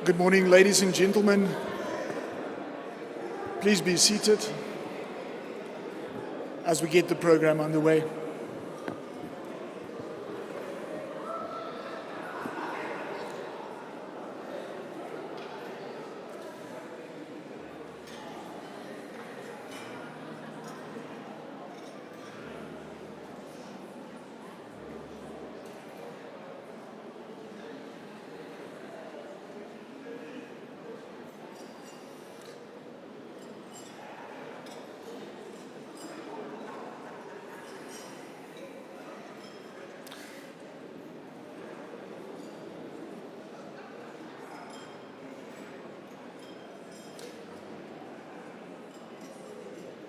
Good morning, ladies and gentlemen. Please be seated as we get the program underway.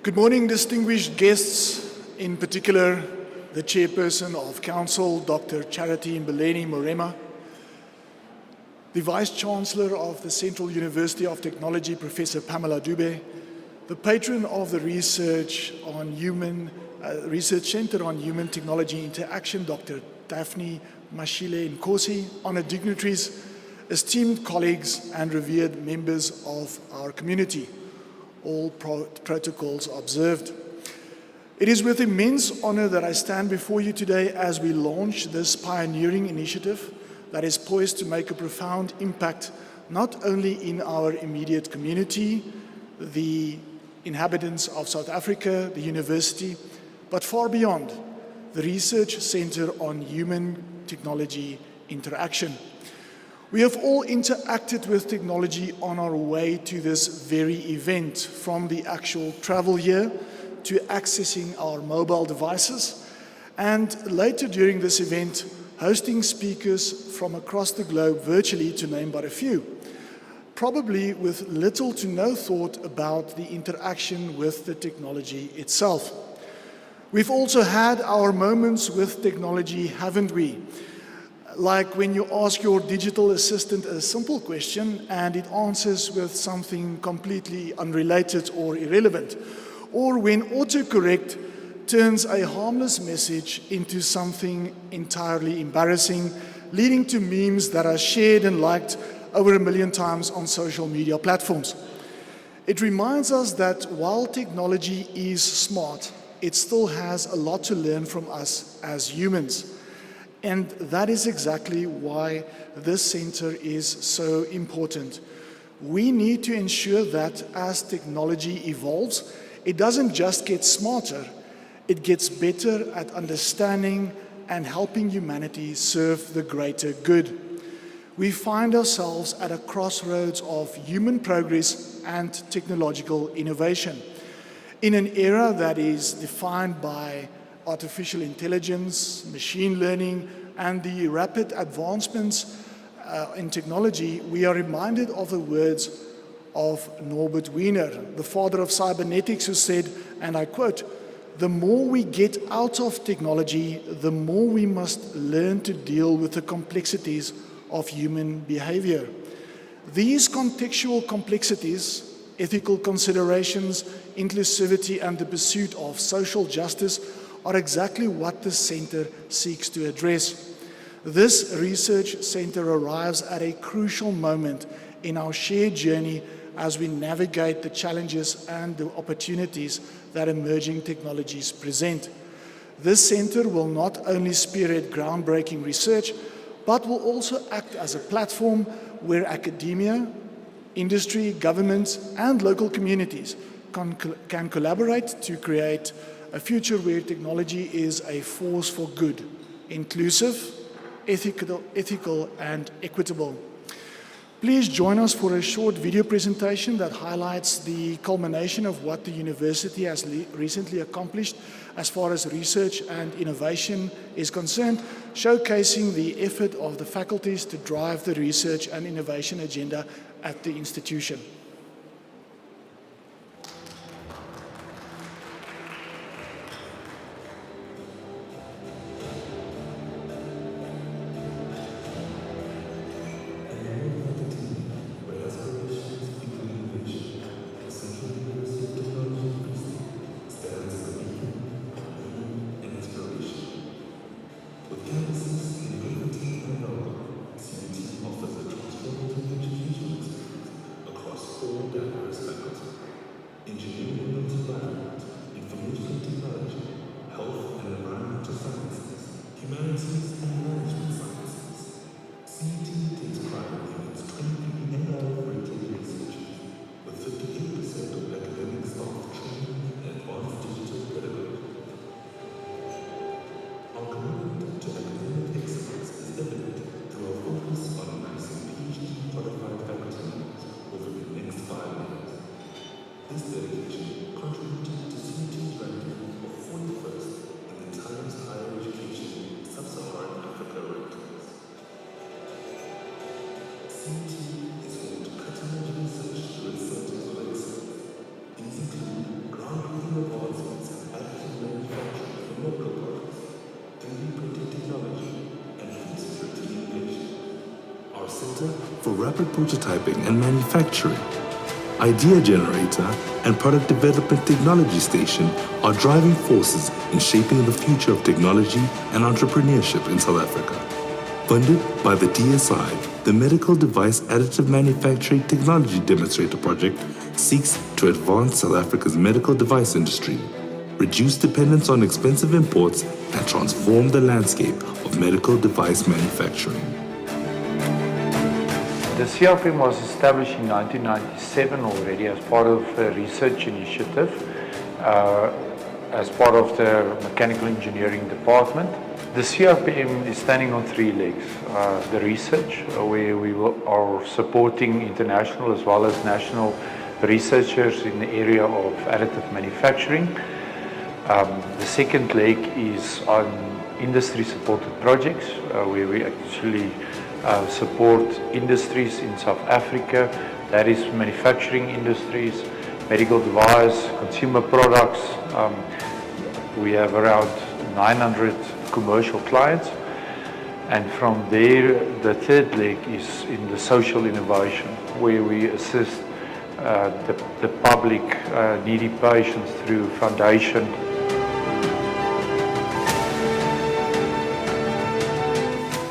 Good morning, distinguished guests, in particular the Chairperson of Council, Dr. Charity Mbeleni Morema, the Vice-Chancellor of the Central University of Technology, Professor Pamela Dube, the Patron of the Research Center on Human Technology Interaction, Dr. Daphne Mashile Nkosi, honored dignitaries, esteemed colleagues, and revered members of our community. All protocols observed. It is with immense honor that I stand before you today as we launch this pioneering initiative that is poised to make a profound impact not only in our immediate community, the inhabitants of South Africa, the university, but far beyond, the Research Center on Human Technology Interaction. We have all interacted with technology on our way to this very event, from the actual travel here to accessing our mobile devices, and later during this event, hosting speakers from across the globe virtually, to name but a few, probably with little to no thought about the interaction with the technology itself. We've also had our moments with technology, haven't we? Like when you ask your digital assistant a simple question and it answers with something completely unrelated or irrelevant, or when autocorrect turns a harmless message into something entirely embarrassing, leading to memes that are shared and liked over 1 million times on social media platforms. It reminds us that while technology is smart, it still has a lot to learn from us as humans. And that is exactly why this center is so important. We need to ensure that as technology evolves, it doesn't just get smarter, it gets better at understanding and helping humanity serve the greater good. We find ourselves at a crossroads of human progress and technological innovation. In an era that is defined by artificial intelligence, machine learning, and the rapid advancements in technology, we are reminded of the words of Norbert Wiener, the father of cybernetics, who said, and I quote, "The more we get out of technology, the more we must learn to deal with the complexities of human behavior." These contextual complexities, ethical considerations, inclusivity, and the pursuit of social justice are exactly what the center seeks to address. This research center arrives at a crucial moment in our shared journey as we navigate the challenges and the opportunities that emerging technologies present. This center will not only spearhead groundbreaking research, but will also act as a platform where academia, industry, governments, and local communities can collaborate to create a future where technology is a force for good, inclusive, ethical, and equitable. Please join us for a short video presentation that highlights the culmination of what the university has recently accomplished as far as research and innovation is concerned, showcasing the effort of the faculties to drive the research and innovation agenda at the institution. With campuses in Bloemfontein and Noord, CUT offers a transformative educational Our Center for Rapid Prototyping and Manufacturing, Idea Generator, and Product Development Technology Station are driving forces in shaping the future of technology and entrepreneurship in South Africa. Funded by the DSI, the Medical Device Additive Manufacturing Technology Demonstrator Project seeks to advance South Africa's medical device industry, reduce dependence on expensive imports, and transform the landscape of medical device manufacturing. The CRPM was established in 1997 already as part of a research initiative, as part of the mechanical engineering department. The CRPM is standing on three legs. The research, where we are supporting international as well as national researchers in the area of additive manufacturing. The second leg is on industry-supported projects, where we actually support industries in South Africa, that is manufacturing industries, medical device, consumer products. We have around 900 commercial clients, and from there the third leg is in the social innovation, where we assist the public needy patients through foundation.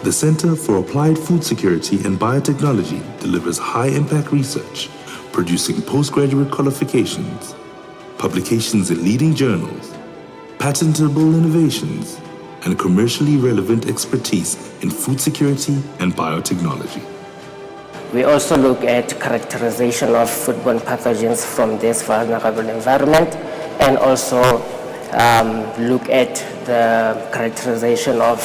The Center for Applied Food Security and Biotechnology delivers high-impact research, producing postgraduate qualifications, publications in leading journals, patentable innovations, and commercially relevant expertise in food security and biotechnology. We also look at characterization of foodborne pathogens from this vulnerable environment, and also look at the characterization of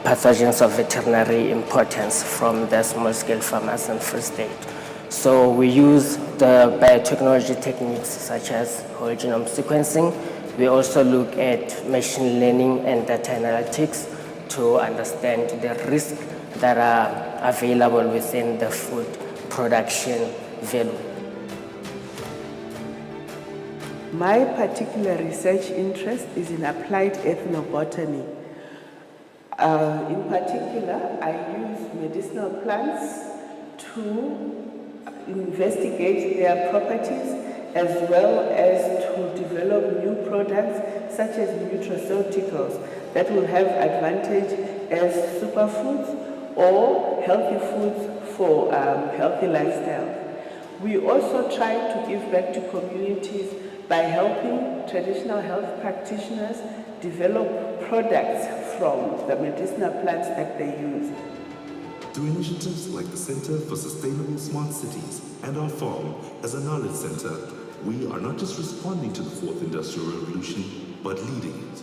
pathogens of veterinary importance from the small-scale farmers and Free State. So we use the biotechnology techniques such as whole genome sequencing. We also look at machine learning and data analytics to understand the risks that are available within the food production value. My particular research interest is in applied ethnobotany. In particular, I use medicinal plants to investigate their properties, as well as to develop new products such as nutraceuticals that will have advantage as superfoods or healthy foods for healthy lifestyle. We also try to give back to communities by helping traditional health practitioners develop products from the medicinal plants that they use. Through initiatives like the Center for Sustainable Smart Cities and our farm as a knowledge center, we are not just responding to the fourth industrial revolution, but leading it.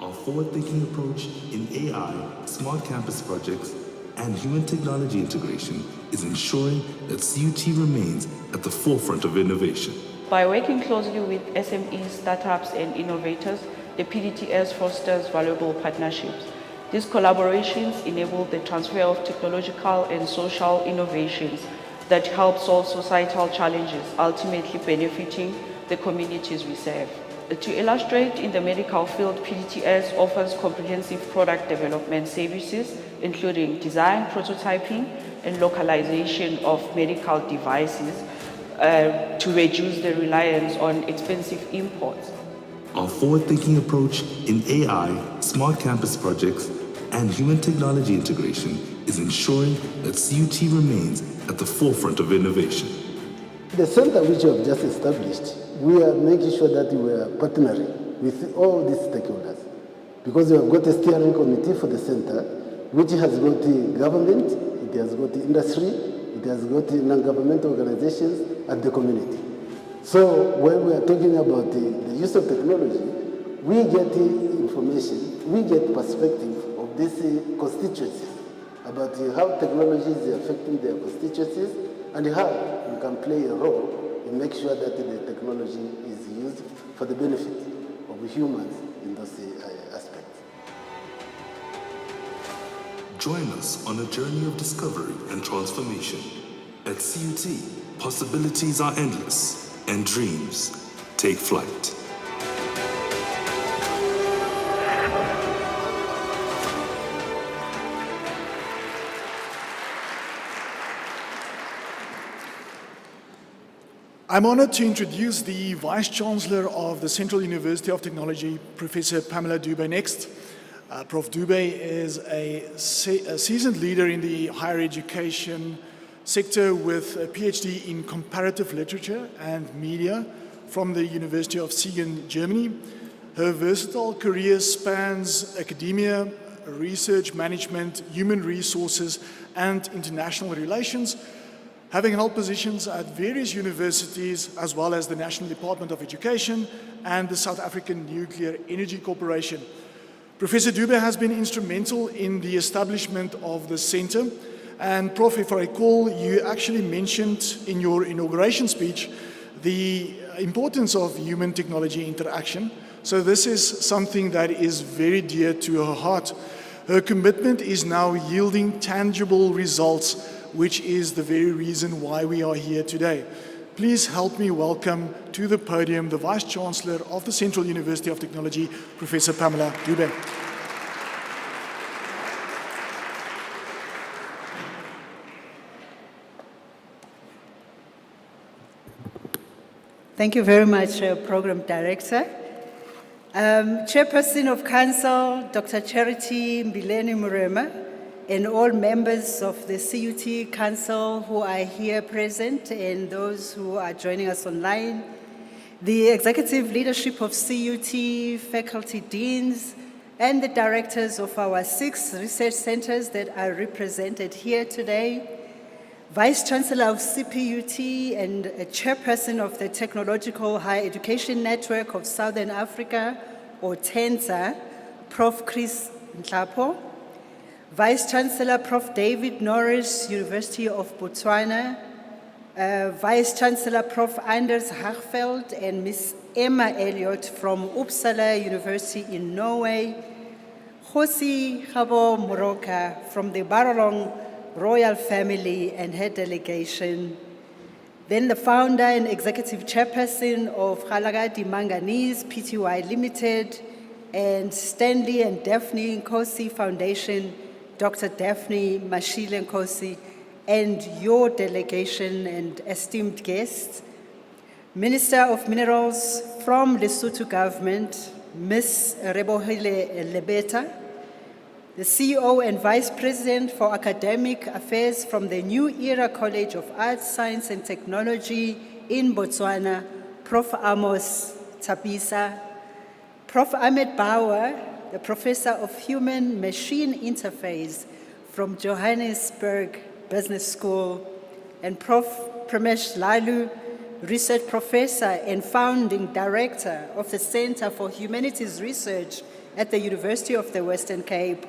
Our forward-thinking approach in AI, smart campus projects, and human technology integration is ensuring that CUT remains at the forefront of innovation. By working closely with SMEs, startups, and innovators, the PDTS fosters valuable partnerships. These collaborations enable the transfer of technological and social innovations that help solve societal challenges, ultimately benefiting the communities we serve. To illustrate, in the medical field, PDTS offers comprehensive product development services, including design, prototyping, and localization of medical devices to reduce the reliance on expensive imports. Our forward-thinking approach in AI, smart campus projects, and human technology integration is ensuring that CUT remains at the forefront of innovation. The center which we have just established, we are making sure that we are partnering with all these stakeholders, because we have got a steering committee for the center, which has got the government, it has got the industry, it has got the non-governmental organizations, and the community. So when we are talking about the use of technology, we get the information, we get perspective of these constituencies about how technology is affecting their constituencies and how we can play a role in making sure that the technology is used for the benefit of humans in those aspects. Join us on a journey of discovery and transformation. At CUT, possibilities are endless and dreams take flight. I'm honored to introduce the Vice Chancellor of the Central University of Technology, Professor Pamela Dube next. Prof. Dube is a seasoned leader in the higher education sector with a PhD in comparative literature and media from the University of Siegen, Germany. Her versatile career spans academia, research management, human resources, and international relations, having held positions at various universities as well as the National Department of Education and the South African Nuclear Energy Corporation. Professor Dube has been instrumental in the establishment of the center. And Prof, if I recall, you actually mentioned in your inauguration speech the importance of human-technology interaction. So this is something that is very dear to her heart. Her commitment is now yielding tangible results, which is the very reason why we are here today. Please help me welcome to the podium the Vice Chancellor of the Central University of Technology, Professor Pamela Dube. Thank you very much, Program Director. Chairperson of Council, Dr. Charity Mbileni Murema, and all members of the CUT Council who are here present and those who are joining us online, the executive leadership of CUT, faculty deans, and the directors of our 6 research centers that are represented here today, Vice Chancellor of CPUT and a chairperson of the Technological Higher Education Network of Southern Africa, or TENSA, Prof. Chris Nhlapo, Vice Chancellor Prof. David Norris, University of Botswana, Vice Chancellor Prof. Anders Hagfeldt and Ms. Emma Elliott from Uppsala University in Norway, Kgosi Kgabo Moroka from the Barolong Royal Family and her delegation, then the founder and executive chairperson of Galagadi Manganese Pty Limited and Stanley and Daphne Nkosi Foundation, Dr. Daphne Mashile Nkosi, and your delegation and esteemed guests, Minister of Minerals from Lesotho Government, Ms. Rebohile Lebeta, the CEO and Vice President for Academic Affairs from the New Era College of Arts, Science and Technology in Botswana, Prof. Amos Tabisa, Prof. Ahmed Bauer, the Professor of Human-Machine Interface from Johannesburg Business School, and Prof. Pramesh Lalu, Research Professor and Founding Director of the Center for Humanities Research at the University of the Western Cape.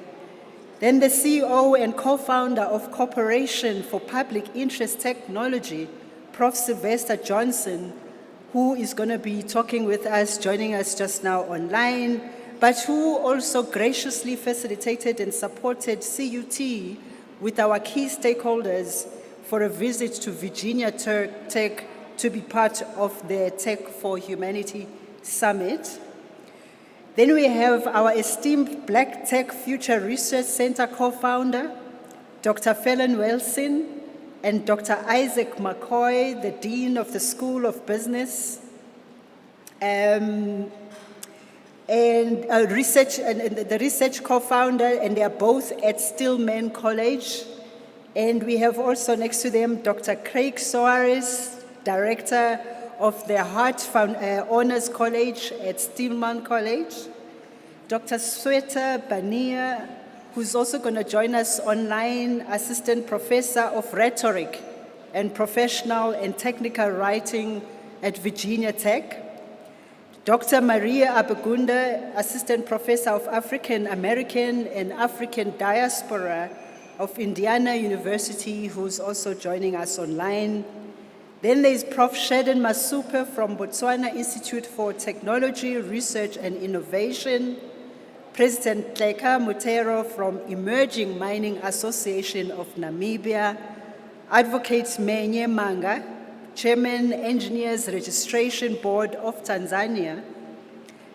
Then the CEO and co-founder of Corporation for Public Interest Technology, Prof. Sylvester Johnson, who is going to be talking with us, joining us just now online, but who also graciously facilitated and supported CUT with our key stakeholders for a visit to Virginia Tech to be part of the Tech for Humanity Summit. Then we have our esteemed Black Tech Future Research Center co-founder, Dr. Fallon Wilson, and Dr. Isaac McCoy, the Dean of the School of Business, and the research co-founder, and they are both at Stillman College. And we have also next to them Dr. Craig Soares, Director of the Hart Honors College at Stillman College, Dr. Sweta Bania, who's also going to join us online, Assistant Professor of Rhetoric and Professional and Technical Writing at Virginia Tech, Dr. Maria Abegunda, Assistant Professor of African American and African Diaspora of Indiana University, who's also joining us online. Then there's Prof. Sheldon Masupe from Botswana Institute for Technology, Research and Innovation, President Tleka Mutero from Emerging Mining Association of Namibia, Advocate Menye Manga, Chairman Engineers Registration Board of Tanzania,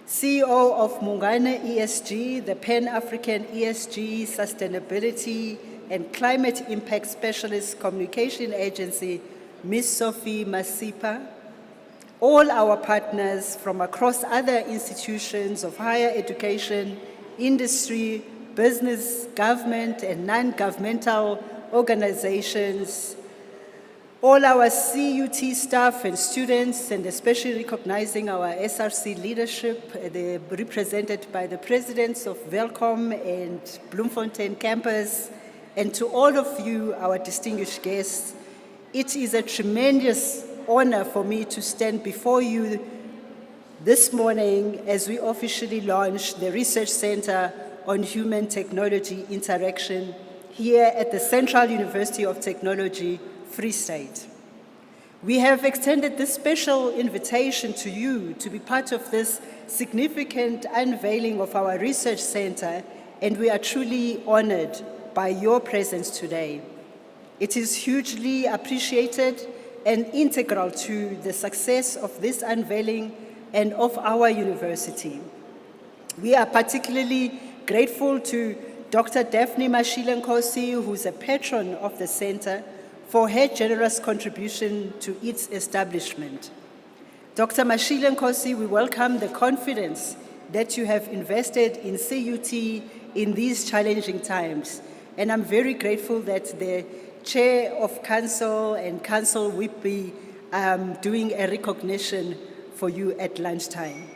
CEO of Mungana ESG, the Pan-African ESG Sustainability and Climate Impact Specialist Communication Agency, Ms. Sophie Masipa, all our partners from across other institutions of higher education, industry, business, government, and non-governmental organizations, all our CUT staff and students, and especially recognizing our SRC leadership, represented by the presidents of Welcome and Bloemfontein campus, and to all of you, our distinguished guests, it is a tremendous honor for me to stand before you this morning as we officially launch the Research Center on Human Technology Interaction here at the Central University of Technology, Free State. We have extended this special invitation to you to be part of this significant unveiling of our research center, and we are truly honored by your presence today. It is hugely appreciated and integral to the success of this unveiling and of our university. We are particularly grateful to Dr. Daphne Mashile Nkosi, who's a patron of the center, for her generous contribution to its establishment. Dr. Mashile Nkosi, we welcome the confidence that you have invested in CUT in these challenging times. And I'm very grateful that the Chair of Council and Council will be doing a recognition for you at lunchtime.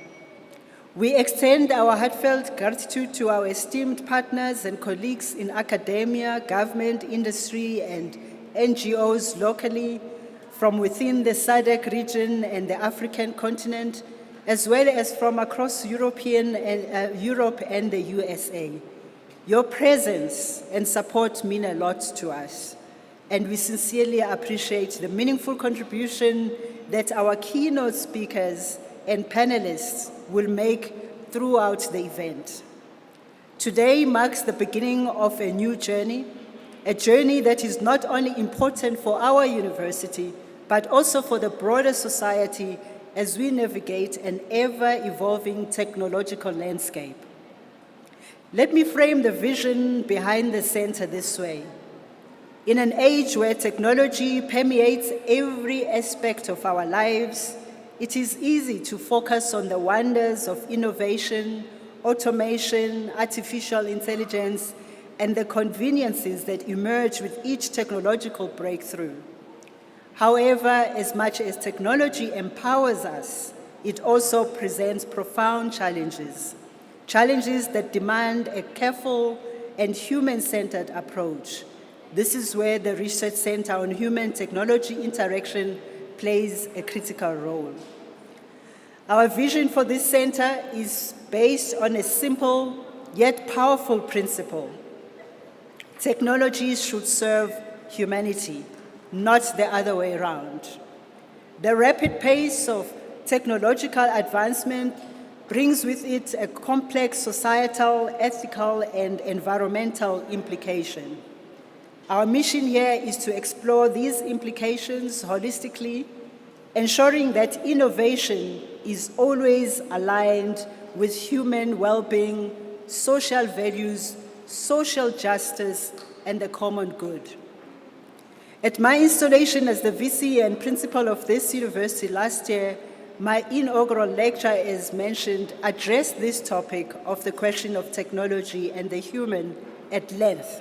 We extend our heartfelt gratitude to our esteemed partners and colleagues in academia, government, industry, and NGOs locally from within the SADC region and the African continent, as well as from across Europe and the USA. Your presence and support mean a lot to us, and we sincerely appreciate the meaningful contribution that our keynote speakers and panelists will make throughout the event. Today marks the beginning of a new journey, a journey that is not only important for our university, but also for the broader society as we navigate an ever-evolving technological landscape. Let me frame the vision behind the center this way. In an age where technology permeates every aspect of our lives, it is easy to focus on the wonders of innovation, automation, artificial intelligence, and the conveniences that emerge with each technological breakthrough. However, as much as technology empowers us, it also presents profound challenges that demand a careful and human-centered approach. This is where the Research Center on Human Technology Interaction plays a critical role. Our vision for this center is based on a simple yet powerful principle. Technologies should serve humanity, not the other way around. The rapid pace of technological advancement brings with it a complex societal, ethical, and environmental implication. Our mission here is to explore these implications holistically, ensuring that innovation is always aligned with human well-being, social values, social justice, and the common good. At my installation as the VC and principal of this university last year, my inaugural lecture, as mentioned, addressed this topic of the question of technology and the human at length,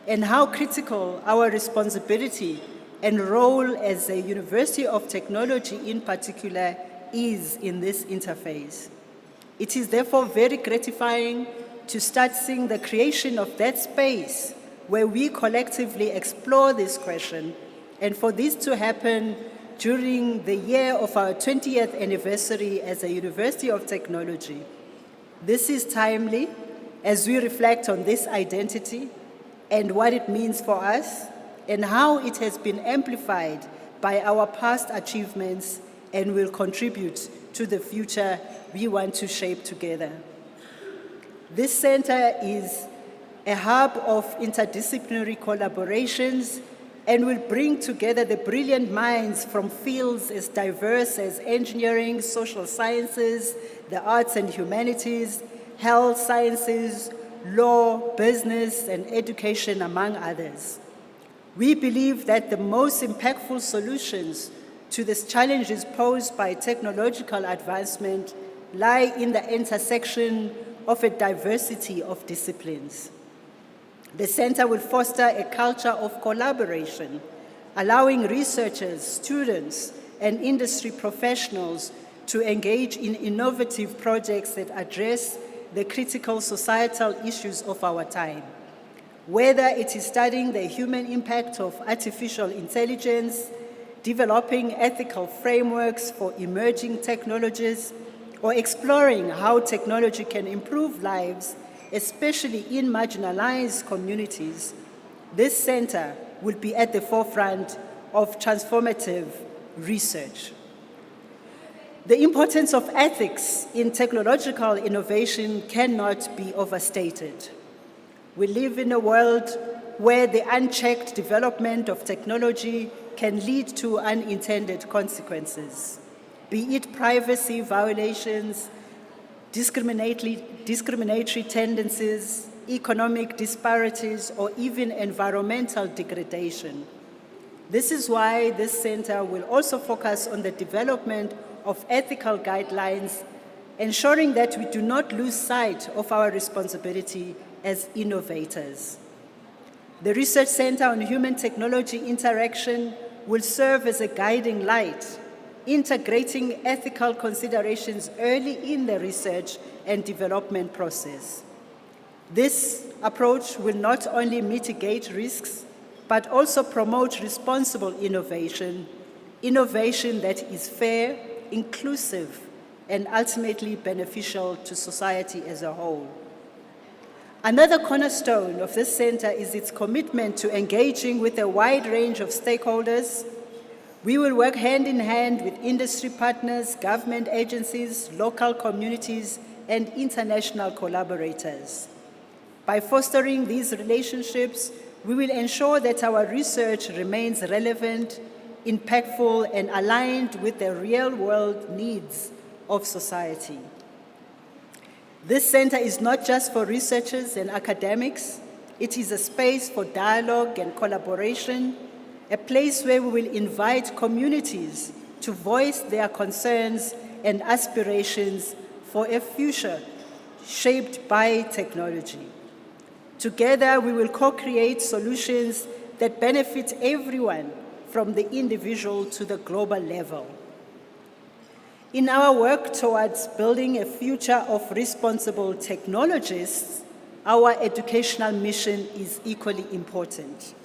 and how critical our responsibility and role as a University of Technology in particular is in this interface. It is therefore very gratifying to start seeing the creation of that space where we collectively explore this question, and for this to happen during the year of our 20th anniversary as a University of Technology. This is timely as we reflect on this identity and what it means for us and how it has been amplified by our past achievements and will contribute to the future we want to shape together. This center is a hub of interdisciplinary collaborations and will bring together the brilliant minds from fields as diverse as engineering, social sciences, the arts and humanities, health sciences, law, business, and education, among others. We believe that the most impactful solutions to these challenges posed by technological advancement lie in the intersection of a diversity of disciplines. The center will foster a culture of collaboration, allowing researchers, students, and industry professionals to engage in innovative projects that address the critical societal issues of our time. Whether it is studying the human impact of artificial intelligence, developing ethical frameworks for emerging technologies, or exploring how technology can improve lives, especially in marginalized communities, this center will be at the forefront of transformative research. The importance of ethics in technological innovation cannot be overstated. We live in a world where the unchecked development of technology can lead to unintended consequences, be it privacy violations, discriminatory tendencies, economic disparities, or even environmental degradation. This is why this center will also focus on the development of ethical guidelines, ensuring that we do not lose sight of our responsibility as innovators. The Research Center on Human-Technology Interaction will serve as a guiding light, integrating ethical considerations early in the research and development process. This approach will not only mitigate risks, but also promote responsible innovation, innovation that is fair, inclusive, and ultimately beneficial to society as a whole. Another cornerstone of this center is its commitment to engaging with a wide range of stakeholders. We will work hand in hand with industry partners, government agencies, local communities, and international collaborators. By fostering these relationships, we will ensure that our research remains relevant, impactful, and aligned with the real-world needs of society. This center is not just for researchers and academics. It is a space for dialogue and collaboration, a place where we will invite communities to voice their concerns and aspirations for a future shaped by technology. Together, we will co-create solutions that benefit everyone, from the individual to the global level. In our work towards building a future of responsible technologists, our educational mission is equally important.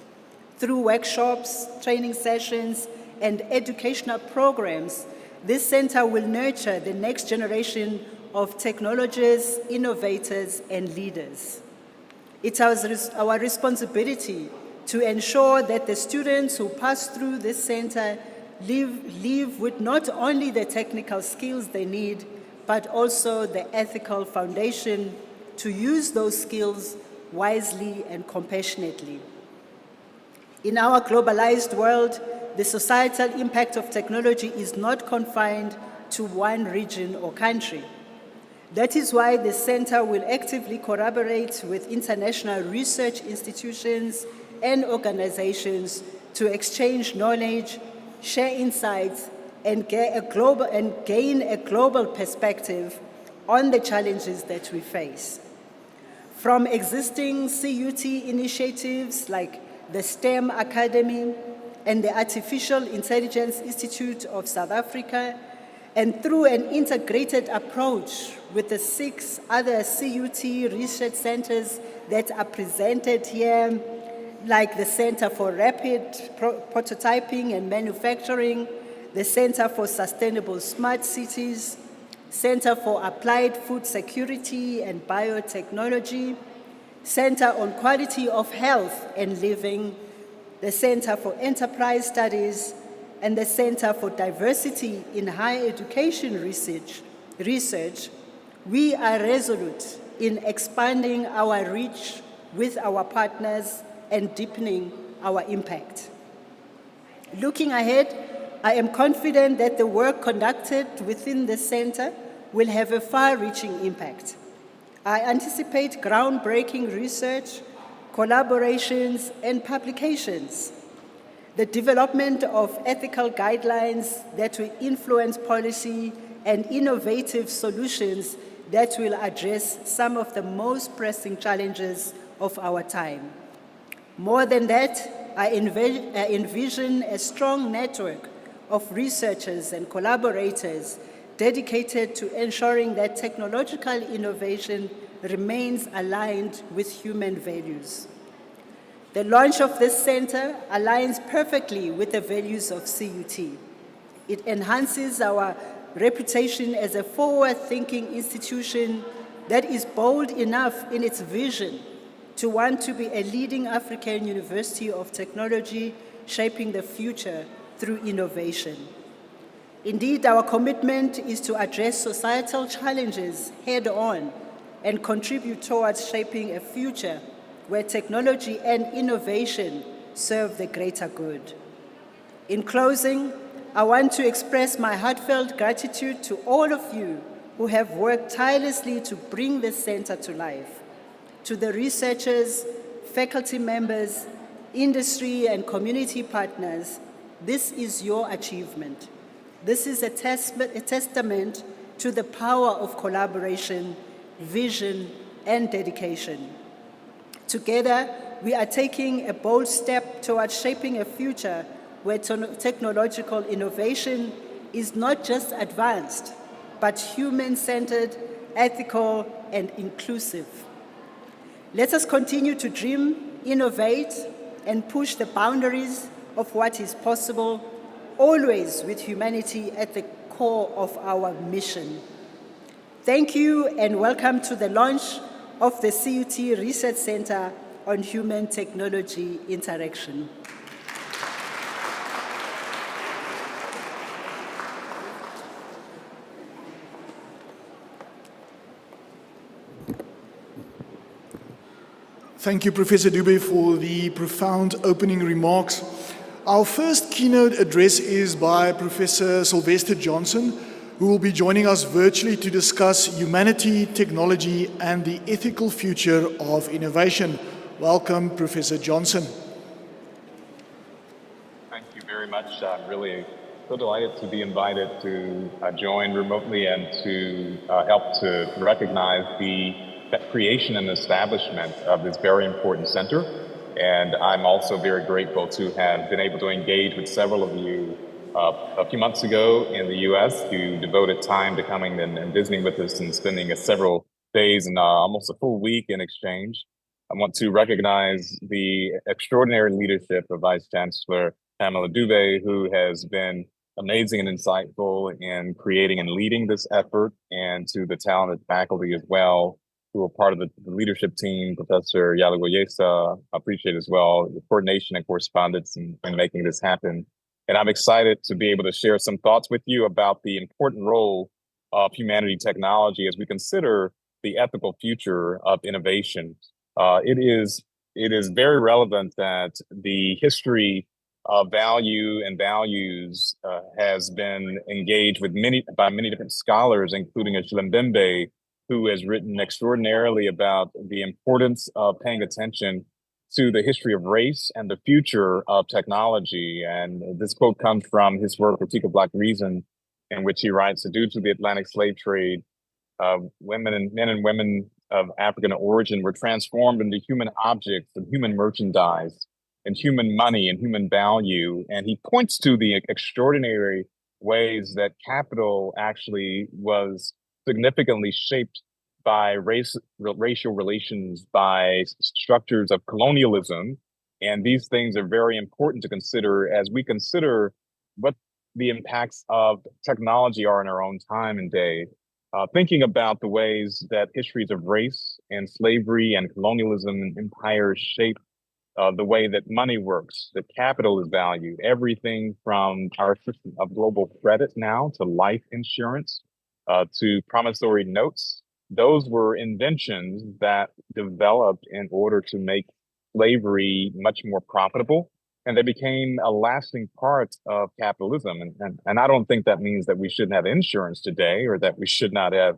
Through workshops, training sessions, and educational programs, this center will nurture the next generation of technologists, innovators, and leaders. It's our responsibility to ensure that the students who pass through this center live with not only the technical skills they need, but also the ethical foundation to use those skills wisely and compassionately. In our globalized world, the societal impact of technology is not confined to one region or country. That is why the center will actively collaborate with international research institutions and organizations to exchange knowledge, share insights, and gain a global perspective on the challenges that we face. From existing CUT initiatives like the STEM Academy and the Artificial Intelligence Institute of South Africa, and through an integrated approach with the 6 other CUT research centers that are presented here, like the Center for Rapid Prototyping and Manufacturing, the Center for Sustainable Smart Cities, Center for Applied Food Security and Biotechnology, Center on Quality of Health and Living, the Center for Enterprise Studies, and the Center for Diversity in Higher Education Research, we are resolute in expanding our reach with our partners and deepening our impact. Looking ahead, I am confident that the work conducted within the Center will have a far-reaching impact. I anticipate groundbreaking research, collaborations, and publications, the development of ethical guidelines that will influence policy, and innovative solutions that will address some of the most pressing challenges of our time. More than that, I envision a strong network of researchers and collaborators dedicated to ensuring that technological innovation remains aligned with human values. The launch of this center aligns perfectly with the values of CUT. It enhances our reputation as a forward-thinking institution that is bold enough in its vision to want to be a leading African university of technology, shaping the future through innovation. Indeed, our commitment is to address societal challenges head-on and contribute towards shaping a future where technology and innovation serve the greater good. In closing, I want to express my heartfelt gratitude to all of you who have worked tirelessly to bring this center to life. To the researchers, faculty members, industry, and community partners, this is your achievement. This is a testament to the power of collaboration, vision, and dedication. Together, we are taking a bold step towards shaping a future where technological innovation is not just advanced, but human-centered, ethical, and inclusive. Let us continue to dream, innovate, and push the boundaries of what is possible, always with humanity at the core of our mission. Thank you, and welcome to the launch of the CUT Research Center on Human-Technology Interaction. Thank you, Professor Dube, for the profound opening remarks. Our first keynote address is by Professor Sylvester Johnson, who will be joining us virtually to discuss humanity, technology, and the ethical future of innovation. Welcome, Professor Johnson. Thank you very much. I'm really so delighted to be invited to join remotely and to help to recognize the creation and establishment of this very important center. And I'm also very grateful to have been able to engage with several of you a few months ago in the US, who devoted time to coming and visiting with us and spending several days and almost a full week in exchange. I want to recognize the extraordinary leadership of Vice Chancellor Pamela Dube, who has been amazing and insightful in creating and leading this effort, and to the talented faculty as well, who are part of the leadership team, Professor Yalagoyesa, I appreciate as well, the coordination and correspondence in making this happen. And I'm excited to be able to share some thoughts with you about the important role of humanity technology as we consider the ethical future of innovation. It is very relevant that the history of value and values has been engaged with by many different scholars, including Achille Mbembe, who has written extraordinarily about the importance of paying attention to the history of race and the future of technology. And this quote comes from his work, Critique of Black Reason, in which he writes, due to the Atlantic slave trade, men and women of African origin were transformed into human objects and human merchandise and human money and human value. And he points to the extraordinary ways that capital actually was significantly shaped by racial relations, by structures of colonialism. And these things are very important to consider as we consider what the impacts of technology are in our own time and day. Thinking about the ways that histories of race and slavery and colonialism and empires shape the way that money works, that capital is valued, everything from our system of global credit now to life insurance, to promissory notes, those were inventions that developed in order to make slavery much more profitable. And they became a lasting part of capitalism. And I don't think that means that we shouldn't have insurance today or that we should not have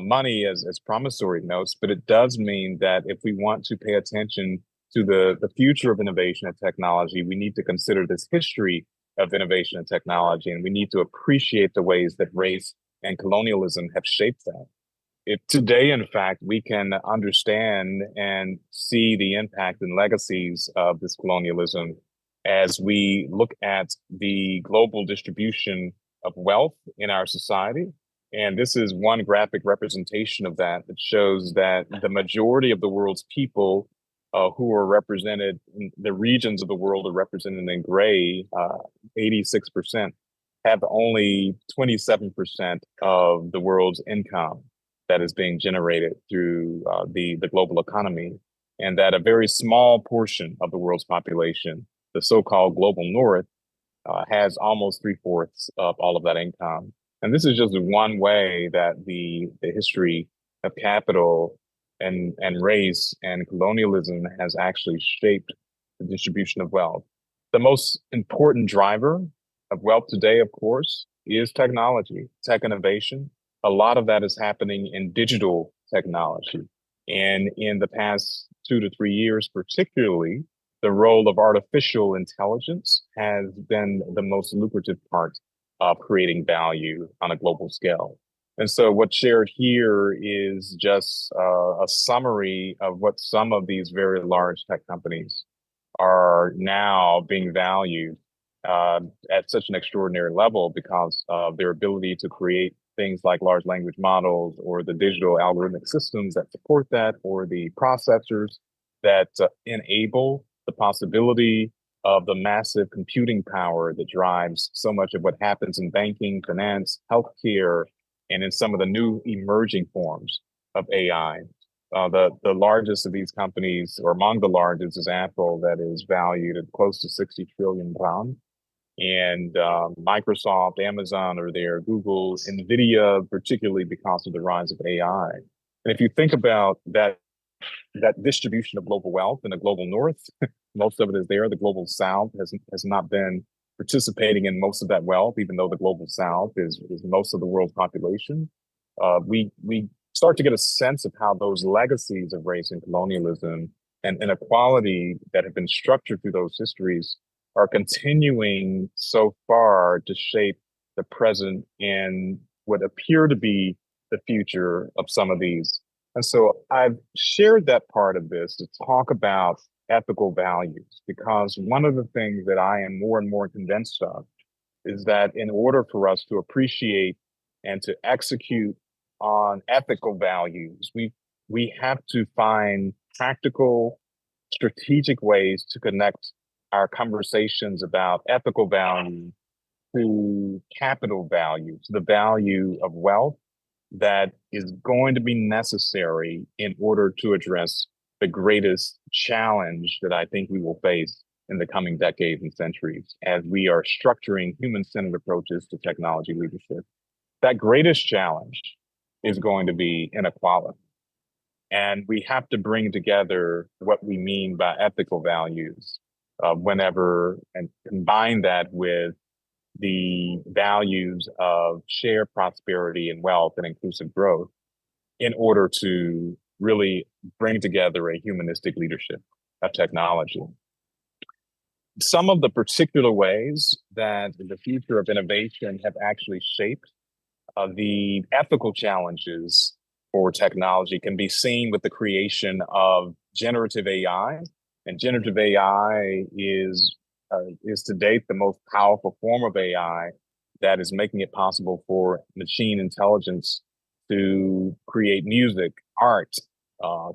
money as promissory notes, but it does mean that if we want to pay attention to the future of innovation and technology, we need to consider this history of innovation and technology, and we need to appreciate the ways that race and colonialism have shaped that. If today, in fact, we can understand and see the impact and legacies of this colonialism as we look at the global distribution of wealth in our society. And this is one graphic representation of that that shows that the majority of the world's people who are represented in the regions of the world are represented in gray, 86%, have only 27% of the world's income that is being generated through the global economy, and that a very small portion of the world's population, the so-called global north, has almost 3/4 of all of that income. And this is just one way that the history of capital and race and colonialism has actually shaped the distribution of wealth. The most important driver of wealth today, of course, is technology, tech innovation. A lot of that is happening in digital technology. And in the past 2 to 3 years, particularly, the role of artificial intelligence has been the most lucrative part of creating value on a global scale. And so what's shared here is just a summary of what some of these very large tech companies are now being valued at such an extraordinary level because of their ability to create things like large language models or the digital algorithmic systems that support that, or the processors that enable the possibility of the massive computing power that drives so much of what happens in banking, finance, healthcare, and in some of the new emerging forms of AI. The largest of these companies, or among the largest, is Apple, that is valued at close to 60 trillion pounds. And Microsoft, Amazon are there, Google, NVIDIA, particularly because of the rise of AI. And if you think about that distribution of global wealth in the global north, most of it is there. The global south has not been participating in most of that wealth, even though the global south is most of the world's population. We start to get a sense of how those legacies of race and colonialism and inequality that have been structured through those histories are continuing so far to shape the present and what appear to be the future of some of these. And so I've shared that part of this to talk about ethical values, because one of the things that I am more and more convinced of is that in order for us to appreciate and to execute on ethical values, we have to find practical, strategic ways to connect our conversations about ethical value to capital value, to the value of wealth that is going to be necessary in order to address the greatest challenge that I think we will face in the coming decades and centuries as we are structuring human-centered approaches to technology leadership. That greatest challenge is going to be inequality. And we have to bring together what we mean by ethical values and combine that with the values of shared prosperity and wealth and inclusive growth in order to really bring together a humanistic leadership of technology. Some of the particular ways that the future of innovation have actually shaped the ethical challenges for technology can be seen with the creation of generative AI. And generative AI is to date the most powerful form of AI that is making it possible for machine intelligence to create music, art,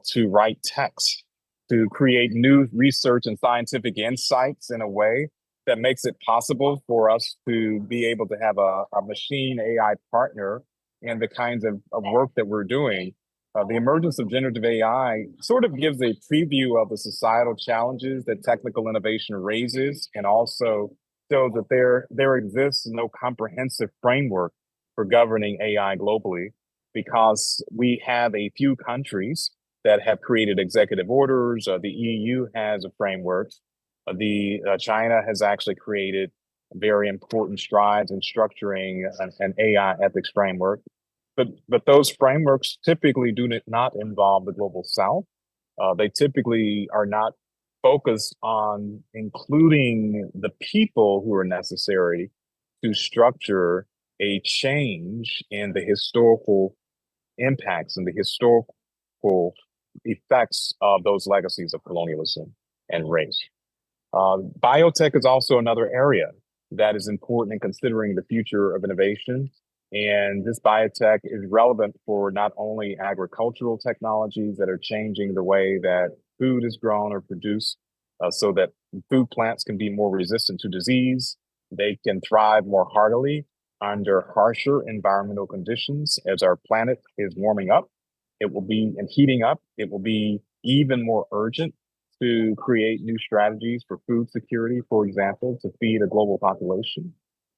to write text, to create new research and scientific insights in a way that makes it possible for us to be able to have a machine AI partner in the kinds of work that we're doing. The emergence of generative AI sort of gives a preview of the societal challenges that technical innovation raises, and also shows that there exists no comprehensive framework for governing AI globally. because we have a few countries that have created executive orders. The EU has a framework. China has actually created very important strides in structuring an AI ethics framework. But those frameworks typically do not involve the global south. They typically are not focused on including the people who are necessary to structure a change in the historical impacts and the historical effects of those legacies of colonialism and race. Biotech is also another area that is important in considering the future of innovation. And this biotech is relevant for not only agricultural technologies that are changing the way that food is grown or produced, so that food plants can be more resistant to disease. They can thrive more heartily under harsher environmental conditions. As our planet is warming up, it will be and heating up, it will be even more urgent to create new strategies for food security, for example, to feed a global population.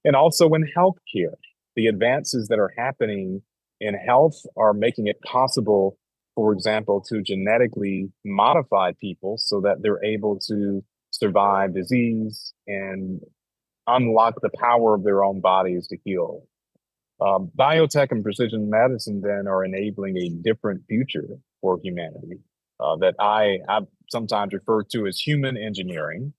And also in healthcare, the advances that are happening in health are making it possible, for example, to genetically modify people so that they're able to survive disease and unlock the power of their own bodies to heal. Biotech and precision medicine then are enabling a different future for humanity that I sometimes refer to as human engineering.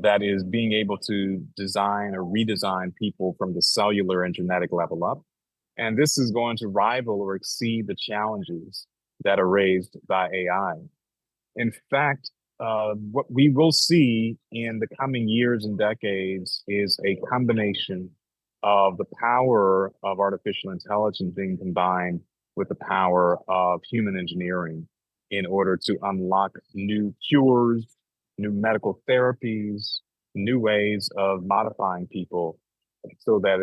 That is being able to design or redesign people from the cellular and genetic level up. And this is going to rival or exceed the challenges that are raised by AI. In fact, what we will see in the coming years and decades is a combination of the power of artificial intelligence being combined with the power of human engineering in order to unlock new cures, new medical therapies, new ways of modifying people so that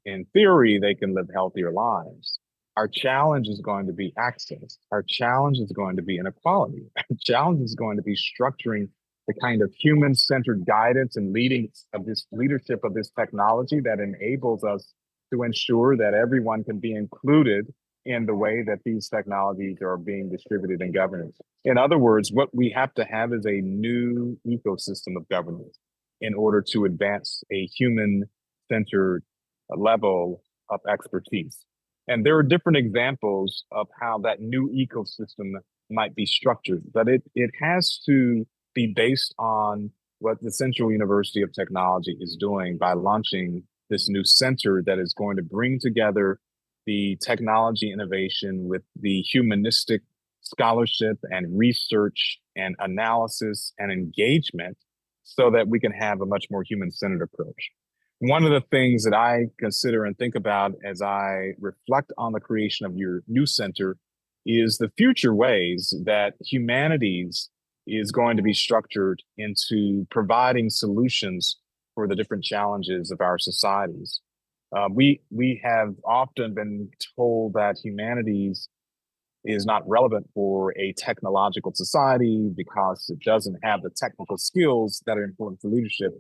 in theory, they can live healthier lives. Our challenge is going to be access. Our challenge is going to be inequality. Our challenge is going to be structuring the kind of human-centered guidance and leadership of this technology that enables us to ensure that everyone can be included in the way that these technologies are being distributed and governed. In other words, what we have to have is a new ecosystem of governance in order to advance a human-centered level of expertise. And there are different examples of how that new ecosystem might be structured, but it has to be based on what the Central University of Technology is doing by launching this new center that is going to bring together the technology innovation with the humanistic scholarship and research and analysis and engagement so that we can have a much more human-centered approach. One of the things that I consider and think about as I reflect on the creation of your new center is the future ways that humanities is going to be structured into providing solutions for the different challenges of our societies. We have often been told that humanities is not relevant for a technological society because it doesn't have the technical skills that are important for leadership.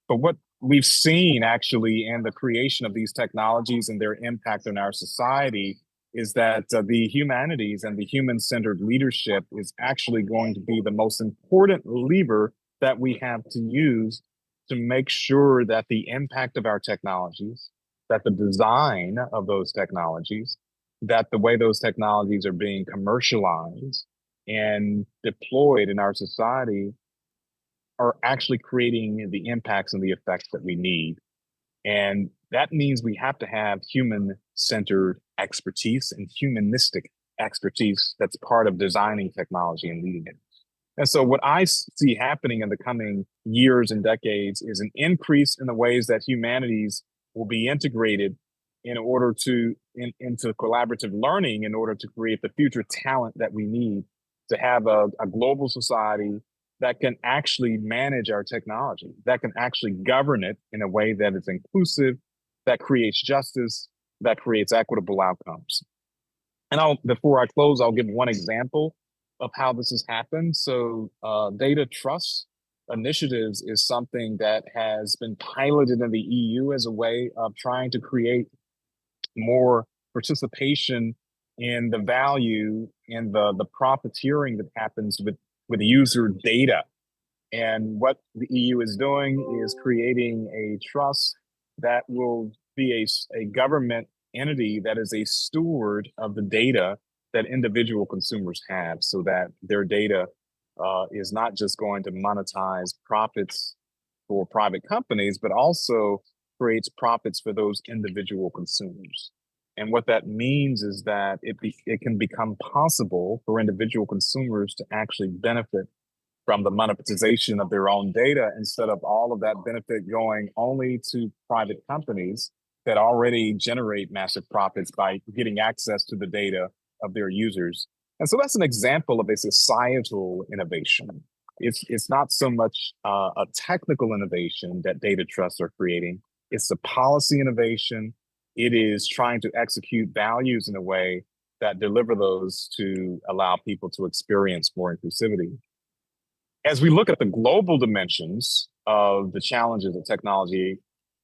But what we've seen actually in the creation of these technologies and their impact on our society is that the humanities and the human-centered leadership is actually going to be the most important lever that we have to use to make sure that the impact of our technologies, that the design of those technologies, that the way those technologies are being commercialized and deployed in our society are actually creating the impacts and the effects that we need. And that means we have to have human-centered expertise and humanistic expertise that's part of designing technology and leading it. And so what I see happening in the coming years and decades is an increase in the ways that humanities will be integrated in order to into collaborative learning in order to create the future talent that we need to have a global society that can actually manage our technology, that can actually govern it in a way that is inclusive, that creates justice, that creates equitable outcomes. And before I close, I'll give one example of how this has happened. So data trust initiatives is something that has been piloted in the EU as a way of trying to create more participation in the value and the profiteering that happens with user data. And what the EU is doing is creating a trust that will be a government entity that is a steward of the data that individual consumers have, so that their data is not just going to monetize profits for private companies, but also creates profits for those individual consumers. And what that means is that it can become possible for individual consumers to actually benefit from the monetization of their own data, instead of all of that benefit going only to private companies that already generate massive profits by getting access to the data of their users. And so that's an example of a societal innovation. It's not so much a technical innovation that data trusts are creating. It's a policy innovation. It is trying to execute values in a way that deliver those to allow people to experience more inclusivity. As we look at the global dimensions of the challenges that technology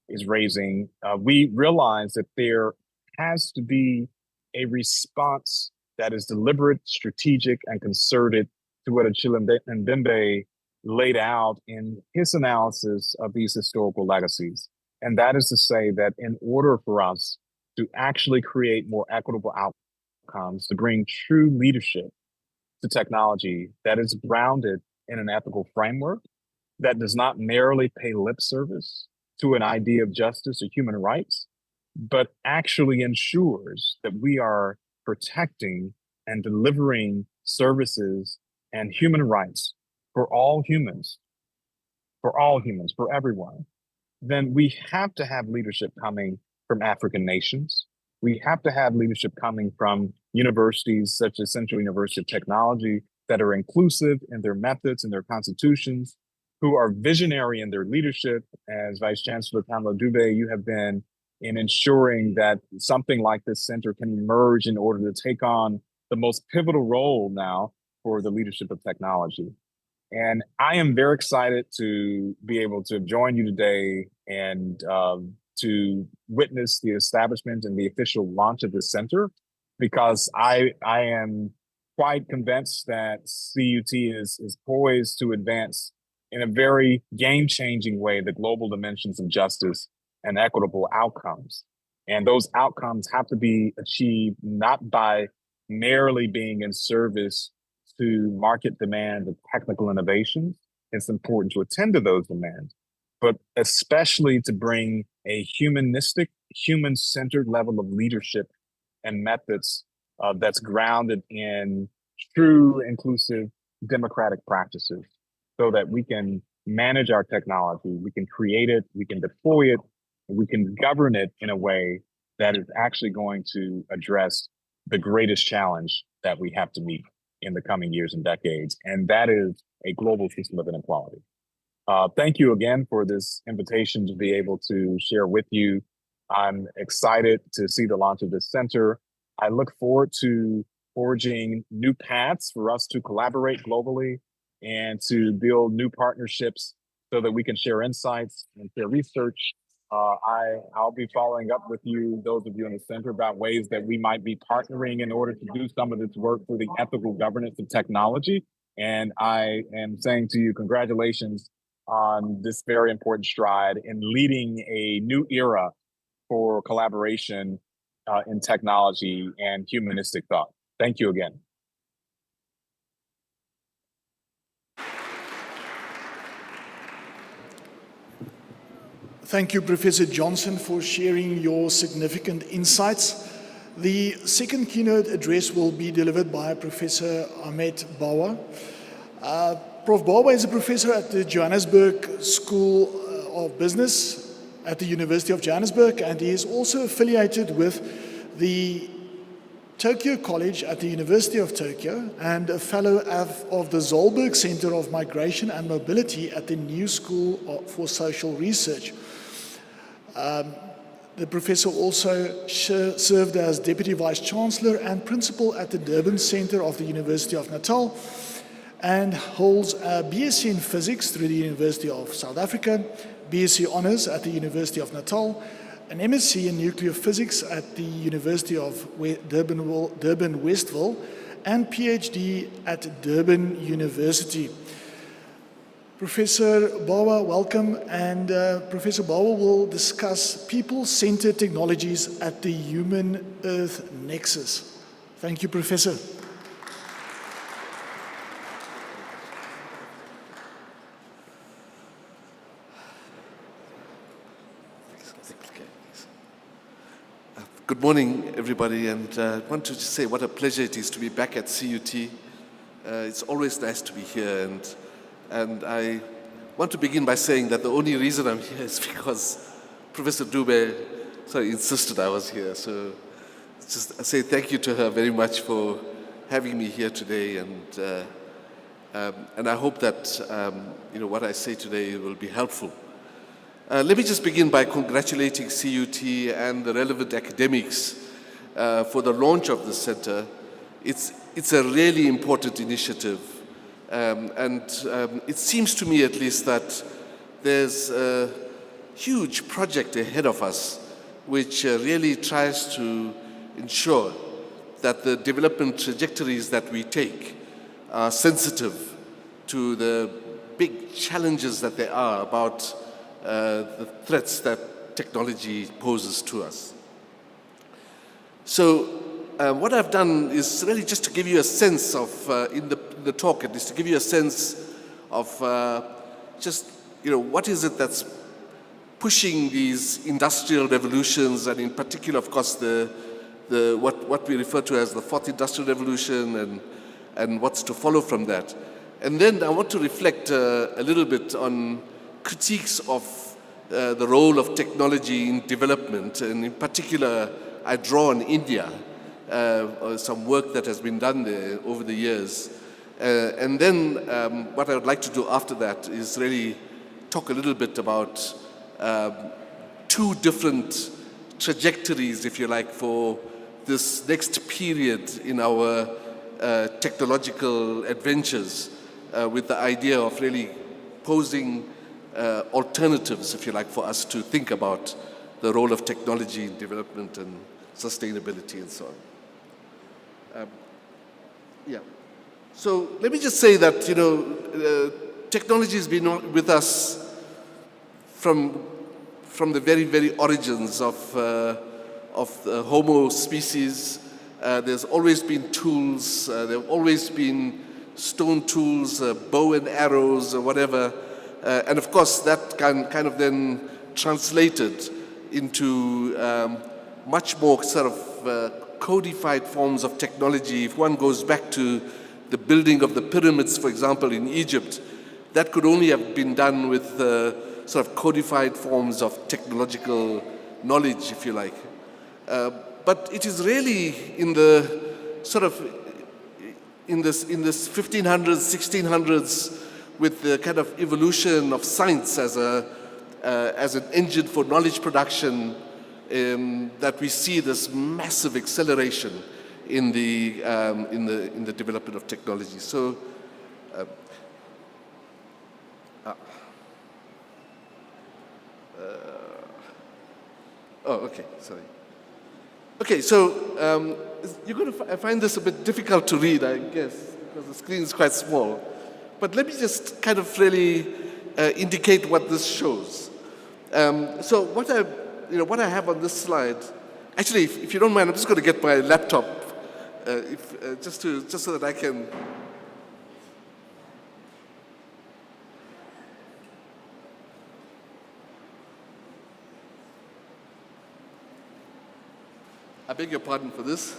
is raising, we realize that there has to be a response that is deliberate, strategic, and concerted to what Achille Mbembe laid out in his analysis of these historical legacies. And that is to say that in order for us to actually create more equitable outcomes, to bring true leadership to technology that is grounded in an ethical framework, that does not merely pay lip service to an idea of justice or human rights, but actually ensures that we are protecting and delivering services and human rights for all humans, for everyone, then we have to have leadership coming from African nations. We have to have leadership coming from universities such as Central University of Technology that are inclusive in their methods and their constitutions, who are visionary in their leadership. As Vice Chancellor Pamela Dube, you have been in ensuring that something like this center can emerge in order to take on the most pivotal role now for the leadership of technology. And I am very excited to be able to join you today and to witness the establishment and the official launch of this center, because I am quite convinced that CUT is poised to advance in a very game-changing way the global dimensions of justice and equitable outcomes. And those outcomes have to be achieved not by merely being in service to market demand of technical innovations. It's important to attend to those demands, but especially to bring a humanistic, human-centered level of leadership and methods that's grounded in true, inclusive, democratic practices, so that we can manage our technology, we can create it, we can deploy it, and we can govern it in a way that is actually going to address the greatest challenge that we have to meet in the coming years and decades, and that is a global system of inequality. Thank you again for this invitation to be able to share with you. I'm excited to see the launch of this center. I look forward to forging new paths for us to collaborate globally and to build new partnerships so that we can share insights and share research. I'll be following up with you, those of you in the center, about ways that we might be partnering in order to do some of this work for the ethical governance of technology. And I am saying to you, congratulations on this very important stride in leading a new era for collaboration in technology and humanistic thought. Thank you again. Thank you, Professor Johnson, for sharing your significant insights. The second keynote address will be delivered by Professor Ahmed Bawa. Prof. Bawa is a professor at the Johannesburg School of Business at the University of Johannesburg, and he is also affiliated with the Tokyo College at the University of Tokyo and a fellow of the Zolberg Center of Migration and Mobility at the New School for Social Research. The professor also served as Deputy Vice Chancellor and Principal at the Durban Center of the University of Natal, and holds a BSc in Physics through the University of South Africa, BSc Honours at the University of Natal, an MSc in nuclear physics at the University of Durban Westville, and PhD at Durban University. Professor Bawa, welcome, and Professor Bawa will discuss people-centered technologies at the Human-Earth Nexus. Thank you, Professor. Good morning, everybody, and I want to just say what a pleasure it is to be back at CUT. It's always nice to be here, and I want to begin by saying that the only reason I'm here is because Professor Dube insisted I was here. So just say thank you to her very much for having me here today, and I hope that what I say today will be helpful. Let me just begin by congratulating CUT and the relevant academics for the launch of the center. It's a really important initiative, and it seems to me at least that there's a huge project ahead of us which really tries to ensure that the development trajectories that we take are sensitive to the big challenges that there are about the threats that technology poses to us. So what I've done is really just to give you a sense of, in the talk at least, to give you a sense of just, what is it that's pushing these industrial revolutions, and in particular, of course, what we refer to as the fourth industrial revolution and what's to follow from that. And then I want to reflect a little bit on critiques of the role of technology in development, and in particular, I draw on India, some work that has been done there over the years. And then what I would like to do after that is really talk a little bit about two different trajectories, if you like, for this next period in our technological adventures, with the idea of really posing alternatives, if you like, for us to think about the role of technology in development and sustainability and so on. So let me just say that, technology has been with us from the very, very origins of the Homo species. There's always been tools, there have always been stone tools, bow and arrows, or whatever. And of course, that kind of then translated into much more sort of codified forms of technology. If one goes back to the building of the pyramids, for example, in Egypt, that could only have been done with sort of codified forms of technological knowledge, if you like. But it is really in the sort of in this 1500s, 1600s, with the kind of evolution of science as an engine for knowledge production, that we see this massive acceleration in the development of technology. So, okay, sorry. Okay, so you're going to find this a bit difficult to read, I guess, because the screen is quite small. But let me just kind of really indicate what this shows. So what I have on this slide, actually, if you don't mind, I'm just going to get my laptop, just so that I can. I beg your pardon for this.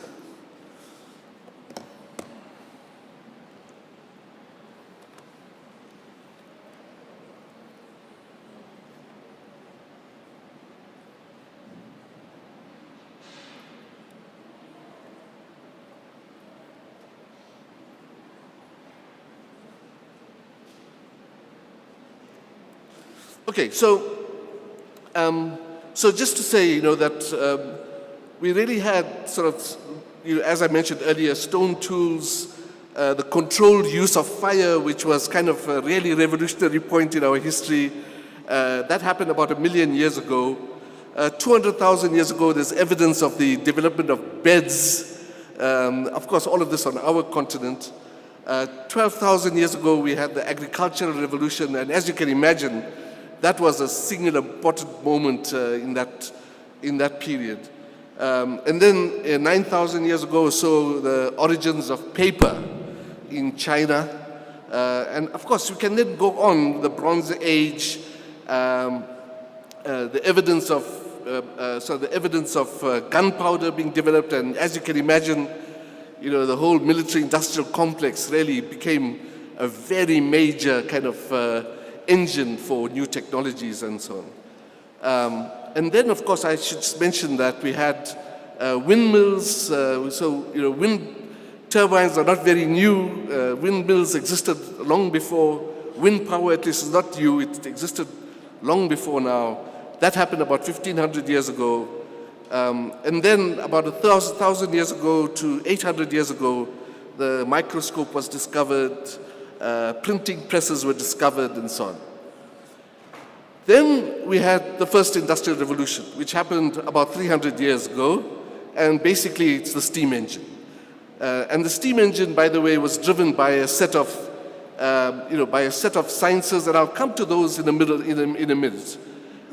Okay, so just to say, that we really had sort of, as I mentioned earlier, stone tools, the controlled use of fire, which was kind of a really revolutionary point in our history. That happened about 1 million years ago. 200,000 years ago, there's evidence of the development of beds. Of course, all of this on our continent. 12,000 years ago, we had the agricultural revolution, and as you can imagine, that was a singular important moment in that period. And then 9,000 years ago or so, the origins of paper in China. And of course, you can then go on the Bronze Age, the evidence of gunpowder being developed, and as you can imagine, the whole military-industrial complex really became a very major kind of engine for new technologies and so on. And then, of course, I should mention that we had windmills. Wind turbines are not very new. Windmills existed long before. Wind power, at least, is not new. It existed long before now. That happened about 1,500 years ago. And then about 1,000 years ago to 800 years ago, the microscope was discovered, printing presses were discovered, and so on. Then we had the first industrial revolution, which happened about 300 years ago, and basically it's the steam engine. And the steam engine, by the way, was driven by a set of, sciences, and I'll come to those in a minute.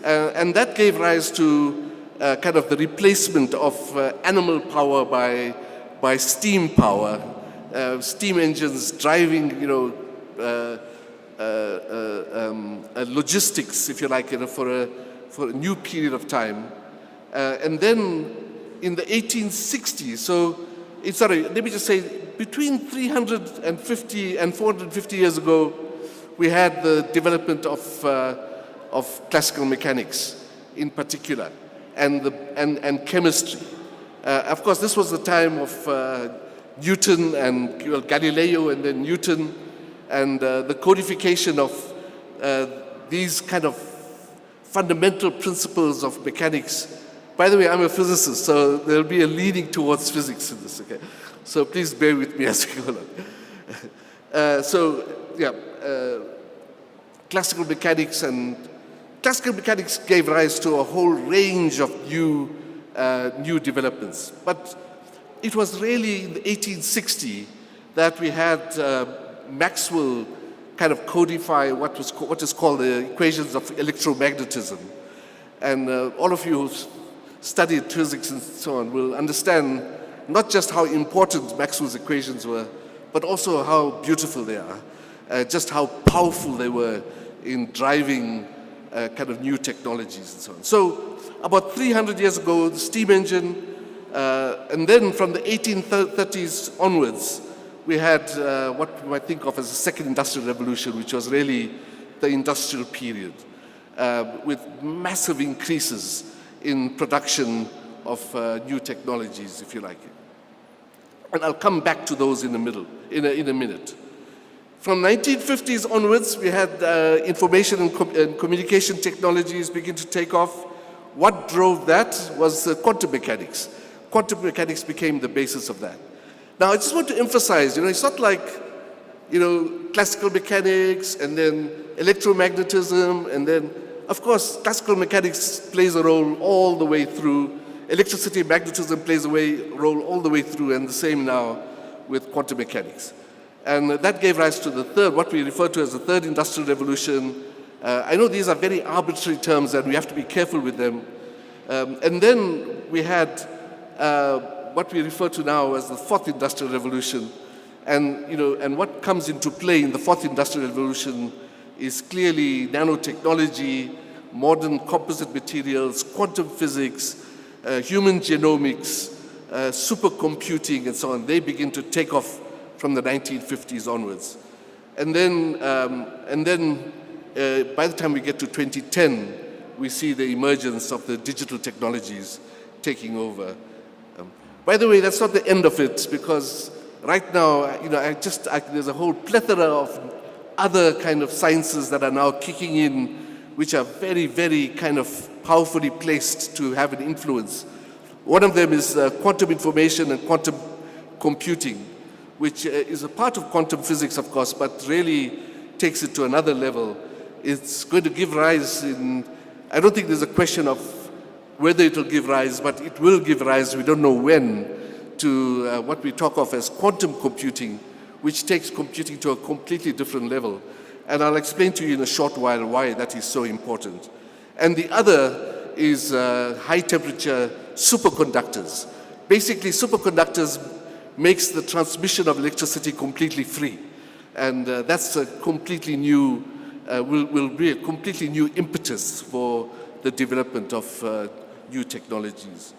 And that gave rise to kind of the replacement of animal power by steam power, steam engines driving, logistics, if you like, for a new period of time. And then in the 1860s, let me just say, between 350 and 450 years ago, we had the development of classical mechanics in particular, and chemistry. Of course, this was the time of Newton and Galileo, and then Newton, and the codification of these kind of fundamental principles of mechanics. By the way, I'm a physicist, so there'll be a leaning towards physics in this, okay? So please bear with me as we go along. Classical mechanics gave rise to a whole range of new developments. But it was really in the 1860 that we had Maxwell kind of codify what is called the equations of electromagnetism. And all of you who've studied physics and so on will understand not just how important Maxwell's equations were, but also how beautiful they are, just how powerful they were in driving kind of new technologies and so on. So about 300 years ago, the steam engine, and then from the 1830s onwards, we had what we might think of as the second industrial revolution, which was really the industrial period, with massive increases in production of new technologies, if you like. And I'll come back to those in a minute. From 1950s onwards, we had information and communication technologies begin to take off. What drove that was quantum mechanics. Quantum mechanics became the basis of that. Now, I just want to emphasize, it's not like, classical mechanics and then electromagnetism, and then, of course, classical mechanics plays a role all the way through. Electricity and magnetism plays a role all the way through, and the same now with quantum mechanics. And that gave rise to the third, what we refer to as the third industrial revolution. I know these are very arbitrary terms and we have to be careful with them. And then we had what we refer to now as the fourth industrial revolution. And what comes into play in the fourth industrial revolution is clearly nanotechnology, modern composite materials, quantum physics, human genomics, supercomputing, and so on. They begin to take off from the 1950s onwards. And then by the time we get to 2010, we see the emergence of the digital technologies taking over. By the way, that's not the end of it, because right now, there's a whole plethora of other kind of sciences that are now kicking in, which are very, very kind of powerfully placed to have an influence. One of them is quantum information and quantum computing, which is a part of quantum physics, of course, but really takes it to another level. It's going to give rise I don't think there's a question of whether it will give rise, but it will give rise, we don't know when, to what we talk of as quantum computing, which takes computing to a completely different level. And I'll explain to you in a short while why that is so important. And the other is high temperature superconductors. Basically, superconductors makes the transmission of electricity completely free. And that's a completely new, will be a completely new impetus for the development of new technologies.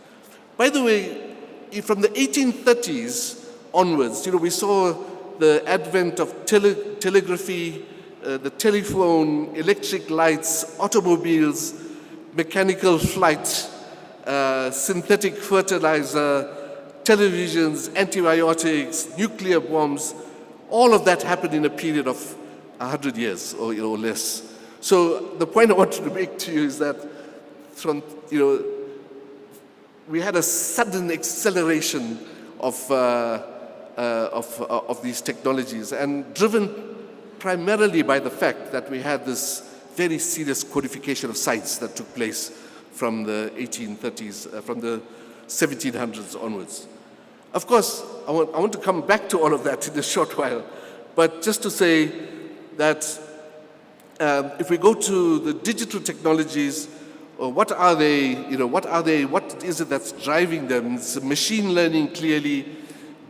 By the way, from the 1830s onwards, we saw the advent of telegraphy, the telephone, electric lights, automobiles, mechanical flight, synthetic fertilizer, televisions, antibiotics, nuclear bombs. All of that happened in a period of 100 years or less. So the point I wanted to make to you is that from, we had a sudden acceleration of these technologies, and driven primarily by the fact that we had this very serious codification of science that took place from the 1830s, from the 1700s onwards. Of course, I want to come back to all of that in a short while, but just to say that if we go to the digital technologies, what are they, what is it that's driving them? It's machine learning, clearly,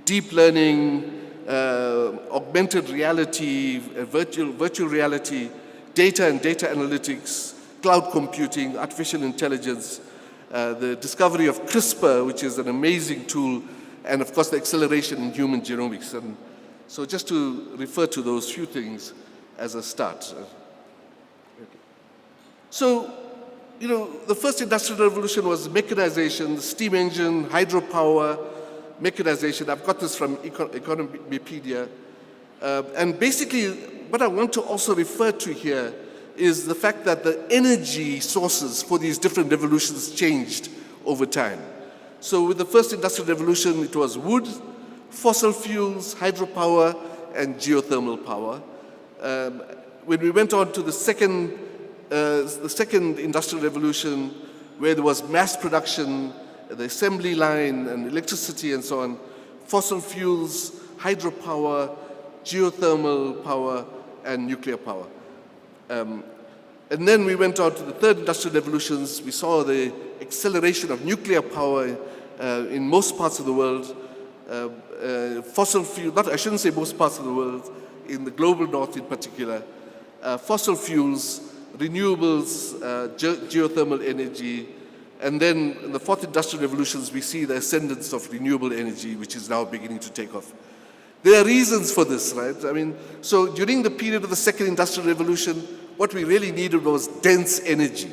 deep learning, augmented reality, virtual reality, data and data analytics, cloud computing, artificial intelligence, the discovery of CRISPR, which is an amazing tool, and of course the acceleration in human genomics. And so just to refer to those few things as a start. So, the first industrial revolution was mechanization, the steam engine, hydropower, mechanization. I've got this from Economepedia. And basically, what I want to also refer to here is the fact that the energy sources for these different revolutions changed over time. So with the first industrial revolution, it was wood, fossil fuels, hydropower, and geothermal power. When we went on to the second industrial revolution, where there was mass production, the assembly line, and electricity, and so on, fossil fuels, hydropower, geothermal power, and nuclear power. And then we went on to the third industrial revolutions. We saw the acceleration of nuclear power in most parts of the world. Fossil fuel, I shouldn't say most parts of the world, in the global north in particular. Fossil fuels, renewables, geothermal energy, and then in the fourth industrial revolutions, we see the ascendance of renewable energy, which is now beginning to take off. There are reasons for this, right? So during the period of the second industrial revolution, what we really needed was dense energy.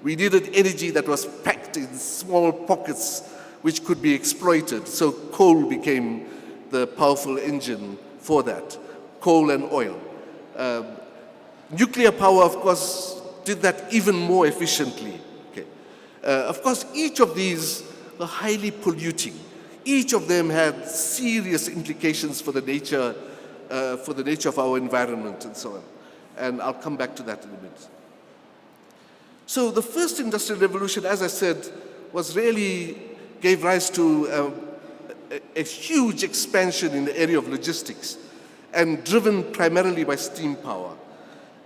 We needed energy that was packed in small pockets which could be exploited. So coal became the powerful engine for that, coal and oil. Nuclear power, of course, did that even more efficiently. Okay. Of course, each of these were highly polluting. Each of them had serious implications for the nature of our environment and so on. And I'll come back to that in a minute. So the first industrial revolution, as I said, gave rise to a huge expansion in the area of logistics, and driven primarily by steam power.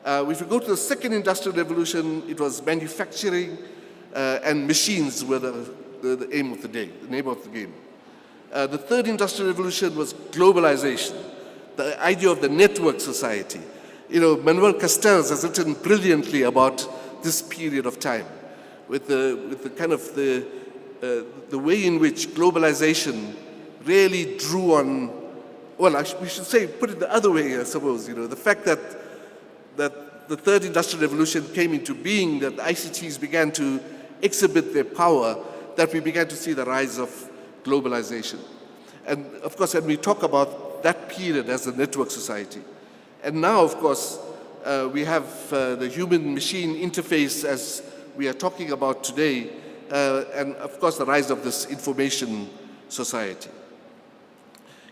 If we go to the second industrial revolution, it was manufacturing and machines were the aim of the day, the name of the game. The third industrial revolution was globalization, the idea of the network society. Manuel Castells has written brilliantly about this period of time, with the kind of the way in which globalization really drew on. Well, we should say, put it the other way, I suppose. The fact that the third industrial revolution came into being, that ICTs began to exhibit their power, that we began to see the rise of globalization. And of course, when we talk about that period as a network society, and now, of course, we have the human-machine interface as we are talking about today, and of course, the rise of this information society.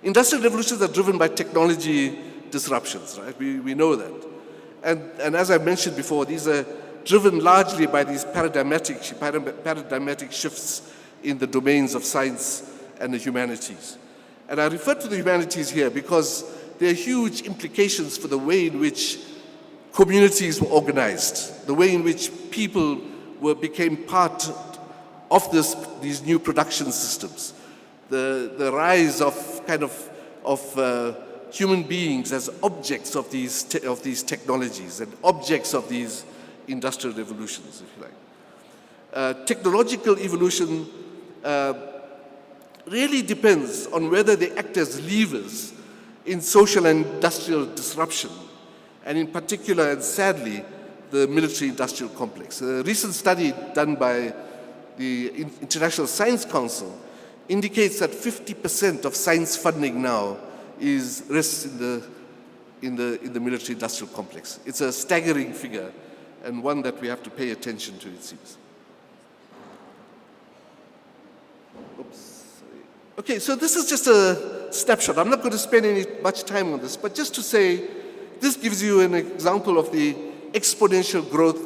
Industrial revolutions are driven by technology disruptions, right? We know that. And as I mentioned before, these are driven largely by these paradigmatic shifts in the domains of science and the humanities. And I refer to the humanities here because there are huge implications for the way in which communities were organized, the way in which people became part of these new production systems, the rise of human beings as objects of these technologies and objects of these industrial revolutions, if you like. Technological evolution really depends on whether they act as levers in social and industrial disruption, and in particular, and sadly, the military-industrial complex. A recent study done by the International Science Council indicates that 50% of science funding now rests in the military-industrial complex. It's a staggering figure, and one that we have to pay attention to, it seems. Oops, sorry. Okay, so this is just a snapshot. I'm not going to spend much time on this, but just to say, this gives you an example of the exponential growth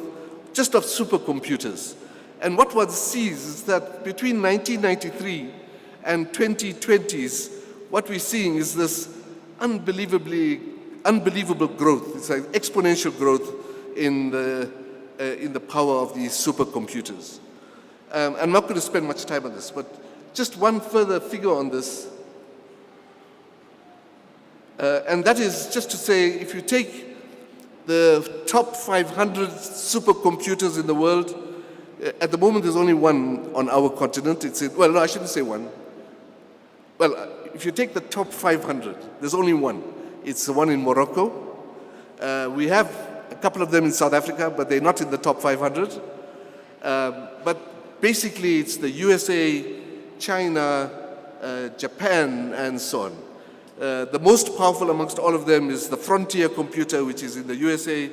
just of supercomputers. And what one sees is that between 1993 and 2020s, what we're seeing is this unbelievable growth. It's like exponential growth in the power of these supercomputers. I'm not going to spend much time on this, but just one further figure on this. And that is just to say, if you take the top 500 supercomputers in the world, at the moment there's only one on our continent. Well, no, I shouldn't say one. Well, if you take the top 500, there's only one. It's the one in Morocco. We have a couple of them in South Africa, but they're not in the top 500. But basically, it's the USA, China, Japan, and so on. The most powerful amongst all of them is the Frontier computer, which is in the USA.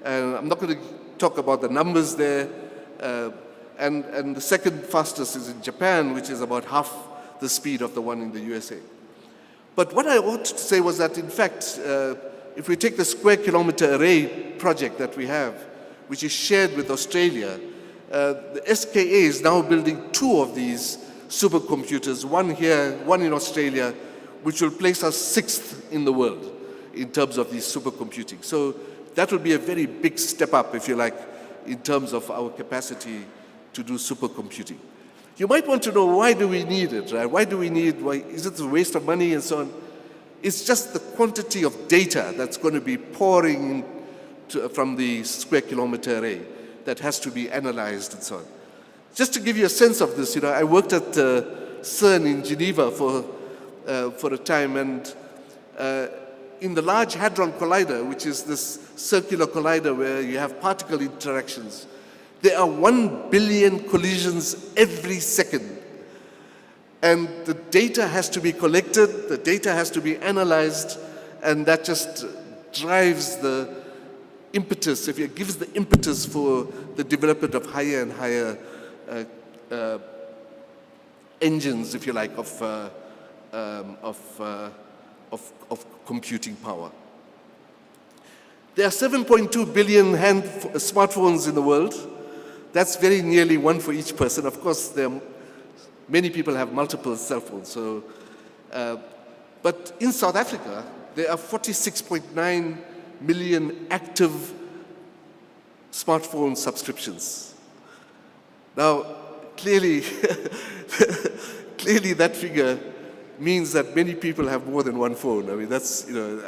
And I'm not going to talk about the numbers there. And the second fastest is in Japan, which is about half the speed of the one in the USA. But what I wanted to say was that, in fact, if we take the Square Kilometre Array project that we have, which is shared with Australia, the SKA is now building 2 of these supercomputers, one here, one in Australia, which will place us 6th in the world in terms of these supercomputing. So that will be a very big step up, if you like, in terms of our capacity to do supercomputing. You might want to know, why do we need it, right? Why is it a waste of money and so on? It's just the quantity of data that's going to be pouring from the Square Kilometre Array that has to be analyzed and so on. Just to give you a sense of this, I worked at CERN in Geneva for a time, and in the Large Hadron Collider, which is this circular collider where you have particle interactions, there are 1 billion collisions every second. And the data has to be collected, the data has to be analyzed, and that just drives the impetus, it gives the impetus for the development of higher and higher engines, if you like, of computing power. There are 7.2 billion smartphones in the world. That's very nearly one for each person. Of course, many people have multiple cell phones. So, but in South Africa, there are 46.9 million active smartphone subscriptions. Now, clearly, clearly that figure means that many people have more than one phone. I mean, I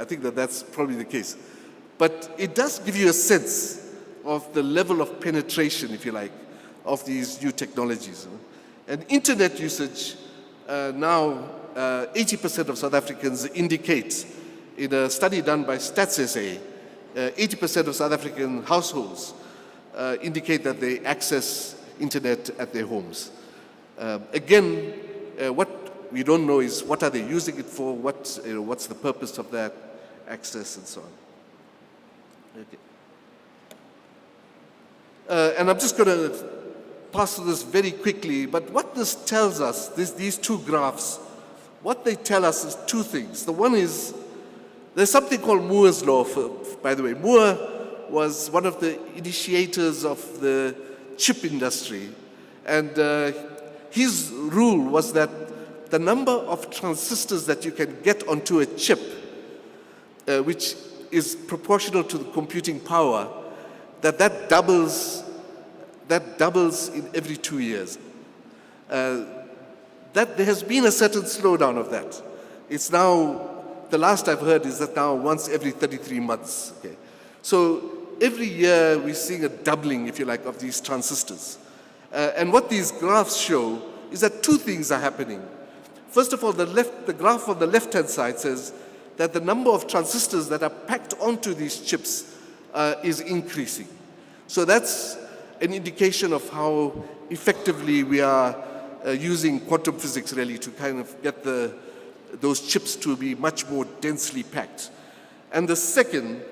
think that's probably the case. But it does give you a sense of the level of penetration, if you like, of these new technologies. And internet usage, now 80% of South Africans indicate, in a study done by StatsSA, 80% of South African households indicate that they access internet at their homes. Again, what we don't know is what are they using it for, what's the purpose of that access and so on. Okay. And I'm just going to pass through this very quickly, but what this tells us, these 2 graphs, what they tell us is 2 things. The one is, there's something called Moore's law, by the way. Moore was one of the initiators of the chip industry. And his rule was that the number of transistors that you can get onto a chip, which is proportional to the computing power, that doubles in every 2 years. That there has been a certain slowdown of that. It's now, the last I've heard is that now once every 33 months. Okay. So every year we're seeing a doubling, if you like, of these transistors. And what these graphs show is that two things are happening. First of all, the graph on the left-hand side says that the number of transistors that are packed onto these chips is increasing. So that's an indication of how effectively we are using quantum physics really to kind of get those chips to be much more densely packed. And the second,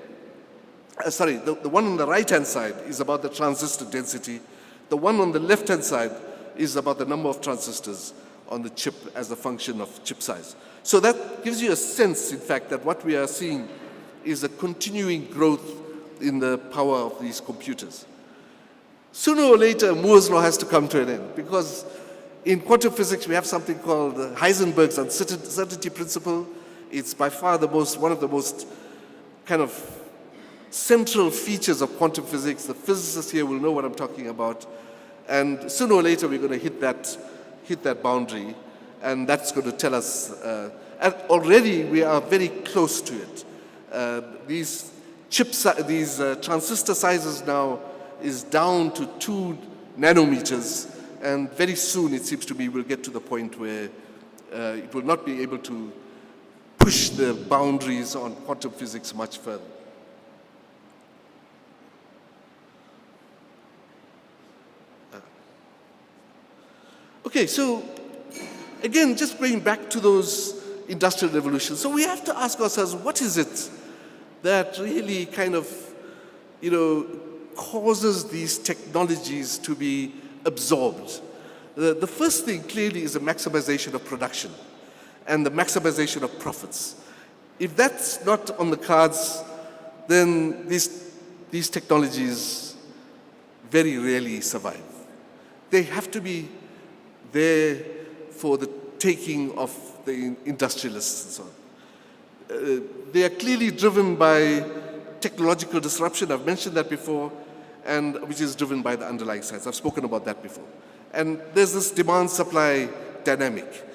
the one on the right-hand side is about the transistor density. The one on the left-hand side is about the number of transistors on the chip as a function of chip size. So that gives you a sense, in fact, that what we are seeing is a continuing growth in the power of these computers. Sooner or later, Moore's law has to come to an end, because in quantum physics we have something called Heisenberg's uncertainty principle. It's by far one of the most kind of central features of quantum physics. The physicists here will know what I'm talking about. And sooner or later we're going to hit that boundary, and that's going to tell us, and already we are very close to it. These transistor sizes now is down to 2 nanometers, and very soon it seems to me we'll get to the point where it will not be able to push the boundaries on quantum physics much further. Okay, so again, just going back to those industrial revolutions. So we have to ask ourselves, what is it that really kind of, causes these technologies to be absorbed? The first thing clearly is the maximization of production and the maximization of profits. If that's not on the cards, then these technologies very rarely survive. They have to be there for the taking of the industrialists and so on. They are clearly driven by technological disruption, I've mentioned that before, and which is driven by the underlying science. I've spoken about that before. And there's this demand-supply dynamic.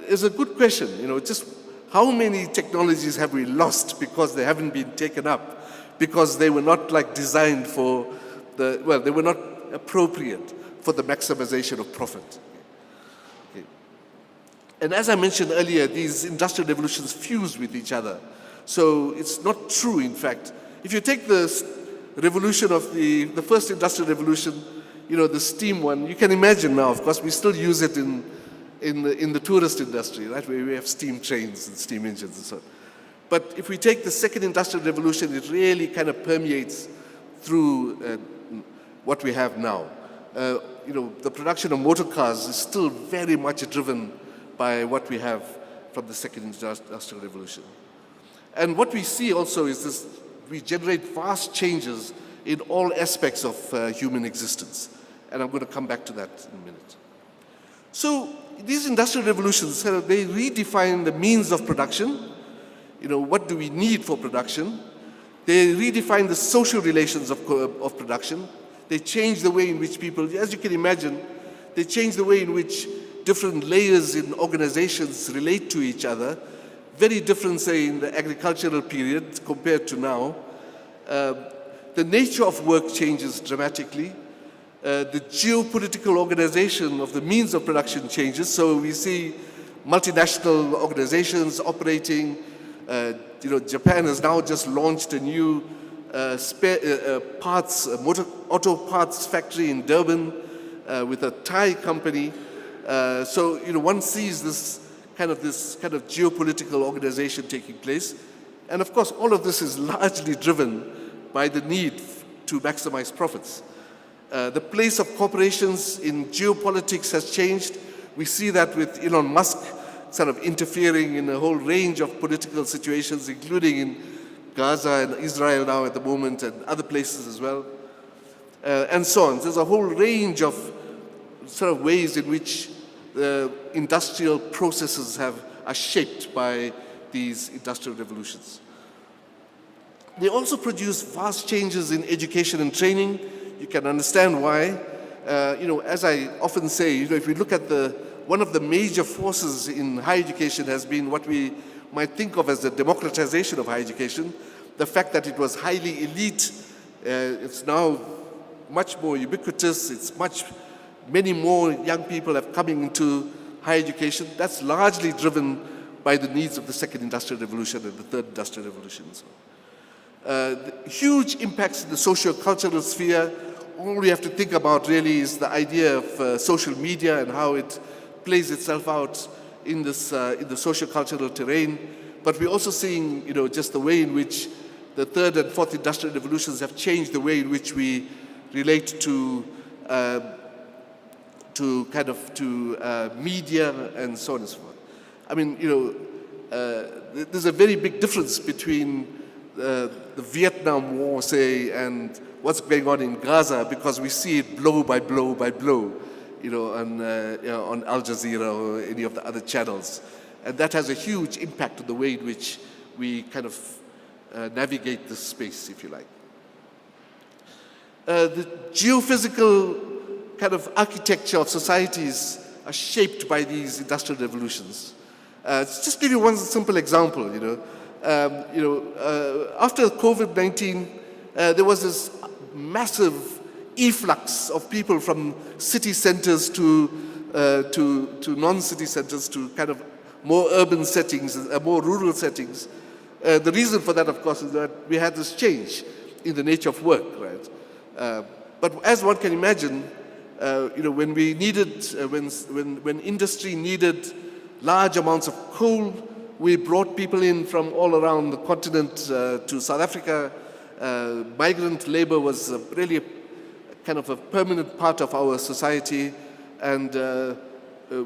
It's a good question, just how many technologies have we lost because they haven't been taken up, because they were not designed for they were not appropriate for the maximization of profit. Okay. And as I mentioned earlier, these industrial revolutions fuse with each other. So it's not true, in fact. If you take the revolution of the first industrial revolution, the steam one, you can imagine now, of course, we still use it in the tourist industry, right, where we have steam trains and steam engines and so on. But if we take the second industrial revolution, it really kind of permeates through what we have now. The production of motor cars is still very much driven by what we have from the second industrial revolution. And what we see also is this, we generate vast changes in all aspects of human existence. And I'm going to come back to that in a minute. So these industrial revolutions, they redefine the means of production. What do we need for production? They redefine the social relations of production. They change the way in which people, as you can imagine, they change the way in which different layers in organizations relate to each other. Very different, say, in the agricultural period compared to now. The nature of work changes dramatically. The geopolitical organization of the means of production changes. So we see multinational organizations operating. Japan has now just launched a new auto parts factory in Durban with a Thai company. So one sees this kind of geopolitical organization taking place. And of course, all of this is largely driven by the need to maximize profits. The place of corporations in geopolitics has changed. We see that with Elon Musk sort of interfering in a whole range of political situations, including in Gaza and Israel now at the moment, and other places as well, and so on. There's a whole range of sort of ways in which the industrial processes are shaped by these industrial revolutions. They also produce vast changes in education and training. You can understand why. As I often say, if we look at one of the major forces in higher education has been what we might think of as the democratization of higher education. The fact that it was highly elite, it's now much more ubiquitous. Many more young people have coming into higher education. That's largely driven by the needs of the second industrial revolution and the third industrial revolution. The huge impacts in the socio-cultural sphere. All we have to think about really is the idea of social media and how it plays itself out in this in the socio-cultural terrain. But we're also seeing, just the way in which the third and fourth industrial revolutions have changed the way in which we relate to media and so on and so forth. I mean, there's a very big difference between the Vietnam War, say, and what's going on in Gaza, because we see it blow by blow by blow, on Al Jazeera or any of the other channels. And that has a huge impact on the way in which we kind of navigate this space, if you like. The geophysical kind of architecture of societies are shaped by these industrial revolutions. Just give you one simple example, after COVID-19, there was this massive efflux of people from city centers to non-city centers, to kind of more urban settings, more rural settings. The reason for that, of course, is that we had this change in the nature of work, right? But as one can imagine, when we needed, when industry needed large amounts of coal, we brought people in from all around the continent to South Africa. Migrant labor was really kind of a permanent part of our society, and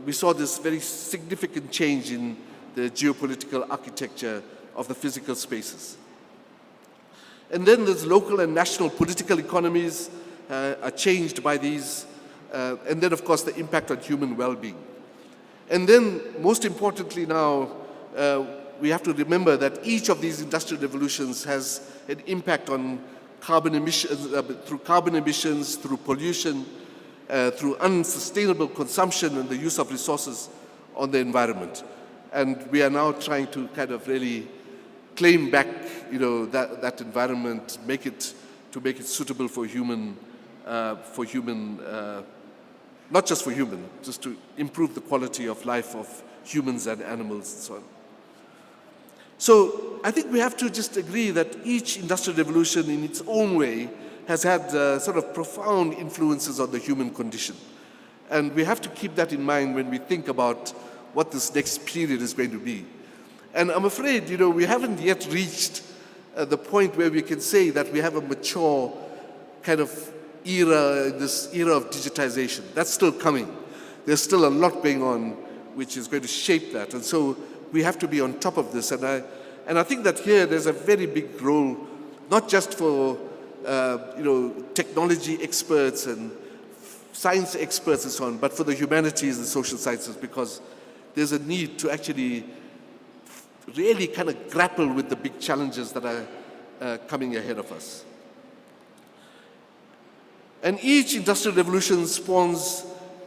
we saw this very significant change in the geopolitical architecture of the physical spaces. And then there's local and national political economies are changed by these, and then of course the impact on human well-being. And then most importantly now, we have to remember that each of these industrial revolutions has an impact on carbon emissions, through pollution, through unsustainable consumption and the use of resources on the environment. And we are now trying to kind of really claim back, that environment, make it suitable for human, not just for human, just to improve the quality of life of humans and animals and so on. So I think we have to just agree that each industrial revolution in its own way has had sort of profound influences on the human condition. And we have to keep that in mind when we think about what this next period is going to be. And I'm afraid, we haven't yet reached the point where we can say that we have a mature kind of era, this era of digitization. That's still coming. There's still a lot going on which is going to shape that. And so we have to be on top of this. And I think that here there's a very big role, not just for technology experts and science experts and so on, but for the humanities and social sciences, because there's a need to actually really kind of grapple with the big challenges that are coming ahead of us. And each industrial revolution spawns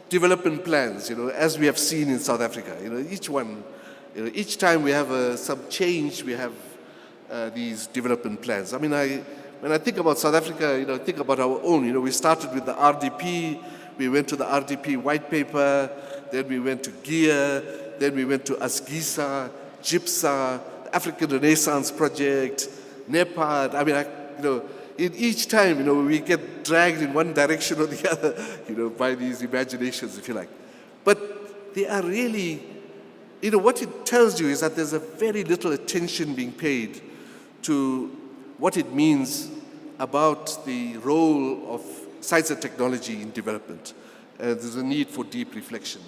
development plans, as we have seen in South Africa. Each one, each time we have some change, we have these development plans. I mean, when I think about South Africa, think about our own. We started with the RDP, we went to the RDP white paper, then we went to GEAR, then we went to ASGISA, GIPSA, the African Renaissance Project, NEPAD. I mean, in each time, we get dragged in one direction or the other, by these imaginations, if you like. But they are really, what it tells you is that there's a very little attention being paid to what it means about the role of science and technology in development. There's a need for deep reflection.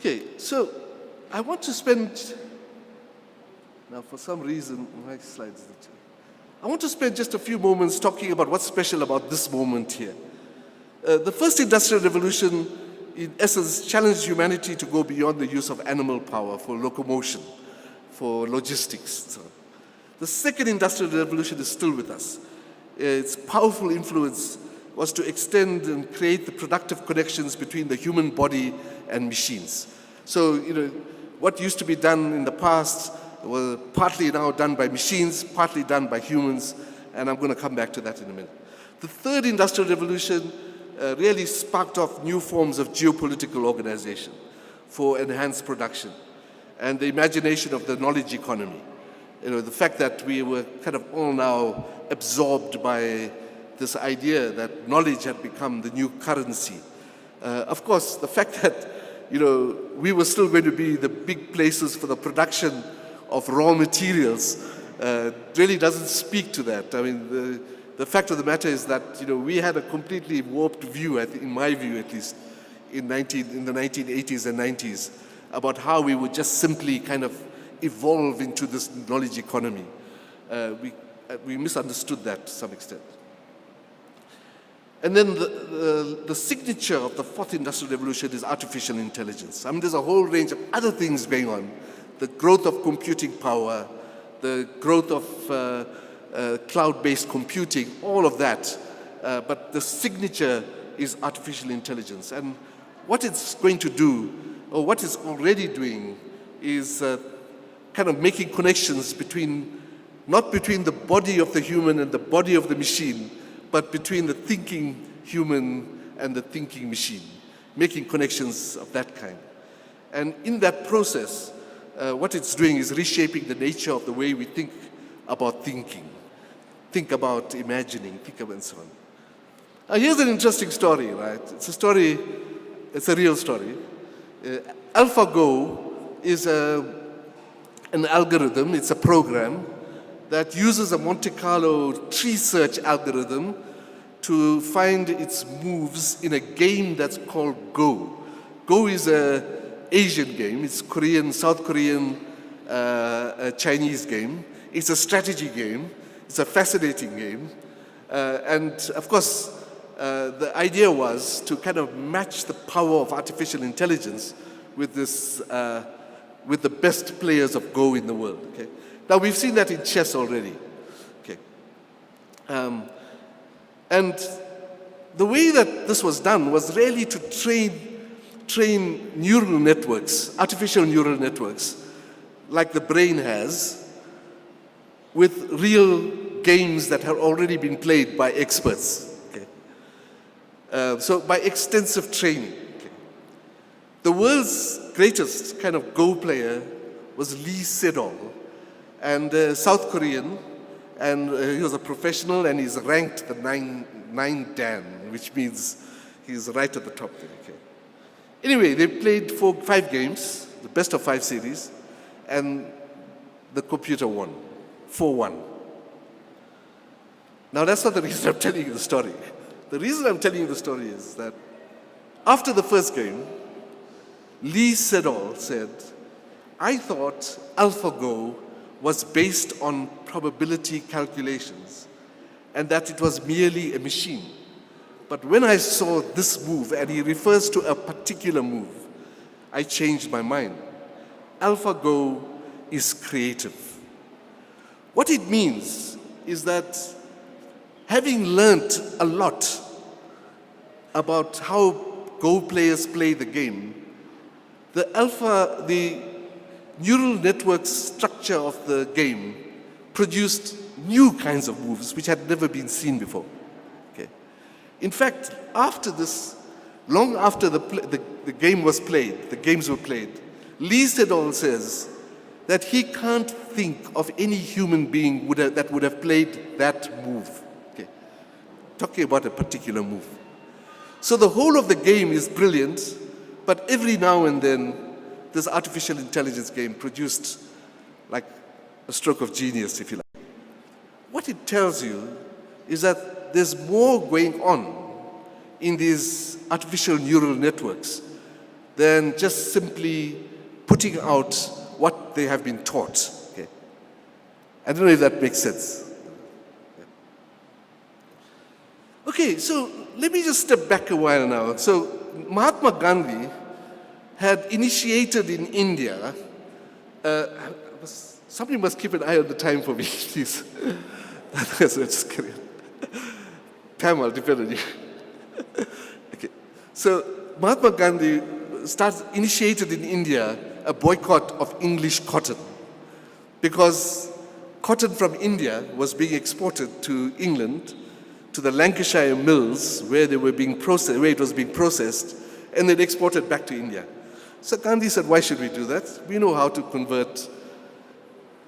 Okay, so I want to spend, now for some reason, my slides, I want to spend just a few moments talking about what's special about this moment here. The first industrial revolution, in essence, challenged humanity to go beyond the use of animal power for locomotion, for logistics, and so on. The second industrial revolution is still with us. Its powerful influence was to extend and create the productive connections between the human body and machines. So, what used to be done in the past was partly now done by machines, partly done by humans, and I'm going to come back to that in a minute. The third industrial revolution really sparked off new forms of geopolitical organization for enhanced production and the imagination of the knowledge economy. The fact that we were kind of all now absorbed by this idea that knowledge had become the new currency. Of course, the fact that, we were still going to be the big places for the production of raw materials really doesn't speak to that. I mean, the fact of the matter is that, we had a completely warped view, in my view at least, in the 1980s and 90s, about how we would just simply kind of evolve into this knowledge economy. We misunderstood that to some extent. And then the signature of the fourth industrial revolution is artificial intelligence. I mean, there's a whole range of other things going on. The growth of computing power, the growth of cloud-based computing, all of that. But the signature is artificial intelligence. And what it's going to do, or what it's already doing, is kind of making connections between, not between the body of the human and the body of the machine, but between the thinking human and the thinking machine, making connections of that kind. And in that process, what it's doing is reshaping the nature of the way we think about thinking, think about imagining, think about and so on. Here's an interesting story, right? It's a real story. AlphaGo is an algorithm, it's a program that uses a Monte Carlo tree search algorithm to find its moves in a game that's called Go. Go is an Asian game. It's Korean, South Korean, Chinese game. It's a strategy game. It's a fascinating game. And of course, the idea was to kind of match the power of artificial intelligence with this, with the best players of Go in the world. Okay? Now, we've seen that in chess already. Okay. And the way that this was done was really to train neural networks, artificial neural networks, like the brain has, with real games that have already been played by experts. Okay. So by extensive training. Okay. The world's greatest kind of Go player was Lee Sedol, and South Korean, and he was a professional, and he's ranked the 9 Dan, which means he's right at the top there. Okay. Anyway, they played 5 games, the best of 5 series, and the computer won, 4-1. Now, that's not the reason I'm telling you the story. The reason I'm telling you the story is that after the first game, Lee Sedol said, I thought AlphaGo was based on probability calculations and that it was merely a machine. But when I saw this move, and he refers to a particular move, I changed my mind. AlphaGo is creative. What it means is that having learned a lot about how Go players play the game, the neural network structure of the game produced new kinds of moves which had never been seen before. Okay. In fact, after this, long after the game was played, the games were played, Lee Sedol says that he can't think of any human being that would have played that move. Okay. Talking about a particular move. So the whole of the game is brilliant, but every now and then, this artificial intelligence game produced like a stroke of genius, if you like. What it tells you is that there's more going on in these artificial neural networks than just simply putting out what they have been taught. Okay? I don't know if that makes sense. Okay, so let me just step back a while now. So Mahatma Gandhi had initiated in India, somebody must keep an eye on the time for me, please. Otherwise, I'll just carry on. Pam, I'll depend on you. Okay, so Mahatma Gandhi initiated in India a boycott of English cotton because cotton from India was being exported to England, to the Lancashire mills where they were being processed, where it was being processed, and then exported back to India. So Gandhi said, why should we do that? We know how to convert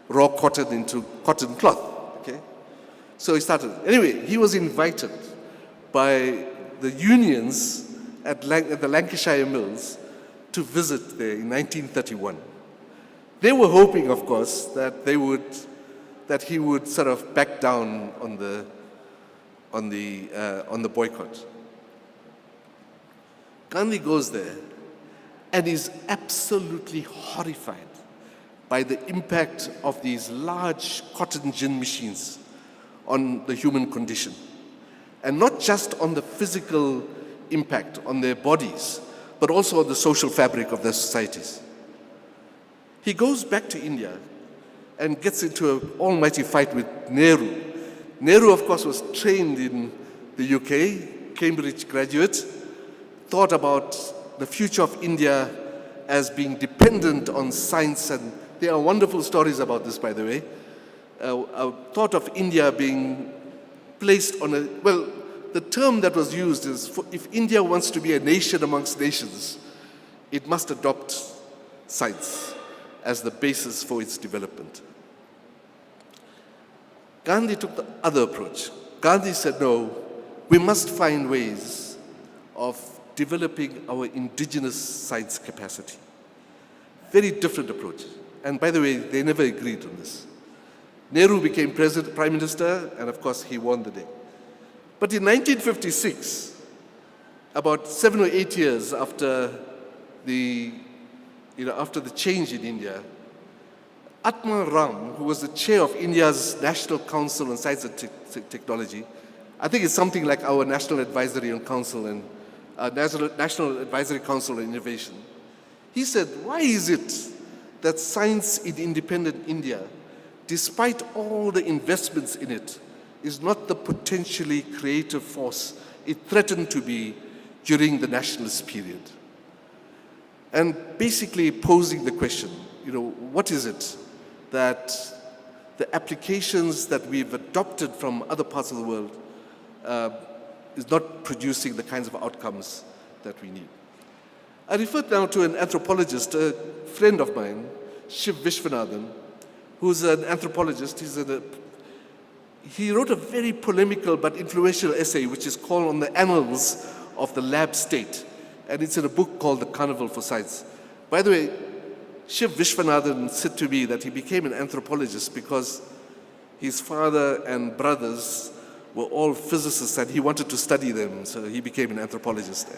raw cotton into cotton cloth. Okay? So he started. Anyway, he was invited by the unions at the Lancashire mills to visit there in 1931. They were hoping, of course, that he would sort of back down on the boycott. Gandhi goes there and is absolutely horrified by the impact of these large cotton gin machines on the human condition. And not just on the physical impact on their bodies, but also on the social fabric of their societies. He goes back to India and gets into an almighty fight with Nehru. Nehru, of course, was trained in the UK, Cambridge graduate, thought about the future of India as being dependent on science, and there are wonderful stories about this, by the way. Thought of India being placed on the term that was used is, if India wants to be a nation amongst nations, it must adopt science as the basis for its development. Gandhi took the other approach. Gandhi said, no, we must find ways of developing our indigenous science capacity. Very different approach. And by the way, they never agreed on this. Nehru became prime minister, and of course, he won the day. But in 1956, about 7 or 8 years after the change in India, Atma Ram, who was the chair of India's National Council on Science and Technology, I think it's something like our National Advisory on Council and National Advisory Council on Innovation. He said, why is it that science in independent India, despite all the investments in it, is not the potentially creative force it threatened to be during the nationalist period? And basically posing the question, what is it that the applications that we've adopted from other parts of the world is not producing the kinds of outcomes that we need? I referred now to an anthropologist, a friend of mine, Shiv Vishwanathan, who's an anthropologist. He wrote a very polemical but influential essay which is called On the Annals of the Lab State, and it's in a book called The Carnival for Science. By the way, Shiv Vishwanathan said to me that he became an anthropologist because his father and brothers were all physicists and he wanted to study them, so he became an anthropologist.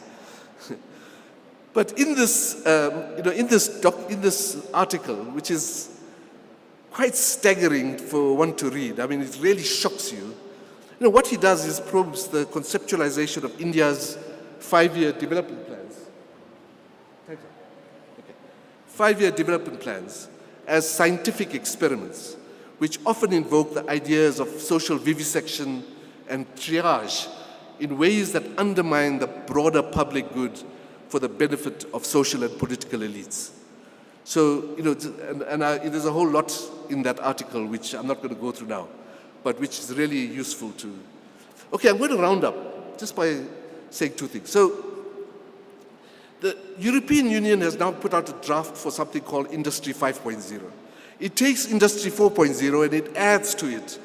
But in this, in this article, which is quite staggering for one to read, I mean, it really shocks you. What he does is probes the conceptualization of India's 5-year development plans. 5-year development plans as scientific experiments, which often invoke the ideas of social vivisection and triage in ways that undermine the broader public good for the benefit of social and political elites. So, there's a whole lot in that article which I'm not going to go through now, but which is really useful to. Okay, I'm going to round up just by saying two things. So, the European Union has now put out a draft for something called Industry 5.0. It takes Industry 4.0 and it adds to it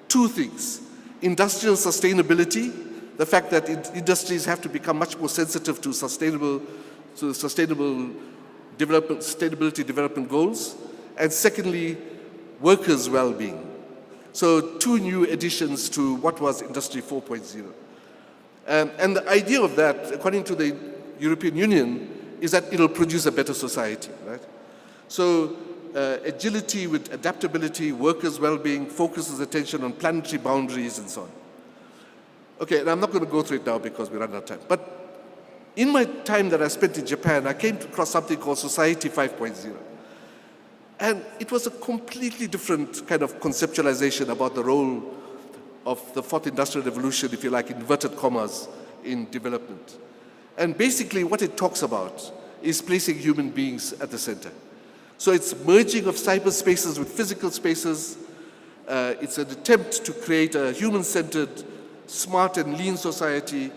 two things: industrial sustainability, the fact that industries have to become much more sensitive to sustainable development, sustainability development goals, and secondly, workers' well-being. So two new additions to what was Industry 4.0. And the idea of that, according to the European Union, is that it'll produce a better society, right? So agility with adaptability, workers' well-being, focuses attention on planetary boundaries and so on. Okay, and I'm not going to go through it now because we run out of time. But in my time that I spent in Japan, I came across something called Society 5.0. And it was a completely different kind of conceptualization about the role of the fourth industrial revolution, if you like, inverted commas, in development. And basically what it talks about is placing human beings at the center. So it's merging of cyberspaces with physical spaces. It's an attempt to create a human-centered, smart and lean society.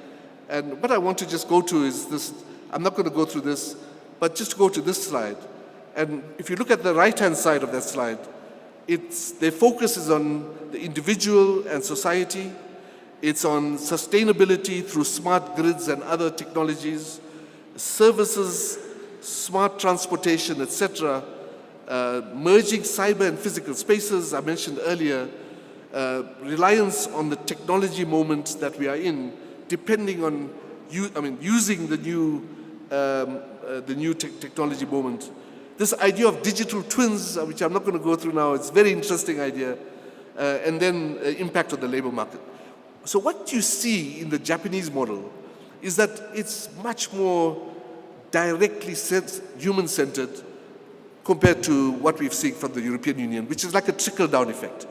And what I want to just go to is this. I'm not going to go through this, but just go to this slide. And if you look at the right-hand side of that slide, their focus is on the individual and society. It's on sustainability through smart grids and other technologies, services, smart transportation, etc., merging cyber and physical spaces, I mentioned earlier, reliance on the technology moment that we are in, depending on, using the new technology moment. This idea of digital twins, which I'm not going to go through now, it's a very interesting idea, and then impact on the labor market. So what you see in the Japanese model is that it's much more directly human-centered compared to what we've seen from the European Union, which is like a trickle-down effect.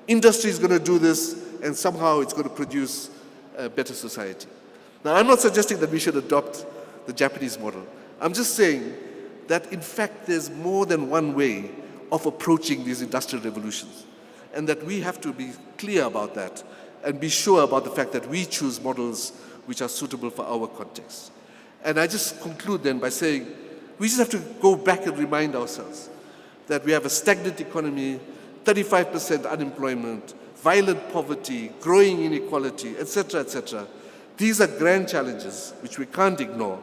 Industry is going to do this, and somehow it's going to produce a better society. Now, I'm not suggesting that we should adopt the Japanese model. I'm just saying that, in fact, there's more than one way of approaching these industrial revolutions, and that we have to be clear about that and be sure about the fact that we choose models which are suitable for our context. And I just conclude then by saying we just have to go back and remind ourselves that we have a stagnant economy, 35% unemployment, violent poverty, growing inequality, etc., etc. These are grand challenges which we can't ignore.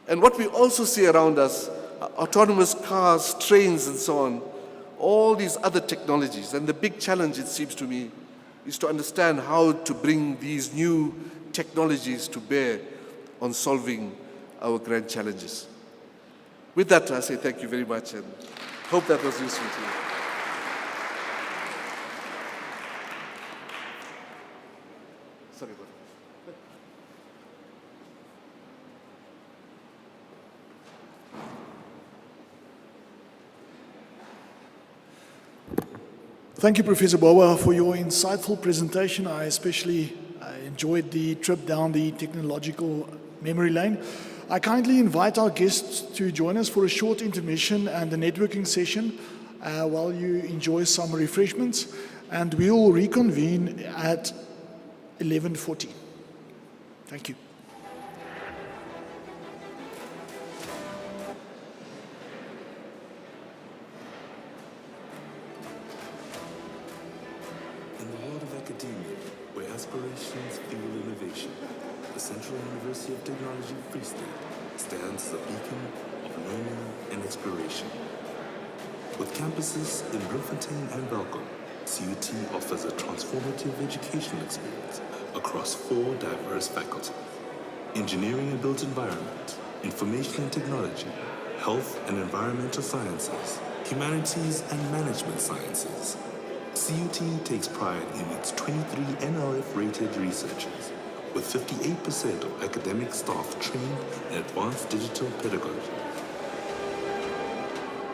And what we also see around us, autonomous cars, trains, and so on, all these other technologies. And the big challenge, it seems to me, is to understand how to bring these new technologies to bear on solving our grand challenges. With that, I say thank you very much and hope that was useful to you. Sorry about that. Thank you, Professor Bowa, for your insightful presentation. I especially enjoyed the trip down the technological memory lane. I kindly invite our guests to join us for a short intermission and a networking session while you enjoy some refreshments, and we'll reconvene at 11:40. Thank you. In the world of academia, where aspirations fuel innovation, the Central University of Technology, Free State, stands as a beacon of learning and exploration. With campuses in Bloemfontein and Welkom, CUT offers a transformative educational experience across 4 diverse faculties: engineering and built environment, information and technology, health and environmental sciences, humanities and management sciences. CUT takes pride in its 23 NLF-rated researchers, with 58% of academic staff trained in advanced digital pedagogy.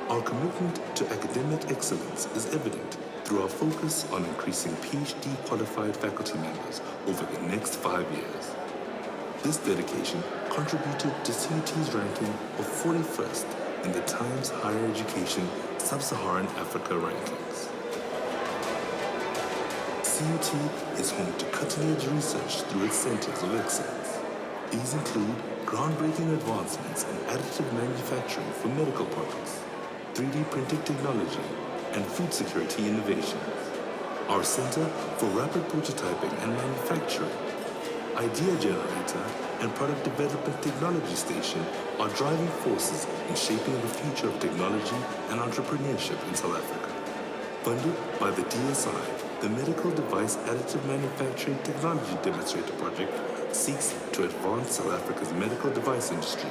Our commitment to academic excellence is evident through our focus on increasing PhD-qualified faculty members over the next 5 years. This dedication contributed to CUT's ranking of 41st in the Times Higher Education Sub-Saharan Africa rankings. CUT is home to cutting-edge research through its centers of excellence. These include groundbreaking advancements in additive manufacturing for medical products, 3D printing technology, and food security innovations. Our Center for Rapid Prototyping and Manufacturing, Idea Generator, and Product Development Technology Station are driving forces in shaping the future of technology and entrepreneurship in South Africa. Funded by the DSI, the Medical Device Additive Manufacturing Technology Demonstrator Project seeks to advance South Africa's medical device industry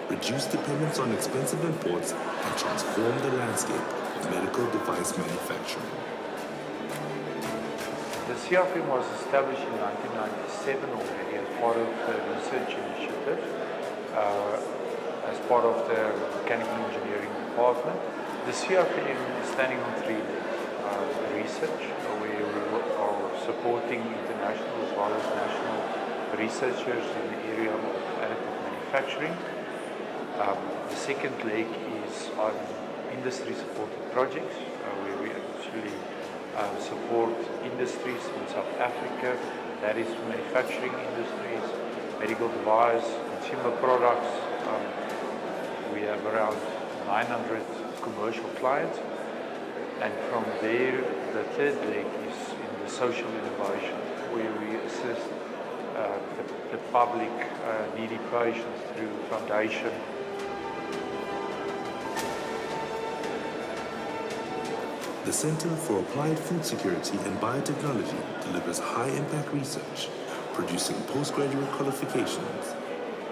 reduce dependence on expensive imports, and transform the landscape of medical device manufacturing. The CRPM was established in 1997 already as part of the research initiative, as part of the mechanical engineering department. The CRPM is standing on three legs. Research, where we are supporting international as well as national researchers in the area of additive manufacturing. The second leg is on industry-supported projects, where we actually support industries in South Africa, that is manufacturing industries, medical device, consumer products. We have around 900 commercial clients. And from there, the third leg is in the social innovation, where we assist the public needy patients through foundation. The Center for Applied Food Security and Biotechnology delivers high-impact research, producing postgraduate qualifications,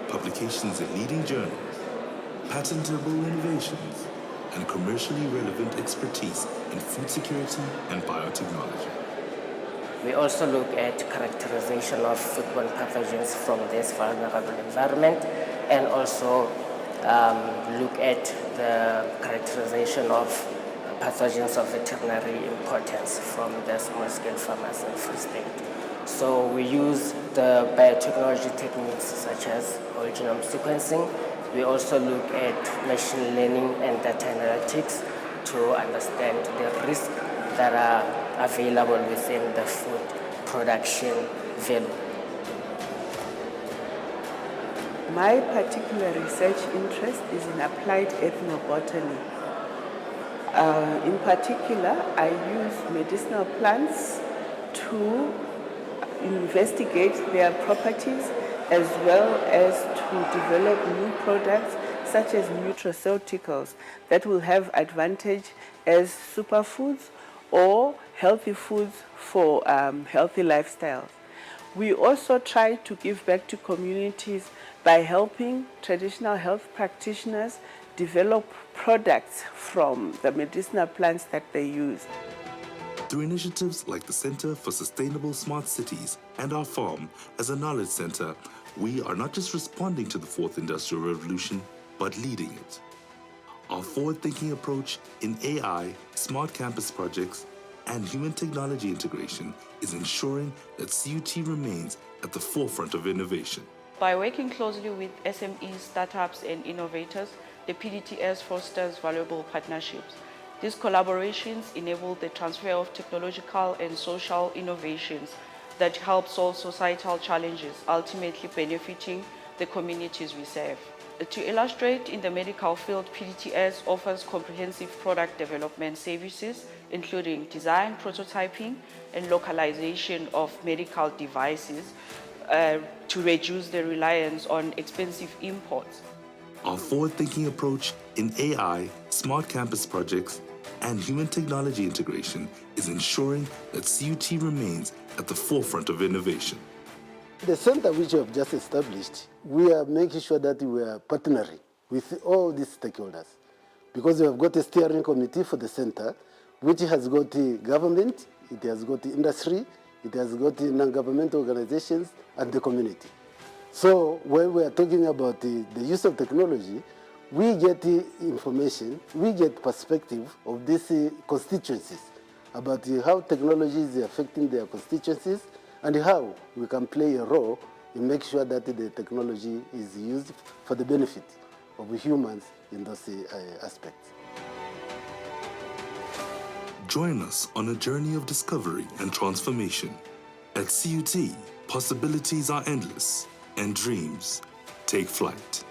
publications in leading journals, patentable innovations, and commercially relevant expertise in food security and biotechnology. We also look at characterization of foodborne pathogens from this vulnerable environment, and also look at the characterization of pathogens of veterinary importance from the small-scale farmers in Free State. So we use the biotechnology techniques such as whole genome sequencing. We also look at machine learning and data analytics to understand the risks that are available within the food production value. My particular research interest is in applied ethnobotany. In particular, I use medicinal plants to investigate their properties as well as to develop new products such as nutraceuticals that will have advantage as superfoods or healthy foods for healthy lifestyles. We also try to give back to communities by helping traditional health practitioners develop products from the medicinal plants that they use. Through initiatives like the Center for Sustainable Smart Cities and our farm as a knowledge center, we are not just responding to the fourth industrial revolution, but leading it. Our forward-thinking approach in AI, smart campus projects, and human technology integration is ensuring that CUT remains at the forefront of innovation. By working closely with SMEs, startups, and innovators, the PDTS fosters valuable partnerships. These collaborations enable the transfer of technological and social innovations that help solve societal challenges, ultimately benefiting the communities we serve. To illustrate, in the medical field, PDTS offers comprehensive product development services, including design, prototyping, and localization of medical devices to reduce the reliance on expensive imports. Our forward-thinking approach in AI, smart campus projects, and human technology integration is ensuring that CUT remains at the forefront of innovation. The center which we have just established, we are making sure that we are partnering with all these stakeholders, because we have got a steering committee for the center, which has got the government, it has got the industry, it has got the non-governmental organizations, and the community. So when we are talking about the use of technology, we get the information, we get perspective of these constituencies about how technology is affecting their constituencies and how we can play a role in making sure that the technology is used for the benefit of humans in those aspects. Join us on a journey of discovery and transformation. At CUT, possibilities are endless and dreams take flight.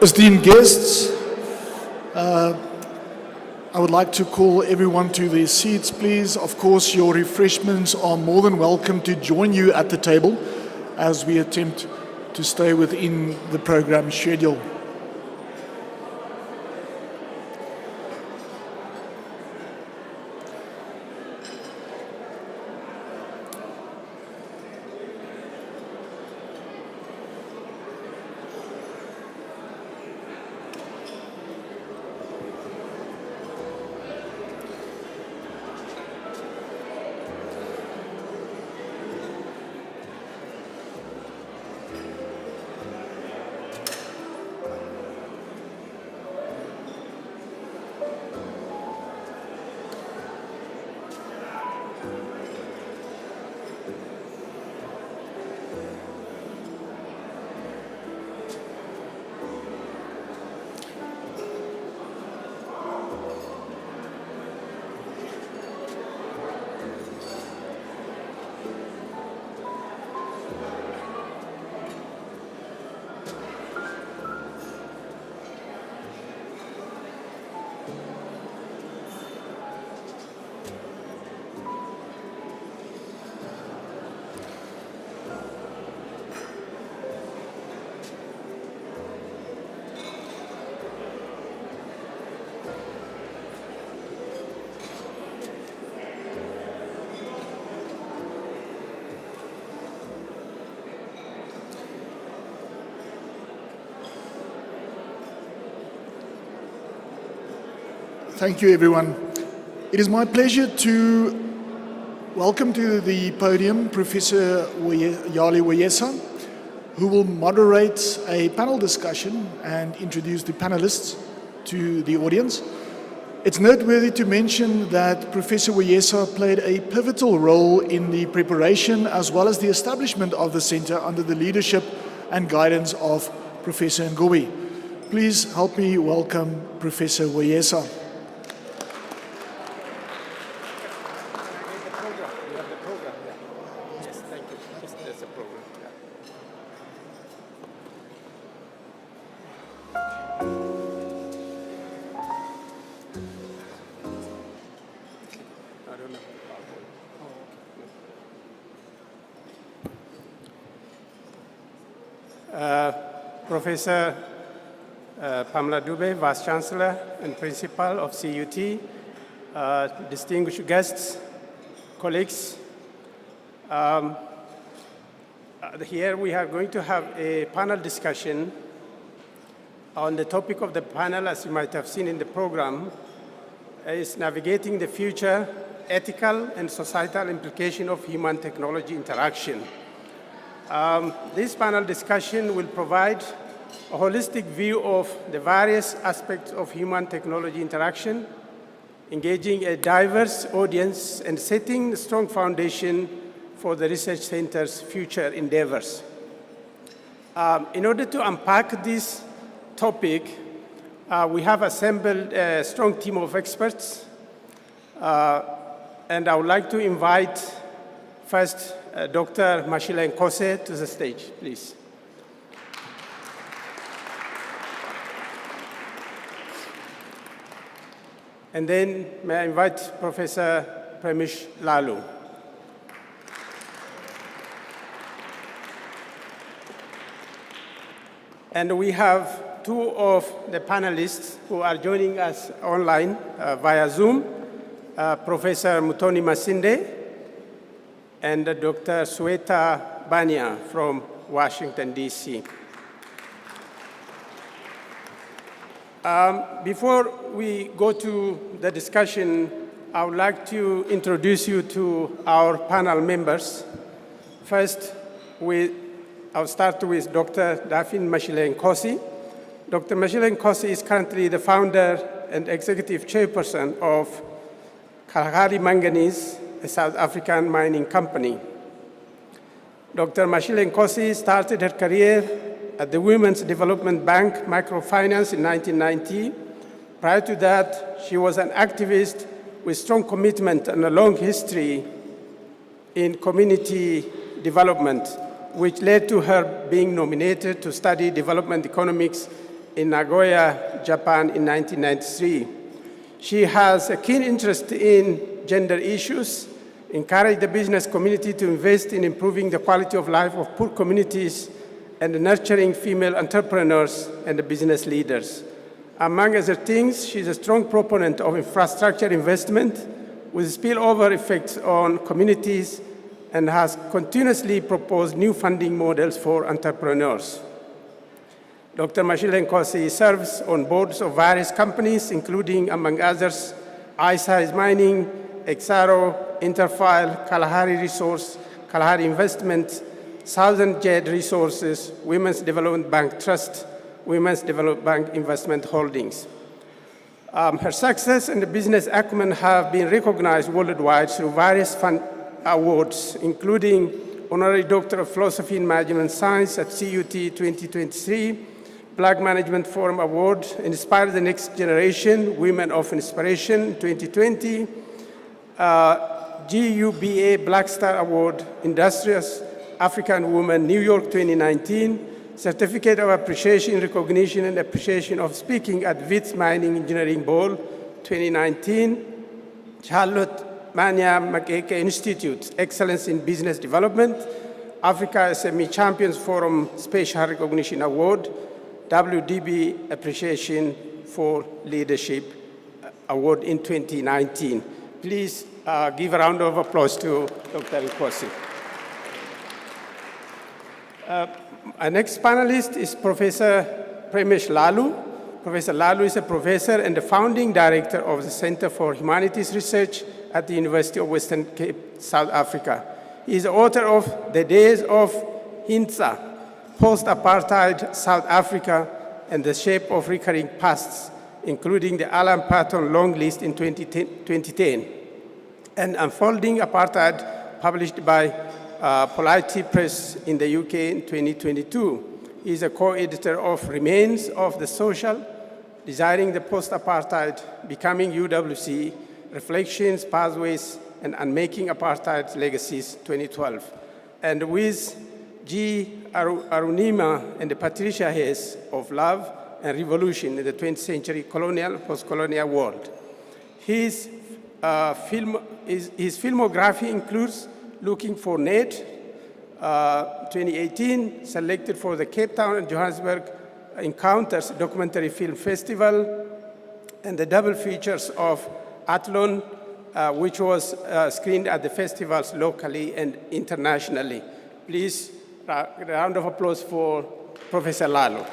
Esteemed guests, I would like to call everyone to their seats, please. Of course, your refreshments are more than welcome to join you at the table as we attempt to stay within the program schedule. Thank you, everyone. It is my pleasure to welcome to the podium Professor Yali Wayesa, who will moderate a panel discussion and introduce the panelists to the audience. It's noteworthy to mention that Professor Wayesa played a pivotal role in the preparation as well as the establishment of the center under the leadership and guidance of Professor Ngowi. Please help me welcome Professor Wayesa. Professor Pamela Dube, Vice Chancellor and Principal of CUT, distinguished guests, colleagues. Here we are going to have a panel discussion on the topic of the panel, as you might have seen in the program, is navigating the future ethical and societal implication of human-technology interaction. This panel discussion will provide a holistic view of the various aspects of human-technology interaction, engaging a diverse audience and setting a strong foundation for the research center's future endeavors. In order to unpack this topic, we have assembled a strong team of experts, and I would like to invite first Dr. Mashile Nkosi to the stage, please. And then may I invite Professor Premish Lalu. And we have two of the panelists who are joining us online via Zoom, Professor Mutoni Masinde and Dr. Sweta Bania from Washington, D.C. Before we go to the discussion, I would like to introduce you to our panel members. First, I'll start with Dr. Daphne Mashile Nkosi. Dr. Mashile Nkosi is currently the founder and executive chairperson of Kalahari Manganese, a South African mining company. Dr. Mashile Nkosi started her career at the Women's Development Bank Microfinance in 1990. Prior to that, she was an activist with strong commitment and a long history in community development, which led to her being nominated to study development economics in Nagoya, Japan in 1993. She has a keen interest in gender issues, encouraged the business community to invest in improving the quality of life of poor communities and nurturing female entrepreneurs and business leaders. Among other things, she's a strong proponent of infrastructure investment with spillover effects on communities and has continuously proposed new funding models for entrepreneurs. Dr. Mashile Nkosi serves on boards of various companies, including, among others, iSize Mining, Exaro, Interfile, Kalahari Resource, Kalahari Investment, Southern Jed Resources, Women's Development Bank Trust, Women's Development Bank Investment Holdings. Her success and the business acumen have been recognized worldwide through various fund awards, including Honorary Doctor of Philosophy in Management Science at CUT 2023, Black Management Forum Award, Inspire the Next Generation, Women of Inspiration 2020, GUBA Black Star Award, Industrious African Woman, New York 2019, Certificate of Appreciation, Recognition, and Appreciation of Speaking at Wits Mining Engineering Bowl 2019, Charlotte Mania Makeke Institute, Excellence in Business Development, Africa SME Champions Forum Special Recognition Award, WDB Appreciation for Leadership Award in 2019. Please give a round of applause to Dr. Nkosi. Our next panelist is Professor Premesh Lalu. Professor Lalu is a professor and the founding director of the Center for Humanities Research at the University of Western Cape, South Africa. He is the author of The Days of Hintsa, Post-Apartheid South Africa, and the Shape of Recurring Pasts, including the Alan Paton Long List in 2010, and Unfolding Apartheid, published by Polity Press in the UK in 2022. He is a co-editor of Remains of the Social, Desiring the Post-Apartheid, Becoming UWC, Reflections, Pathways, and Unmaking Apartheid's Legacies, 2012. And with G. Arunima and Patricia Hess of Love and Revolution in the 20th Century Colonial, Post-Colonial World. His filmography includes Looking for Ned, 2018, selected for the Cape Town and Johannesburg Encounters Documentary Film Festival, and the double features of Athlon, which was screened at the festivals locally and internationally. Please, a round of applause for Professor Lalu.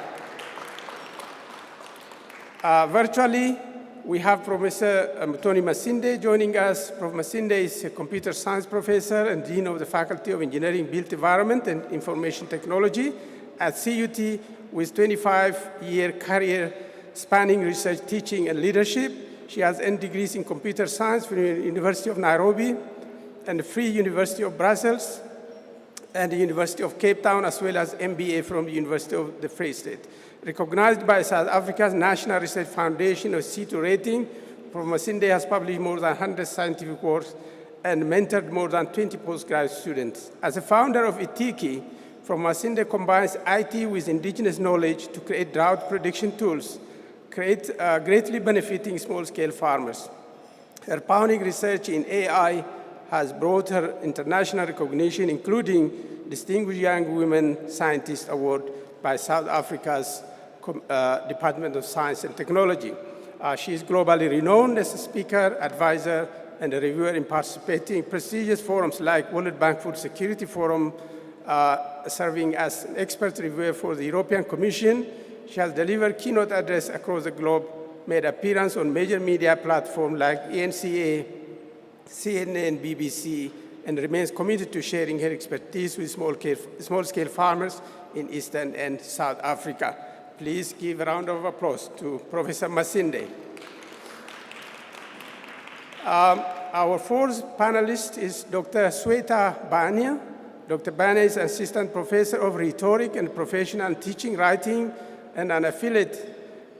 Virtually, we have Professor Tony Masinde joining us. Prof. Masinde is a computer science professor and dean of the Faculty of Engineering, Built Environment, and Information Technology at CUT with 25-year career spanning research, teaching, and leadership. She has earned degrees in computer science from the University of Nairobi and the Free University of Brussels and the University of Cape Town, as well as MBA from the University of the Free State. Recognized by South Africa's National Research Foundation of C2 rating, Prof. Masinde has published more than 100 scientific works and mentored more than 20 postgraduate students. As a founder of Itiki, Prof. Masinde combines IT with indigenous knowledge to create drought prediction tools, greatly benefiting small-scale farmers. Her pioneering research in AI has brought her international recognition, including Distinguished Young Women Scientist Award by South Africa's Department of Science and Technology. She is globally renowned as a speaker, advisor, and a reviewer in participating in prestigious forums like World Bank Food Security Forum, serving as an expert reviewer for the European Commission. She has delivered keynote address across the globe, made appearance on major media platforms like ENCA, CNN, BBC, and remains committed to sharing her expertise with small-scale farmers in Eastern and South Africa. Please give a round of applause to Professor Masinde. Our fourth panelist is Dr. Sweta Bania. Dr. Bania is Assistant Professor of Rhetoric and Professional and Teaching Writing and an affiliate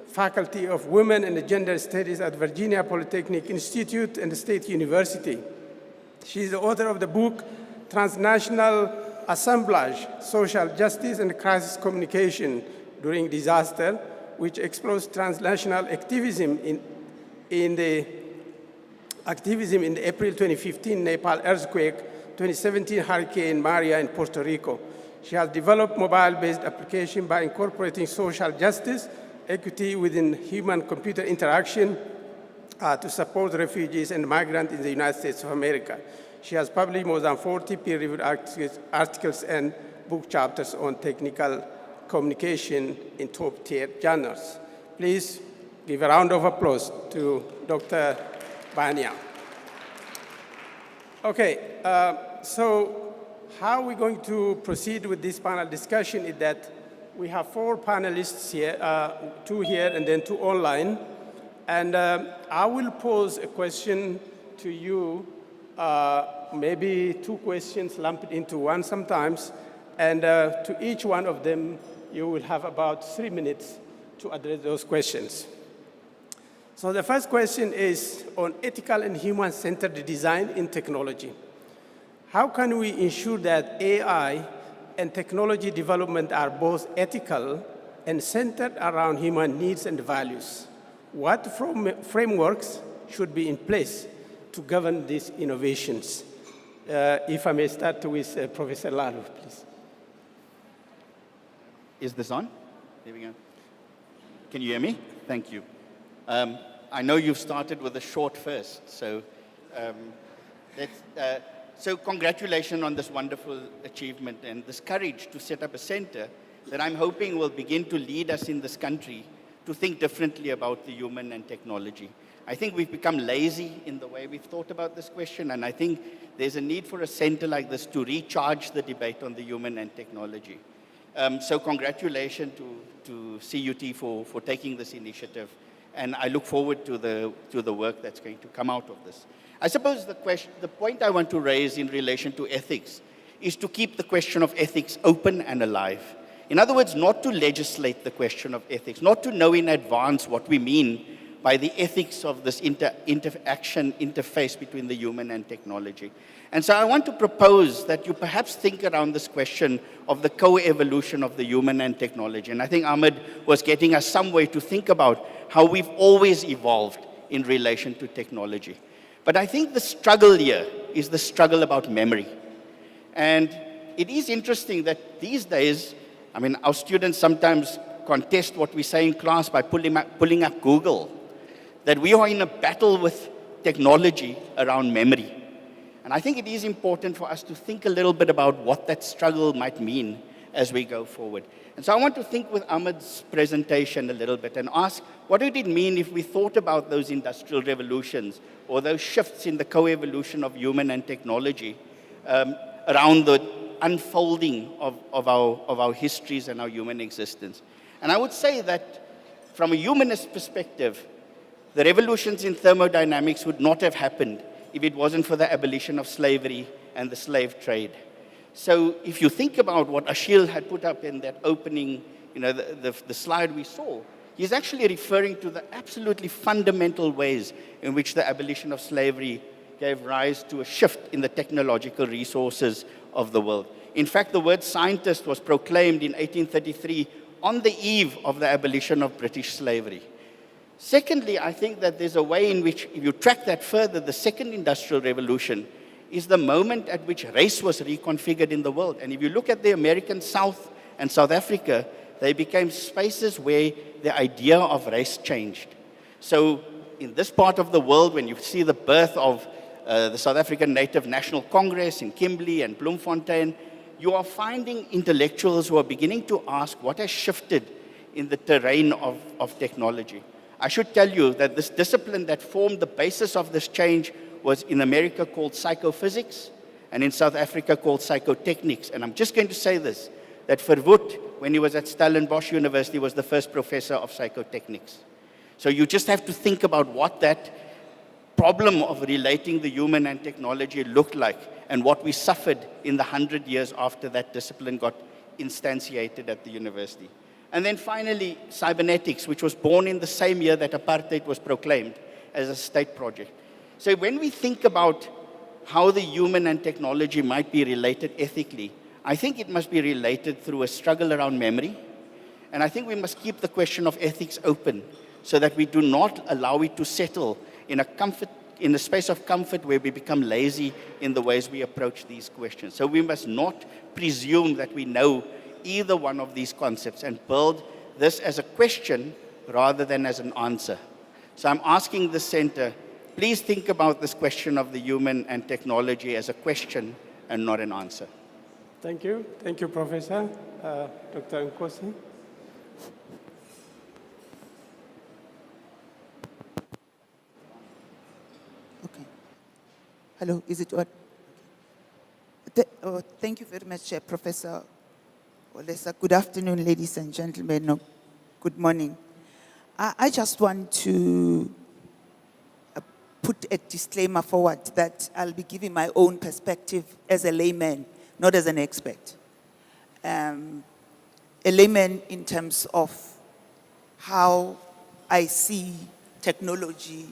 Faculty of Women and Gender Studies at Virginia Polytechnic Institute and State University. She is the author of the book, Transnational Assemblage, Social Justice and Crisis Communication During Disaster, which explores transnational activism in the April 2015 Nepal earthquake, 2017 Hurricane Maria in Puerto Rico. She has developed mobile-based application by incorporating social justice, equity within human-computer interaction to support refugees and migrants in the United States of America. She has published more than 40 peer-reviewed articles and book chapters on technical communication in top-tier journals. Please give a round of applause to Dr. Bania. Okay, so how we're going to proceed with this panel discussion is that we have 4 panelists here, 2 here and then 2 online. And I will pose a question to you, maybe 2 questions lumped into one sometimes. And to each one of them, you will have about 3 minutes to address those questions. So the first question is on ethical and human-centered design in technology. How can we ensure that AI and technology development are both ethical and centered around human needs and values? What frameworks should be in place to govern these innovations? If I may start with Professor Lalu, please. Is this on? Here we go. Can you hear me? Thank you. I know you've started with a short first, so so congratulations on this wonderful achievement and this courage to set up a center that I'm hoping will begin to lead us in this country to think differently about the human and technology. I think we've become lazy in the way we've thought about this question, and I think there's a need for a center like this to recharge the debate on the human and technology. So congratulations to CUT for taking this initiative, and I look forward to the work that's going to come out of this. I suppose the point I want to raise in relation to ethics is to keep the question of ethics open and alive. In other words, not to legislate the question of ethics, not to know in advance what we mean by the ethics of this interaction interface between the human and technology. And so I want to propose that you perhaps think around this question of the co-evolution of the human and technology. And I think Ahmed was getting us some way to think about how we've always evolved in relation to technology. But I think the struggle here is the struggle about memory. And it is interesting that these days, I mean, our students sometimes contest what we say in class by pulling up Google, that we are in a battle with technology around memory. And I think it is important for us to think a little bit about what that struggle might mean as we go forward. And so I want to think with Ahmed's presentation a little bit and ask, what would it mean if we thought about those industrial revolutions or those shifts in the co-evolution of human and technology around the unfolding of our histories and our human existence? And I would say that from a humanist perspective, the revolutions in thermodynamics would not have happened if it wasn't for the abolition of slavery and the slave trade. So if you think about what Achille had put up in that opening, the slide we saw, he's actually referring to the absolutely fundamental ways in which the abolition of slavery gave rise to a shift in the technological resources of the world. In fact, the word scientist was proclaimed in 1833 on the eve of the abolition of British slavery. Secondly, I think that there's a way in which, if you track that further, the second industrial revolution is the moment at which race was reconfigured in the world. And if you look at the American South and South Africa, they became spaces where the idea of race changed. So in this part of the world, when you see the birth of the South African Native National Congress in Kimberley and Bloemfontein, you are finding intellectuals who are beginning to ask what has shifted in the terrain of technology. I should tell you that this discipline that formed the basis of this change was in America called psychophysics, and in South Africa called psychotechnics. And I'm just going to say this, that Verwoerd, when he was at Stellenbosch University, was the first professor of psychotechnics. So you just have to think about what that problem of relating the human and technology looked like, and what we suffered in the 100 years after that discipline got instantiated at the university. And then finally, cybernetics, which was born in the same year that apartheid was proclaimed as a state project. So when we think about how the human and technology might be related ethically, I think it must be related through a struggle around memory And I think we must keep the question of ethics open so that we do not allow it to settle in a space of comfort where we become lazy in the ways we approach these questions. So we must not presume that we know either one of these concepts and build this as a question rather than as an answer. So I'm asking the center, please think about this question of the human and technology as a question and not an answer. Thank you. Thank you, Professor. Dr. Nkosi. Okay. Hello, is it what? Thank you very much, Professor Olesa. Good afternoon, ladies and gentlemen. No, good morning. I just want to put a disclaimer forward that I'll be giving my own perspective as a layman, not as an expert. A layman in terms of how I see technology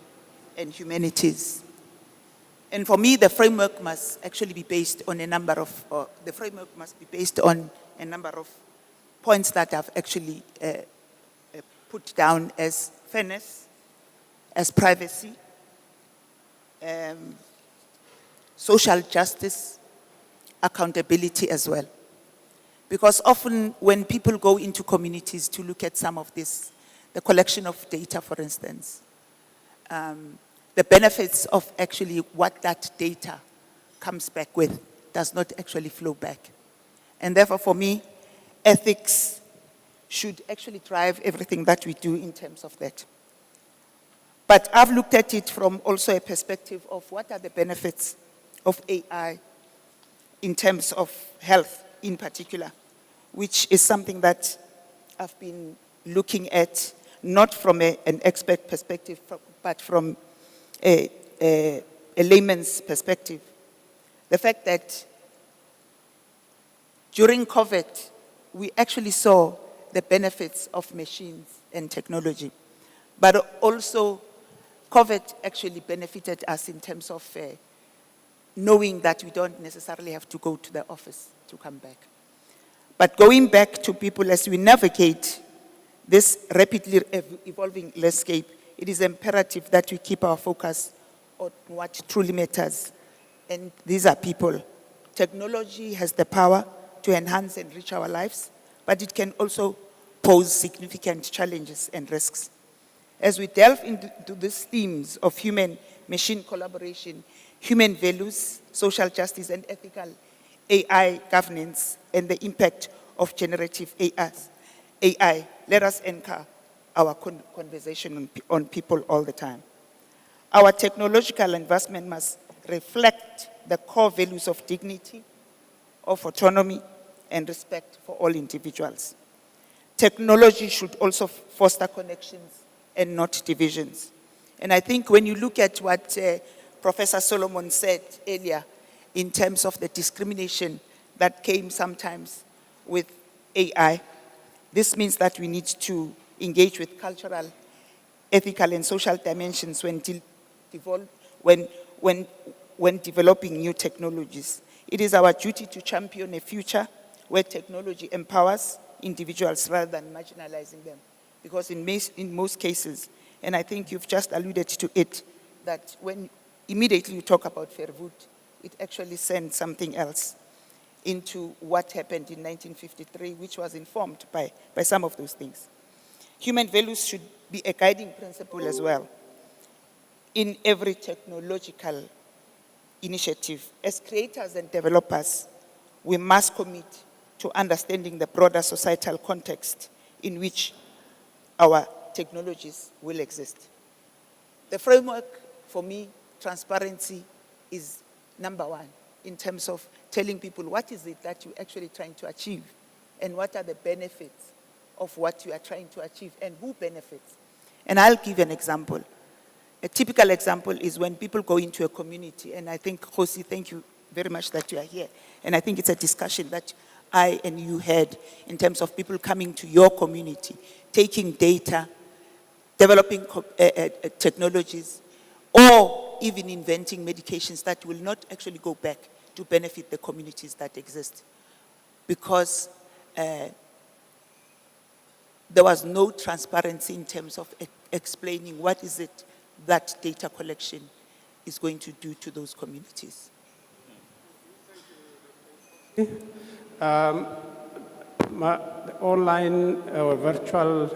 and humanities. And for me, the framework must actually be based on a number of, points that I've actually put down as fairness, as privacy, social justice, accountability as well. Because often when people go into communities to look at some of this, the collection of data, for instance, the benefits of actually what that data comes back with does not actually flow back. And therefore, for me, ethics should actually drive everything that we do in terms of that. But I've looked at it from also a perspective of what are the benefits of AI in terms of health in particular, which is something that I've been looking at, not from an expert perspective, but from a layman's perspective. The fact that during COVID, we actually saw the benefits of machines and technology, but also COVID actually benefited us in terms of knowing that we don't necessarily have to go to the office to come back. But going back to people as we navigate this rapidly evolving landscape, it is imperative that we keep our focus on what truly matters. And these are people. Technology has the power to enhance and enrich our lives, but it can also pose significant challenges and risks. As we delve into these themes of human-machine collaboration, human values, social justice, and ethical AI governance, and the impact of generative AI, let us anchor our conversation on people all the time. Our technological investment must reflect the core values of dignity, of autonomy, and respect for all individuals. Technology should also foster connections and not divisions. And I think when you look at what Professor Solomon said earlier in terms of the discrimination that came sometimes with AI, this means that we need to engage with cultural, ethical, and social dimensions when developing new technologies. It is our duty to champion a future where technology empowers individuals rather than marginalizing them. Because in most cases, and I think you've just alluded to it, that when immediately you talk about Verwoerd, it actually sends something else into what happened in 1953, which was informed by some of those things. Human values should be a guiding principle as well in every technological initiative. As creators and developers, we must commit to understanding the broader societal context in which our technologies will exist. The framework, for me, transparency is number one in terms of telling people what is it that you're actually trying to achieve and what are the benefits of what you are trying to achieve and who benefits. And I'll give an example. A typical example is when people go into a community, and I think, Josi, thank you very much that you are here. And I think it's a discussion that I and you had in terms of people coming to your community, taking data, developing technologies, or even inventing medications that will not actually go back to benefit the communities that exist. Because there was no transparency in terms of explaining what is it that data collection is going to do to those communities. The online or virtual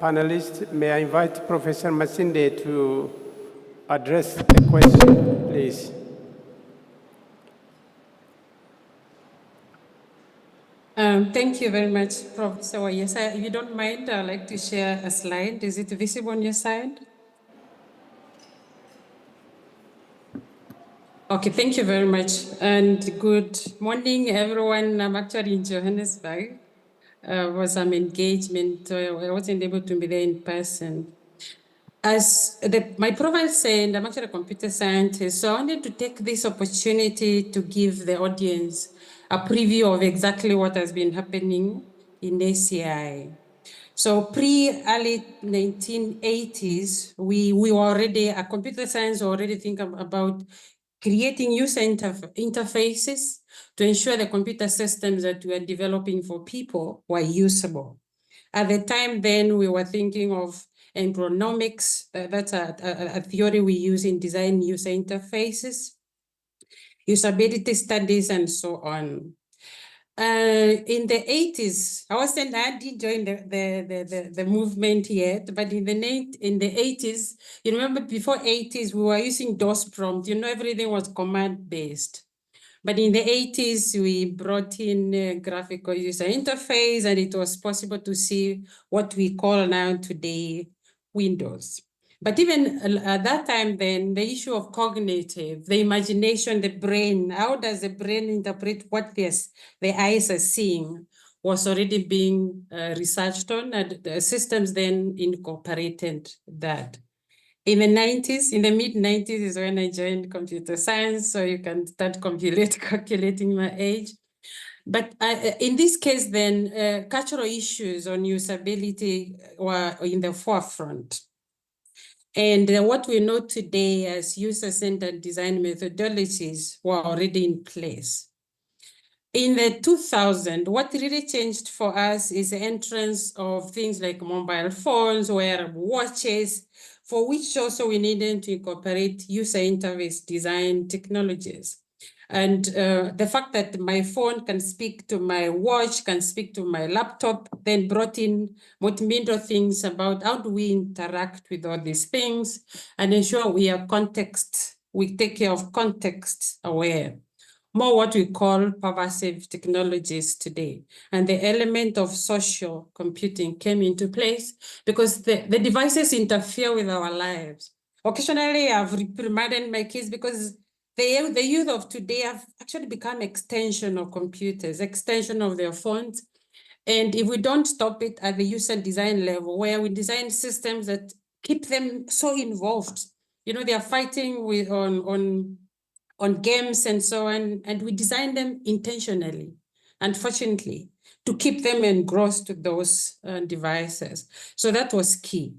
panelist, may I invite Professor Masinde to address the question, please. Thank you very much, Professor Wayesa. If you don't mind, I'd like to share a slide. Is it visible on your side? Okay, thank you very much. And good morning, everyone. I'm actually in Johannesburg. Was some engagement. I wasn't able to be there in person. As my profile said, I'm actually a computer scientist, so I wanted to take this opportunity to give the audience a preview of exactly what has been happening in ACI. So pre-early 1980s, we were already, a computer science already thinking about creating user interfaces to ensure the computer systems that we are developing for people were usable. At the time then, we were thinking of embryonomics. That's a theory we use in design user interfaces, usability studies, and so on. In the 80s, I didn't join the movement yet, but in the 80s, you remember before 80s, we were using DOS prompt. You know, everything was command-based. But in the 80s, we brought in graphical user interface, and it was possible to see what we call now today Windows. But even at that time then, the issue of cognitive, the imagination, the brain, how does the brain interpret what the eyes are seeing, was already being researched on, and the systems then incorporated that. In the 90s, in the mid-90s is when I joined computer science, so you can start calculating my age. But in this case then, cultural issues on usability were in the forefront. And what we know today as user-centered design methodologies were already in place. In the 2000s, what really changed for us is the entrance of things like mobile phones, wearable watches, for which also we needed to incorporate user interface design technologies. And the fact that my phone can speak to my watch, can speak to my laptop, then brought in multimedia things about how do we interact with all these things and ensure we take care of context aware. More what we call pervasive technologies today. And the element of social computing came into place because the devices interfere with our lives. Occasionally, I've reprimanded my kids because the youth of today have actually become extension of computers, extension of their phones. And if we don't stop it at the user design level, where we design systems that keep them so involved, you know, they are fighting with on games and so on, and we design them intentionally, unfortunately, to keep them engrossed to those devices. So that was key.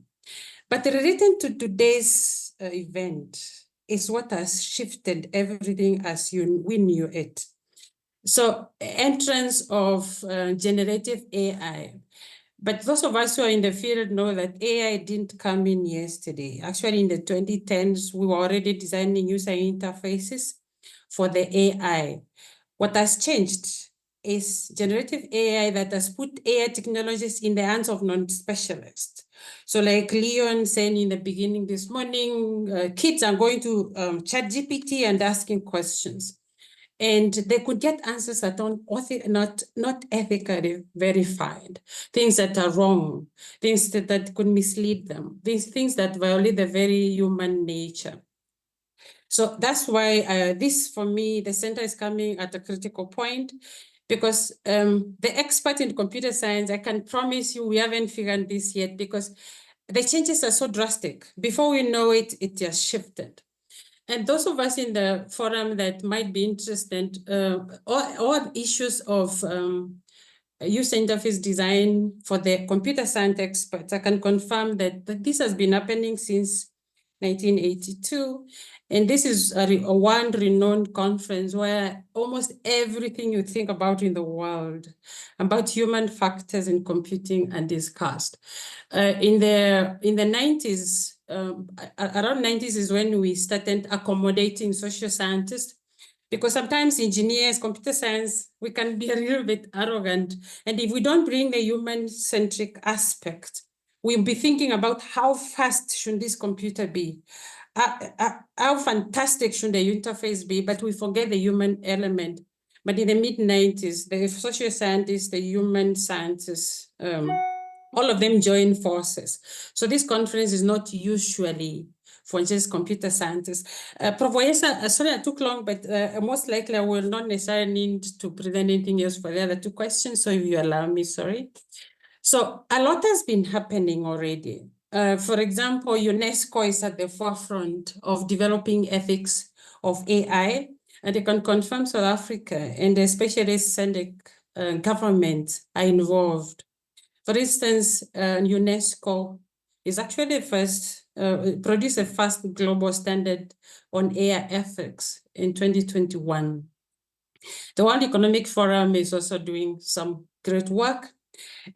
But related to today's event is what has shifted everything as we knew it. So entrance of generative AI. But those of us who are in the field know that AI didn't come in yesterday. Actually, in the 2010s, we were already designing user interfaces for the AI. What has changed is generative AI that has put AI technologies in the hands of non-specialists. So like Leon said in the beginning this morning, kids are going to ChatGPT and asking questions. And they could get answers that are not ethically verified, things that are wrong, things that could mislead them, these things that violate the very human nature. So that's why this, for me, the center is coming at a critical point because the expert in computer science, I can promise you we haven't figured this yet because the changes are so drastic. Before we know it, it just shifted. And those of us in the forum that might be interested, all issues of user interface design for the computer science experts, I can confirm that this has been happening since 1982. And this is a one renowned conference where almost everything you think about in the world about human factors in computing are discussed. In the 90s, around 90s is when we started accommodating social scientists, because sometimes engineers, computer science, we can be a little bit arrogant. And if we don't bring the human-centric aspect, we'll be thinking about how fast should this computer be? How fantastic should the interface be? But we forget the human element. But in the mid-90s, the social scientists, the human scientists, all of them join forces. So this conference is not usually for just computer scientists. Prof. Wayesa, sorry I took long, but most likely I will not necessarily need to present anything else for the other two questions, so if you allow me, sorry. So a lot has been happening already. For example, UNESCO is at the forefront of developing ethics of AI, and they can confirm South Africa, and especially SADC government are involved. For instance, UNESCO is actually the first, produced the first global standard on AI ethics in 2021. The World Economic Forum is also doing some great work.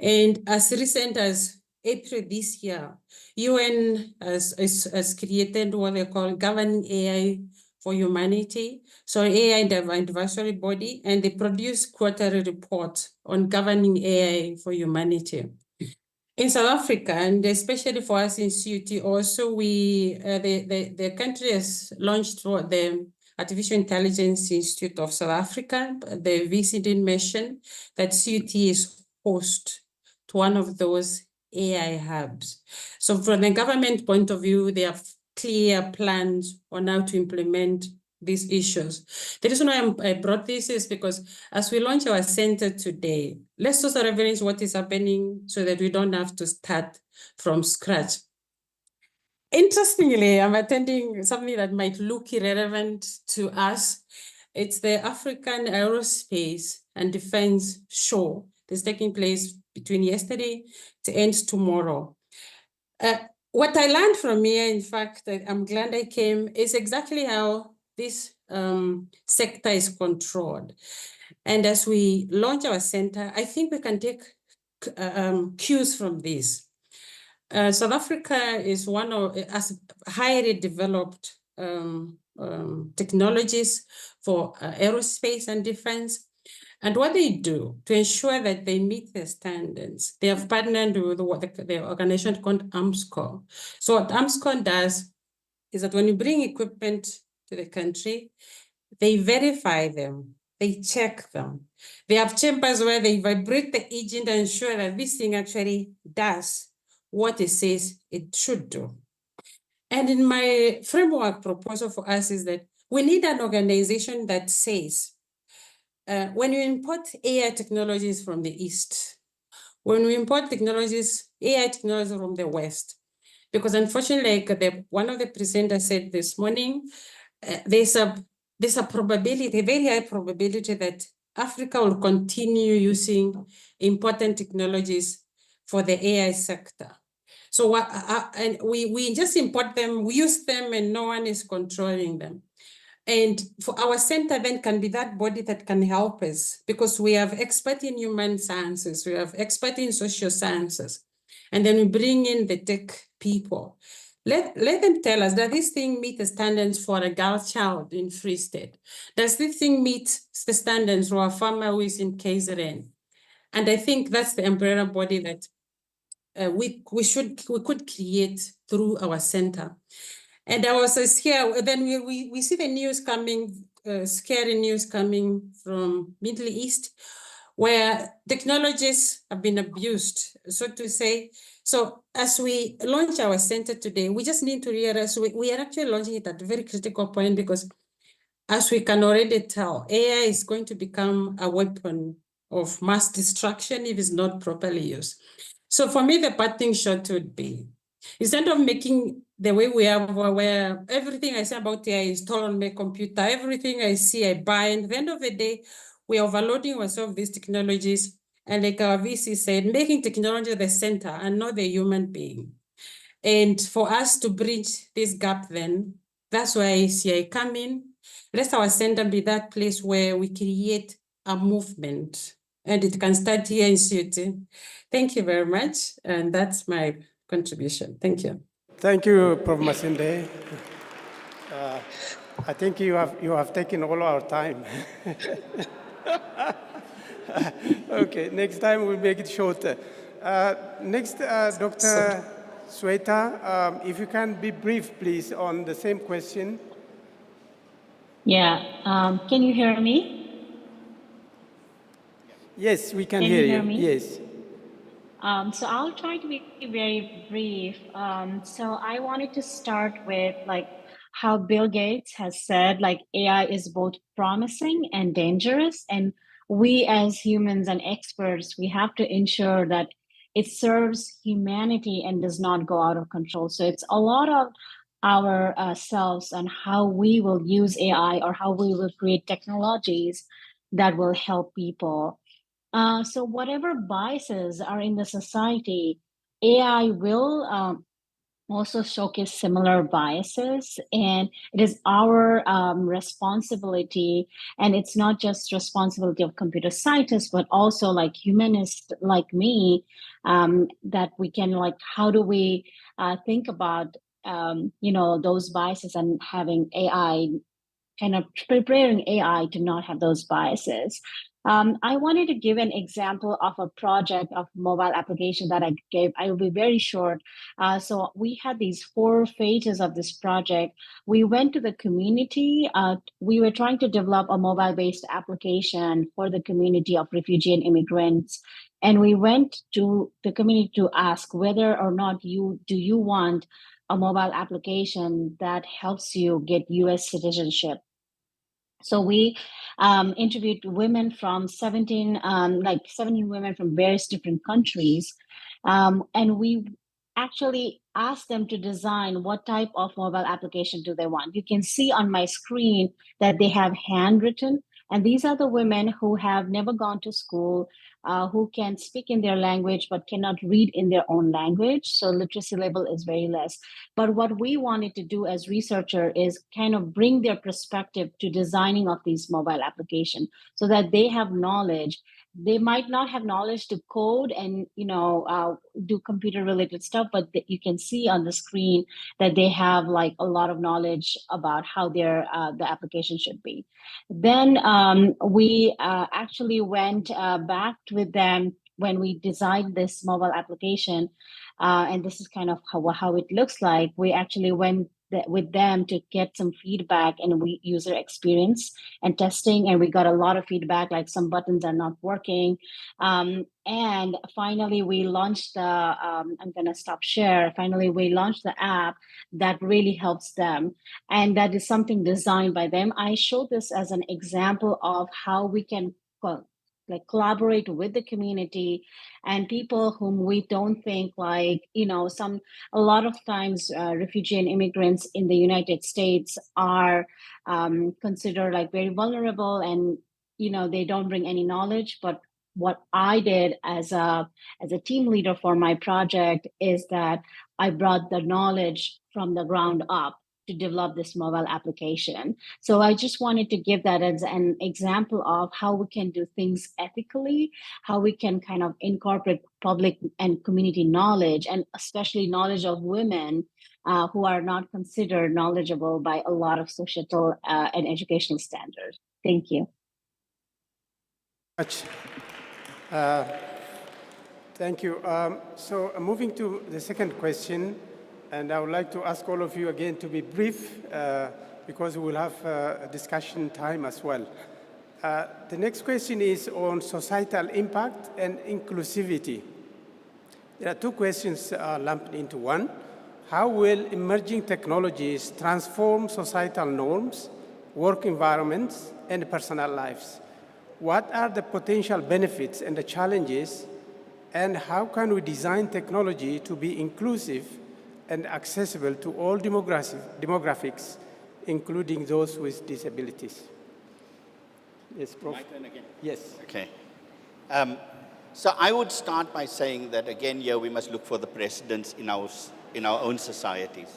And as recent as April this year, UN has created what they call Governing AI for Humanity. So AI advisory body, and they produce quarterly report on governing AI for humanity. In South Africa, and especially for us in CUT, also the country has launched the Artificial Intelligence Institute of South Africa. The VC did mention that CUT is host to one of those AI hubs. So from the government point of view, they have clear plans on how to implement these issues. The reason why I brought this is because as we launch our center today, let's also reference what is happening so that we don't have to start from scratch. Interestingly, I'm attending something that might look irrelevant to us. It's the African Aerospace and Defense Show that's taking place between yesterday to end tomorrow. What I learned from here, in fact, I'm glad I came, is exactly how this sector is controlled. And as we launch our center, I think we can take cues from this. South Africa is one of has highly developed technologies for aerospace and defense. And what they do to ensure that they meet the standards, they have partnered with what the organization called AMSCO. So what AMSCO does is that when you bring equipment to the country, they verify them, they check them. They have chambers where they vibrate the agent and ensure that this thing actually does what it says it should do. And in my framework proposal for us is that we need an organization that says, when you import AI technologies from the East, when we import technologies, AI technologies from the West, because unfortunately, like one of the presenters said this morning, there's a probability, a very high probability that Africa will continue using important technologies for the AI sector. So and we just import them, we use them, and no one is controlling them. And for our center then can be that body that can help us, because we have experts in human sciences, we have experts in social sciences, and then we bring in the tech people. Let them tell us, does this thing meet the standards for a girl child in Free State? Does this thing meet the standards for a farmer who is in KZN? And I think that's the umbrella body that we could create through our center. And I was here, then we see the news coming, scary news coming from Middle East, where technologies have been abused, so to say. So as we launch our center today, we just need to realize we are actually launching it at a very critical point, because as we can already tell, AI is going to become a weapon of mass destruction if it's not properly used. So for me, the parting shot would be, instead of making the way we are, where everything I say about AI is stored on my computer, everything I see, I buy, and at the end of the day, we are overloading ourselves with these technologies. And like our VC said, making technology the center and not the human being. And for us to bridge this gap then, that's why ACI come in. Let our center be that place where we create a movement, and it can start here in CUT. Thank you very much, and that's my contribution. Thank you. Thank you, Prof. Masinde. I think you have taken all our time. Okay, next time we'll make it shorter. Next, Dr. Sweta, if you can be brief, please, on the same question. Yeah, can you hear me? Yes, we can Can hear you hear you. me? Yes. So I'll try to be very brief. So I wanted to start with like how Bill Gates has said, like AI is both promising and dangerous. And we as humans and experts, we have to ensure that it serves humanity and does not go out of control. So it's a lot of our selves and how we will use AI or how we will create technologies that will help people. So whatever biases are in the society, AI will also showcase similar biases, and it is our responsibility, and it's not just responsibility of computer scientists, but also like humanists like me, that we can like, how do we think about those biases and having AI kind of preparing AI to not have those biases. I wanted to give an example of a project of mobile application that I gave. I will be very short. So we had these 4 phases of this project. We went to the community. We were trying to develop a mobile-based application for the community of refugee and immigrants. And we went to the community to ask whether or not do you want a mobile application that helps you get US citizenship. So we interviewed women from 17 women from various different countries. And we actually asked them to design what type of mobile application do they want. You can see on my screen that they have handwritten, and these are the women who have never gone to school, who can speak in their language but cannot read in their own language. So literacy level is very less. But what we wanted to do as researcher is kind of bring their perspective to designing of these mobile application so that they have knowledge. They might not have knowledge to code and do computer related stuff, but you can see on the screen that they have like a lot of knowledge about how the application should be. Then we actually went back with them when we designed this mobile application, and this is kind of how it looks like. We actually went with them to get some feedback and user experience and testing, and we got a lot of feedback, like some buttons are not working. And finally, we launched I'm going to stop share. Finally, we launched the app that really helps them. And that is something designed by them. I show this as an example of how we can collaborate with the community and people whom we don't think a lot of times refugee and immigrants in the United States are considered like very vulnerable, and they don't bring any knowledge. But what I did as a team leader for my project is that I brought the knowledge from the ground up to develop this mobile application. So I just wanted to give that as an example of how we can do things ethically, how we can kind of incorporate public and community knowledge, and especially knowledge of women who are not considered knowledgeable by a lot of societal and educational standards. Thank you. Thank you. So moving to the second question, and I would like to ask all of you again to be brief because we will have a discussion time as well. The next question is on societal impact and inclusivity. There are 2 questions lumped into one. How will emerging technologies transform societal norms, work environments, and personal lives? What are the potential benefits and the challenges, and how can we design technology to be inclusive and accessible to all demographics, including those with disabilities? Yes, Prof. My turn again? Yes. Okay. So I would start by saying that, again, here we must look for the precedents in our in our own societies.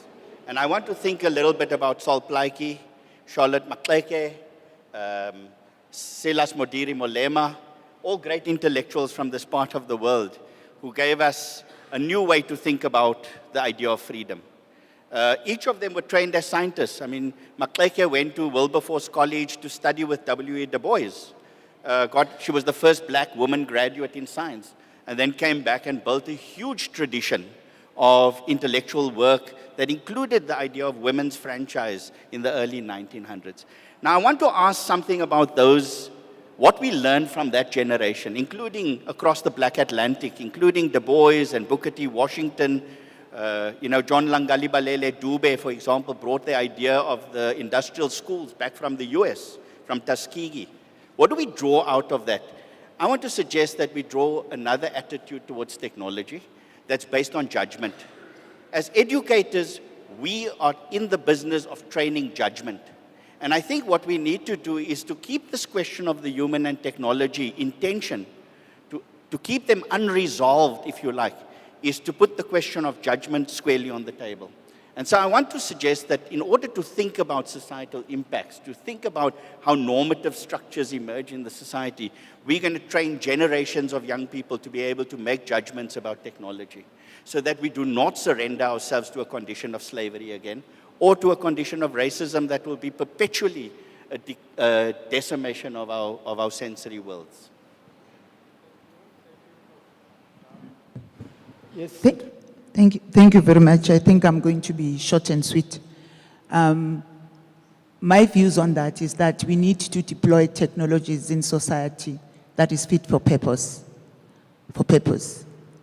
And I want to think a little bit about Sol Plaatje, Charlotte Maxeke, Silas Modiri Molema, all great intellectuals from this part of the world who gave us a new way to think about the idea of freedom. Each of them were trained as scientists. I mean, Maxeke went to Wilberforce College to study with W.E. Du Bois. She was the first black woman graduate in science, and then came back and built a huge tradition of intellectual work that included the idea of women's franchise in the early 1900s. Now, I want to ask something about what we learned from that generation, including across the Black Atlantic, including Du Bois and Booker T. Washington. John Langalibalele Dube, for example, brought the idea of the industrial schools back from the US, from Tuskegee. What do we draw out of that? I want to suggest that we draw another attitude towards technology that's based on judgment. As educators, we are in the business of training judgment. And I think what we need to do is to keep this question of the human and technology in tension, to keep them unresolved, if you like, is to put the question of judgment squarely on the table. And so I want to suggest that in order to think about societal impacts, to think about how normative structures emerge in the society, we're going to train generations of young people to be able to make judgments about technology so that we do not surrender ourselves to a condition of slavery again or to a condition of racism that will be perpetually a decimation of our sensory worlds. Yes. Thank you very much. I think I'm going to be short and sweet. My views on that is that we need to deploy technologies in society that is fit for purpose.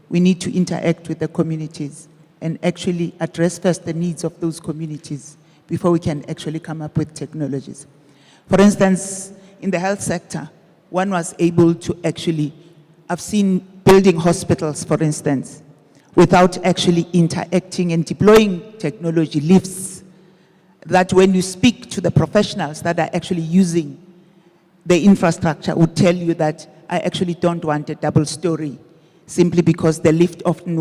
We need to interact with the communities and actually address first the needs of those communities before we can actually come up with technologies. For instance, in the health sector, one was able to actually, I've seen building hospitals, for instance, without actually interacting and deploying technology lifts, that when you speak to the professionals that are actually using the infrastructure would tell you that I actually don't want a double story, simply because the lift often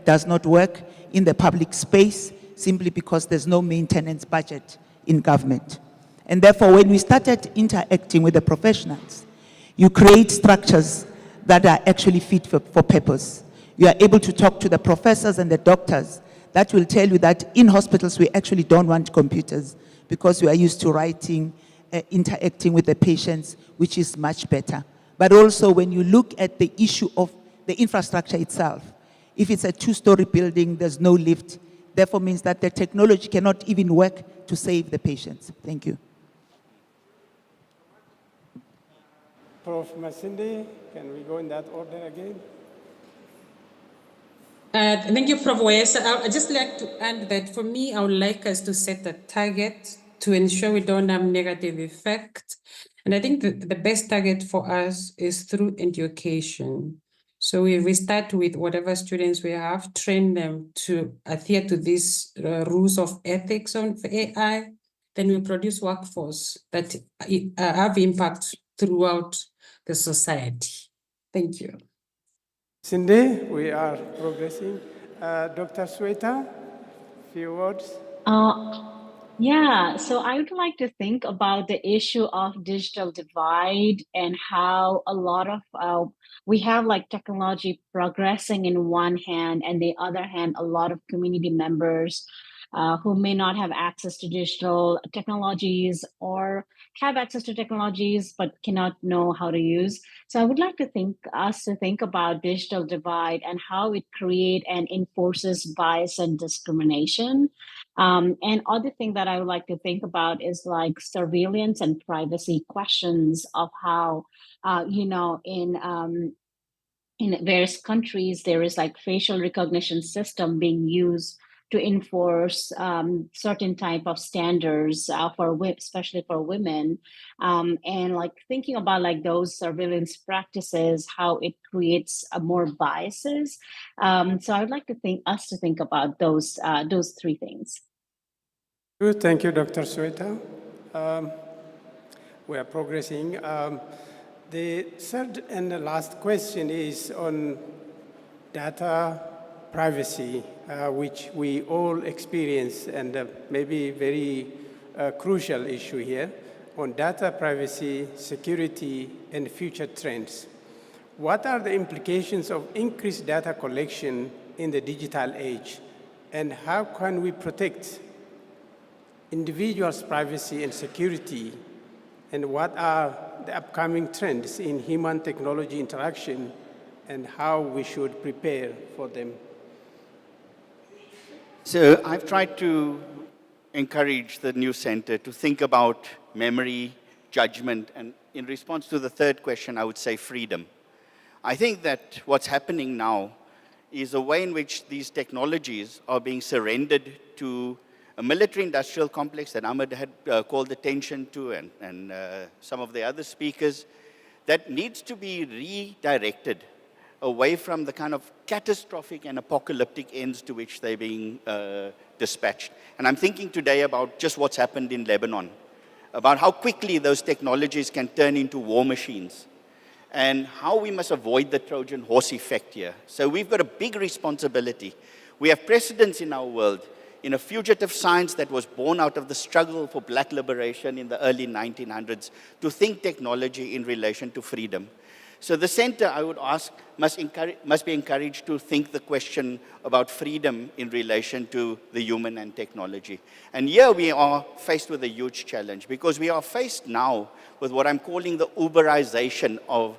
does not work in the public space, simply because there's no maintenance budget in government. And therefore, when we started interacting with the professionals, you create structures that are actually fit for purpose. You are able to talk to the professors and the doctors that will tell you that in hospitals we actually don't want computers because we are used to writing, interacting with the patients, which is much better. But also when you look at the issue of the infrastructure itself, if it's a 2-story building, there's no lift, therefore means that the technology cannot even work to save the patients. Thank you. Prof. Masinde, can we go in that order again? Thank you, Prof. Wayesa. I'd just like to add that for me, I would like us to set a target to ensure we don't have negative effect. And I think the best target for us is through education. So we start with whatever students we have, train them to adhere to these rules of ethics on AI. Then we produce workforce that have impact throughout the society. Thank you. Cindy, we are progressing. Dr. Sweta, few words. Yeah, so I would like to think about the issue of digital divide and how a lot of we have like technology progressing in one hand, and the other hand, a lot of community members who may not have access to digital technologies or have access to technologies but cannot know how to use. So I would like to think about digital divide and how it creates and enforces bias and discrimination. And other thing that I would like to think about is like surveillance and privacy questions of how, in various countries, there is like facial recognition system being used to enforce certain type of standards especially for women, and like thinking about like those surveillance practices, how it creates more biases. So I would like to think about those three things. Good, thank you, Dr. Sweta. We are progressing. The third and the last question is on data privacy, which we all experience, and maybe very crucial issue here on data privacy, security, and future trends. What are the implications of increased data collection in the digital age, and how can we protect individuals' privacy and security, and what are the upcoming trends in human-technology interaction, and how we should prepare for them? So I've tried to encourage the new center to think about memory, judgment, and in response to the third question, I would say freedom. I think that what's happening now is a way in which these technologies are being surrendered to a military-industrial complex that Ahmed had called attention to, and some of the other speakers, that needs to be redirected away from the kind of catastrophic and apocalyptic ends to which they're being dispatched. And I'm thinking today about just what's happened in Lebanon, about how quickly those technologies can turn into war machines, and how we must avoid the Trojan horse effect here. So we've got a big responsibility. We have precedents in our world in a fugitive science that was born out of the struggle for black liberation in the early 1900s to think technology in relation to freedom. So the center, I would ask, must be encouraged to think the question about freedom in relation to the human and technology. And here we are faced with a huge challenge, because we are faced now with what I'm calling the Uberization of,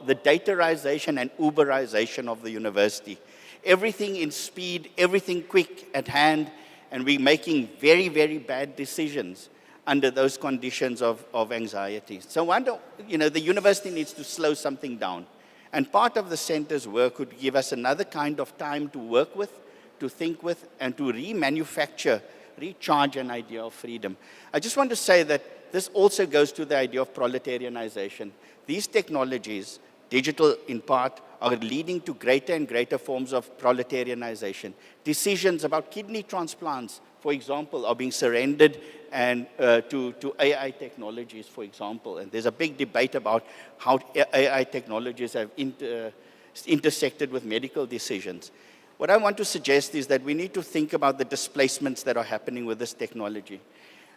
the datarization and Uberization of the university. Everything in speed, everything quick at hand, and we're making very, very bad decisions under those conditions of anxiety. So the university needs to slow something down. And part of the center's work would give us another kind of time to work with, to think with, and to remanufacture, recharge an idea of freedom. I just want to say that this also goes to the idea of proletarianization. These technologies, digital in part, are leading to greater and greater forms of proletarianization. Decisions about kidney transplants, for example, are being surrendered and to AI technologies, for example. And there's a big debate about how AI technologies have intersected with medical decisions. What I want to suggest is that we need to think about the displacements that are happening with this technology.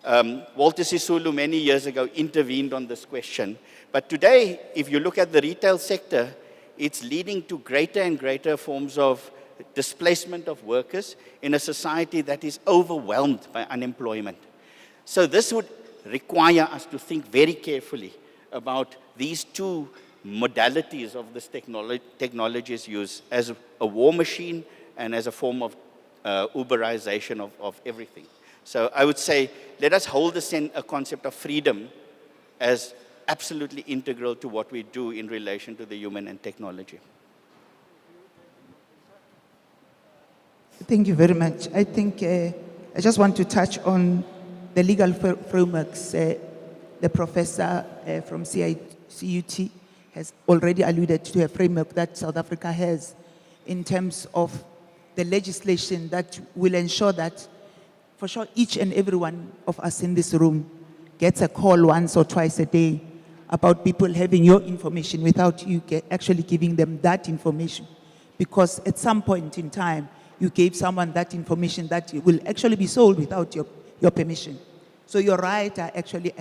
Walter Sisulu many years ago intervened on this question. But today, if you look at the retail sector, it's leading to greater and greater forms of displacement of workers in a society that is overwhelmed by unemployment. So this would require us to think very carefully about these two modalities of this technology's use as a war machine and as a form of Uberization of everything. So I would say, let us hold a concept of freedom as absolutely integral to what we do in relation to the human and technology. Thank you very much. I think I just want to touch on the legal frameworks. The professor from CUT has already alluded to a framework that South Africa has in terms of the legislation that will ensure that, for sure, each and every one of us in this room gets a call once or twice a day about people having your information without you actually giving them that information. Because at some point in time, you gave someone that information that will actually be sold without your permission. So your rights are actually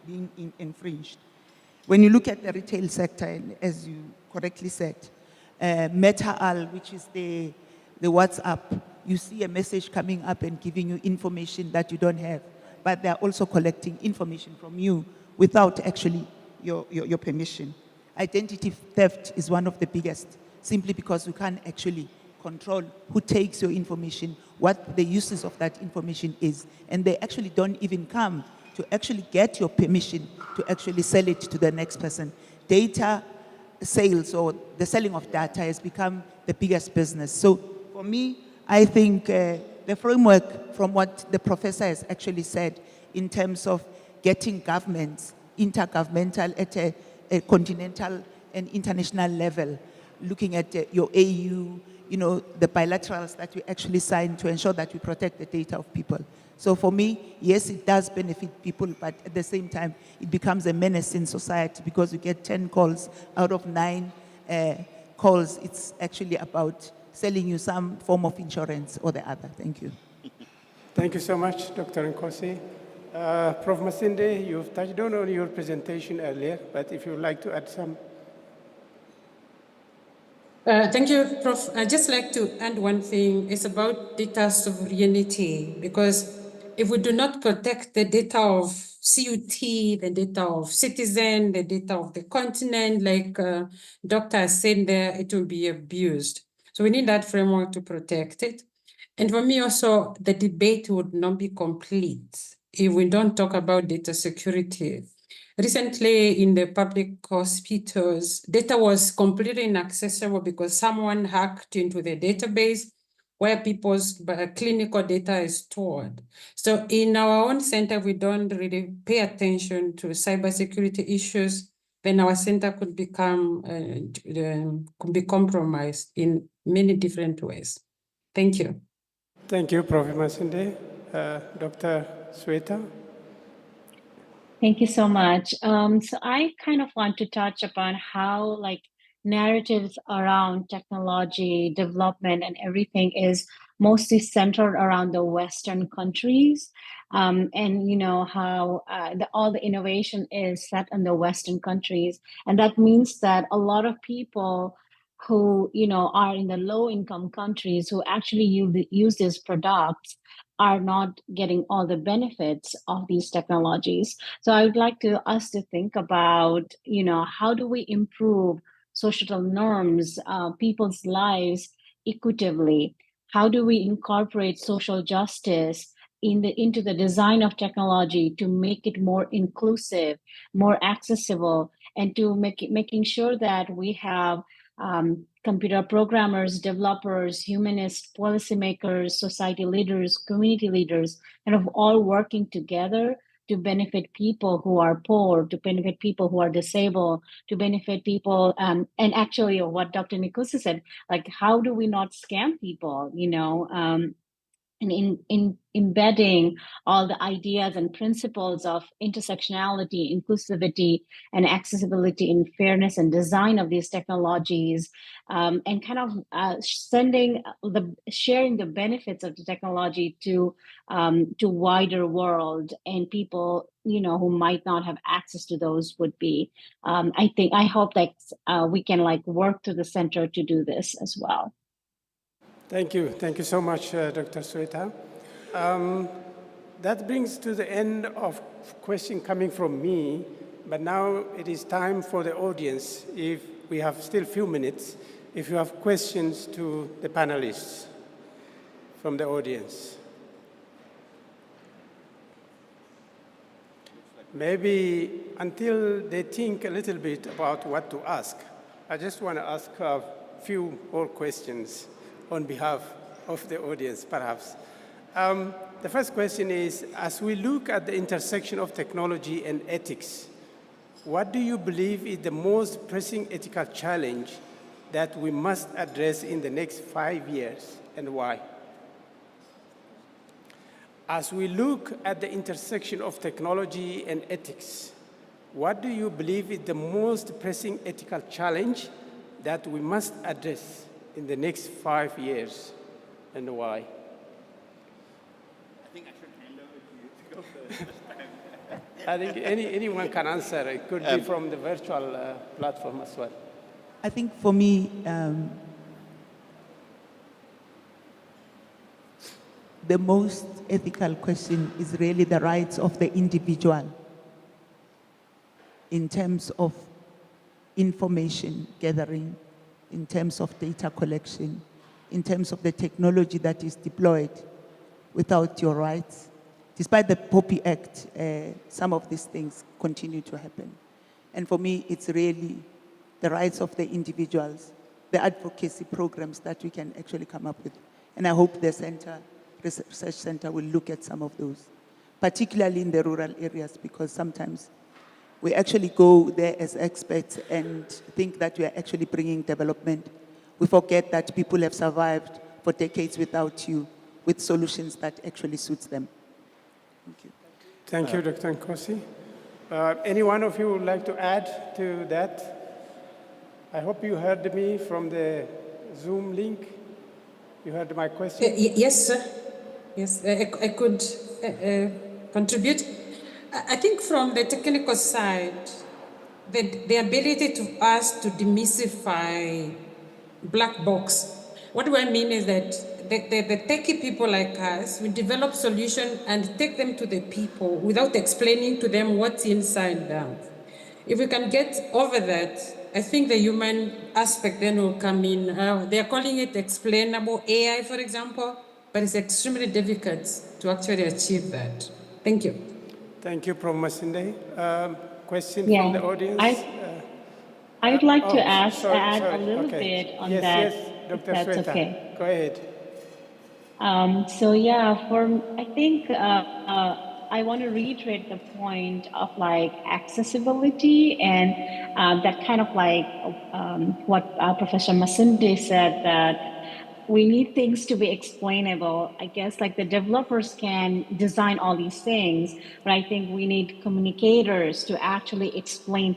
being infringed. When you look at the retail sector, and as you correctly said, Meta-Al, which is the WhatsApp, you see a message coming up and giving you information that you don't have, but they're also collecting information from you without actually your permission. Identity theft is one of the biggest, simply because you can't actually control who takes your information, what the uses of that information is, and they actually don't even come to actually get your permission to actually sell it to the next person. Data sales, or the selling of data, has become the biggest business. So for me, I think the framework from what the professor has actually said in terms of getting governments, intergovernmental at a continental and international level, looking at your AU, the bilaterals that we actually sign to ensure that we protect the data of people. So for me, yes, it does benefit people, but at the same time, it becomes a menace in society, because you get 10 calls out of 9 calls. It's actually about selling you some form of insurance or the other. Thank you. Thank you so much, Dr. Nkosi. Prof. Masinde, you've touched on your presentation earlier, but if you would like to add some. Thank you, Prof. I'd just like to add one thing. It's about data sovereignty, because if we do not protect the data of CUT, the data of citizen, the data of the continent, like Dr. said there, it will be abused. So we need that framework to protect it. And for me also, the debate would not be complete if we don't talk about data security. Recently, in the public hospitals, data was completely inaccessible because someone hacked into the database where people's clinical data is stored. So in our own center, we don't really pay attention to cybersecurity issues, then our center could become, could be compromised in many different ways. Thank you. Thank you, Prof. Masinde. Dr. Sweta? Thank you so much. So I kind of want to touch upon how like narratives around technology development and everything is mostly centered around the Western countries. And you know how all the innovation is set in the Western countries. And that means that a lot of people who are in the low income countries who actually use these products are not getting all the benefits of these technologies. So I would like us to think about, how do we improve social norms, people's lives equitably? How do we incorporate social justice into the design of technology to make it more inclusive, more accessible, and to making sure that we have computer programmers, developers, humanists, policymakers, society leaders, community leaders, kind of all working together to benefit people who are poor, to benefit people who are disabled, to benefit people, and actually what Dr. Nkosi said, like how do we not scam people, and in embedding all the ideas and principles of intersectionality, inclusivity, and accessibility in fairness and design of these technologies, and kind of sharing the benefits of the technology to wider world and people who might not have access to those would be. I hope that we can work through the center to do this as well. Thank you so much, Dr. Sweta. That brings to the end of question coming from me, but now it is time for the audience. If we have still a few minutes, if you have questions to the panelists from the audience. Maybe until they think a little bit about what to ask, I just want to ask a few more questions on behalf of the audience, perhaps. The first question is, as we look at the intersection of technology and ethics, what do you believe is the most pressing ethical challenge that we must address in the next 5 years, and why? As we look at the intersection of technology and ethics, what do you believe is the most pressing ethical challenge that we must address in the next 5 years, and why? I think I should hand over to you to go first. I think anyone can answer. It could be from the virtual platform as well. I think for me, the most ethical question is really the rights of the individual in terms of information gathering, in terms of data collection, in terms of the technology that is deployed without your rights. Despite the POPI Act, some of these things continue to happen. And for me, it's really the rights of the individuals, the advocacy programs that we can actually come up with. And I hope the research center will look at some of those, particularly in the rural areas, because sometimes we actually go there as experts and think that we are actually bringing development. We forget that people have survived for decades without you, with solutions that actually suits them. Thank you. Thank you, Dr. Nkosi. Any one of you would like to add to that? I hope you heard me from the Zoom link. You heard my question? Yes, sir. Yes, I could contribute. I think from the technical side, the ability to us to demystify black box. What do I mean is that the techie people like us, we develop solutions and take them to the people without explaining to them what's inside down. If we can get over that, I think the human aspect then will come in. They are calling it explainable AI, for example, but it's extremely difficult to actually achieve that. Thank you. Thank you, Prof. Masinde. Question Yeah, from the audience? I'd like to oh, add sorry, a little okay. bit on yes, that. Yes, if Dr. that's Sweta, okay. go ahead. So yeah, I think I want to reiterate the point of like accessibility and that kind of like what Professor Masinde said, that we need things to be explainable. I guess like the developers can design all these things, but I think we need communicators to actually explain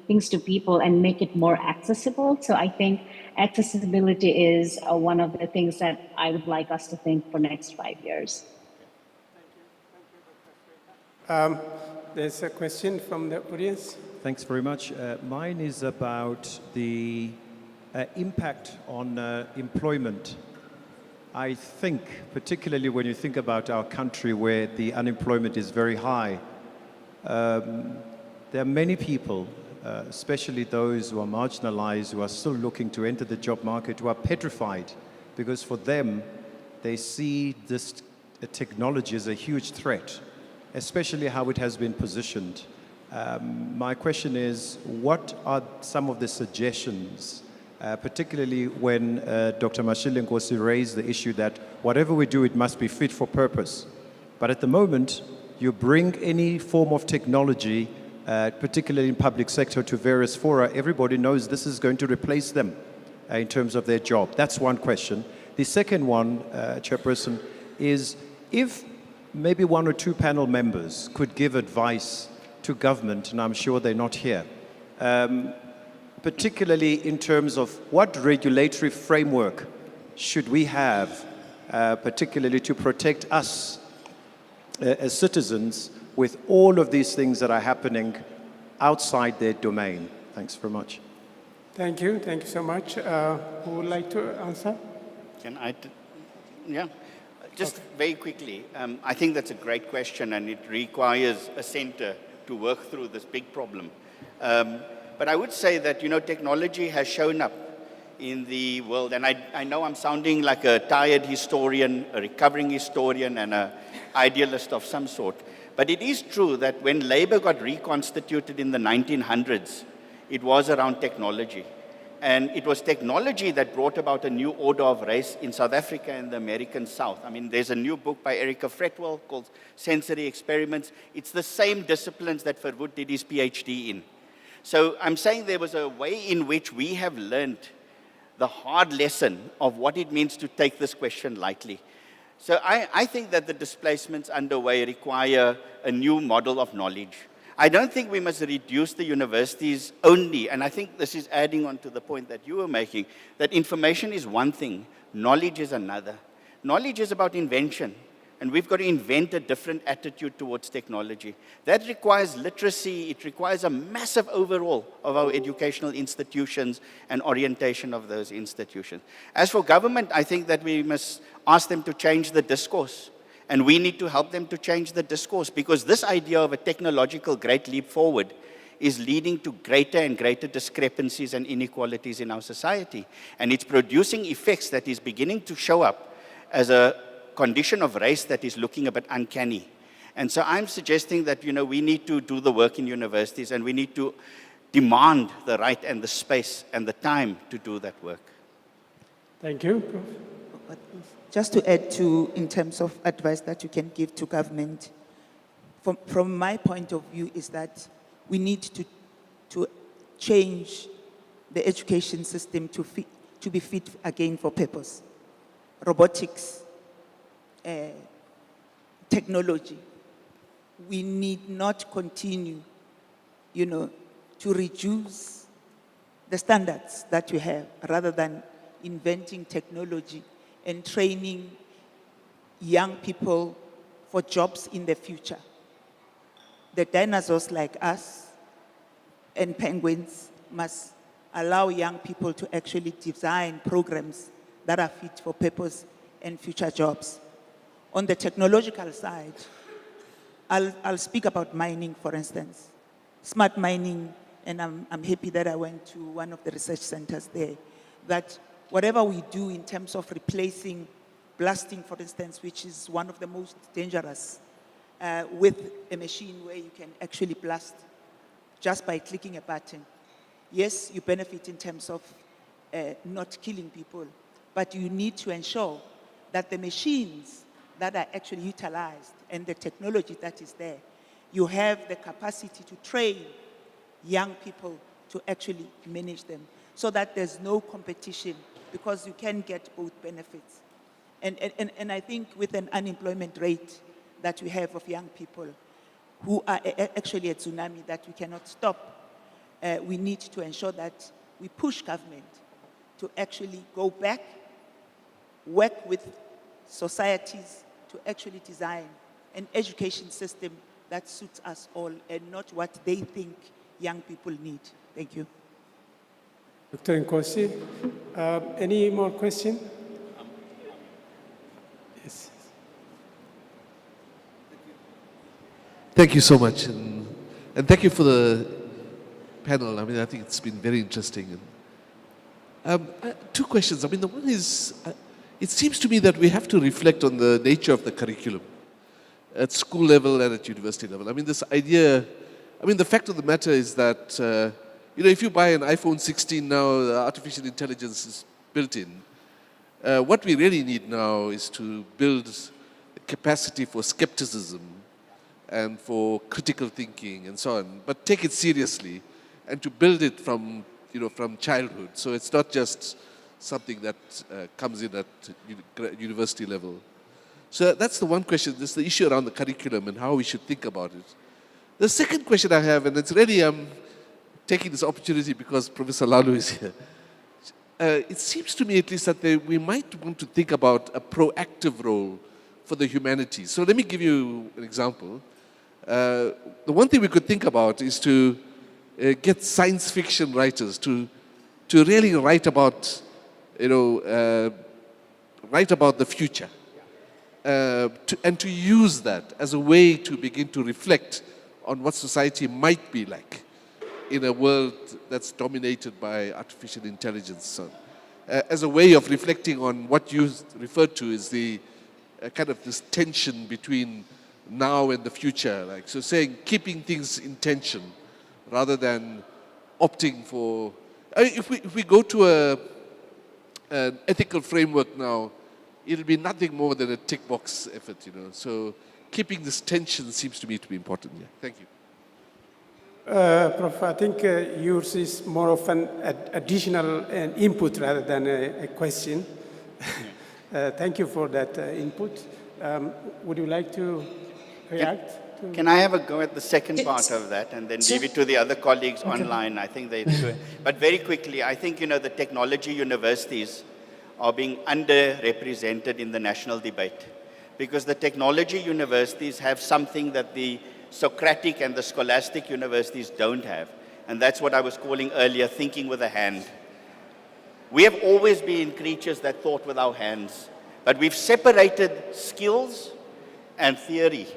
things to people and make it more accessible. So I think accessibility is one of the things that I would like us to think for next 5 years. There's a question from the audience. Thanks very much. Mine is about the impact on employment. I think, particularly when you think about our country where the unemployment is very high, there are many people, especially those who are marginalized, who are still looking to enter the job market, who are petrified because for them, they see this technology as a huge threat, especially how it has been positioned. My question is, what are some of the suggestions, particularly when Dr. Mashile Nkosi raised the issue that whatever we do, it must be fit for purpose. But at the moment, you bring any form of technology, particularly in public sector, to various fora, everybody knows this is going to replace them in terms of their job. That's one question. The second one, Chairperson, is if maybe one or two panel members could give advice to government, and I'm sure they're not here, particularly in terms of what regulatory framework should we have, particularly to protect us as citizens with all of these things that are happening outside their domain. Thanks very much. Thank you so much. Who would like to answer? Can I? Yeah. Just very quickly, I think that's a great question and it requires a center to work through this big problem. But I would say that, technology has shown up in the world, and I know I'm sounding like a tired historian, a recovering historian, and an idealist of some sort. But it is true that when Labour got reconstituted in the 1900s, it was around technology. And it was technology that brought about a new order of race in South Africa and the American South. I mean, there's a new book by Erica Fretwell called Sensory Experiments. It's the same disciplines that Verwoerd did his PhD in. So I'm saying there was a way in which we have learned the hard lesson of what it means to take this question lightly. So I think that the displacements underway require a new model of knowledge. I don't think we must reduce the universities only, and I think this is adding on to the point that you were making, that information is one thing, knowledge is another. Knowledge is about invention, and we've got to invent a different attitude towards technology. That requires literacy, it requires a massive overhaul of our educational institutions and orientation of those institutions. As for government, I think that we must ask them to change the discourse. And we need to help them to change the discourse, because this idea of a technological great leap forward is leading to greater and greater discrepancies and inequalities in our society. And it's producing effects that is beginning to show up as a condition of race that is looking a bit uncanny. And so I'm suggesting that, we need to do the work in universities and we need to demand the right and the space and the time to do that work. Thank you. Just to add to, in terms of advice that you can give to government, from my point of view is that we need to change the education system to be fit again for purpose. Robotics, technology. We need not continue, to reduce the standards that we have rather than inventing technology and training young people for jobs in the future. The dinosaurs like us and penguins must allow young people to actually design programs that are fit for purpose and future jobs. On the technological side, I'll speak about mining, for instance. Smart mining, and I'm happy that I went to one of the research centers there, that whatever we do in terms of replacing blasting, for instance, which is one of the most dangerous, with a machine where you can actually blast just by clicking a button. Yes, you benefit in terms of not killing people, but you need to ensure that the machines that are actually utilized and the technology that is there, you have the capacity to train young people to actually manage them so that there's no competition, because you can get both benefits. And I think with an unemployment rate that we have of young people who are actually a tsunami that we cannot stop, we need to ensure that we push government to actually go back, work with societies to actually design an education system that suits us all and not what they think young people need. Thank you. Dr. Nkosi, any more questions? Yes. Thank you so much, and thank you for the panel. I mean, I think it's been very interesting. Two questions. I mean, the one is, it seems to me that we have to reflect on the nature of the curriculum at school level and at university level. I mean, this idea, I mean, the fact of the matter is that, you know, if you buy an iPhone 16 now, artificial intelligence is built in. What we really need now is to build a capacity for skepticism and for critical thinking and so on, but take it seriously and to build it from, you know, from childhood. So it's not just something that comes in at university level. So that's the one question. This is the issue around the curriculum and how we should think about it. The second question I have, and it's really taking this opportunity because Professor Lalu is here. It seems to me at least that we might want to think about a proactive role for the humanities. So let me give you an example. The one thing we could think about is to get science fiction writers to really write about, you know, write about the future. And to use that as a way to begin to reflect on what society might be like in a world that's dominated by artificial intelligence. So, as a way of reflecting on what you referred to as the kind of this tension between now and the future. Like, so saying, keeping things in tension rather than opting for, I mean, if we go to an ethical framework now, it'll be nothing more than a tick box effort, you know. So keeping this tension seems to me to be important. Yeah. Thank you. Prof, I think yours is more of an additional input rather than a question. Thank you for that input. Would you like to react? Can I have a go at the second part of that and then leave it to the other colleagues online? I think they do it. But very quickly, I think, you know, the technology universities are being underrepresented in the national debate because the technology universities have something that the Socratic and the scholastic universities don't have. And that's what I was calling earlier, thinking with a hand. We have always been creatures that thought with our hands, but we've separated skills and theory.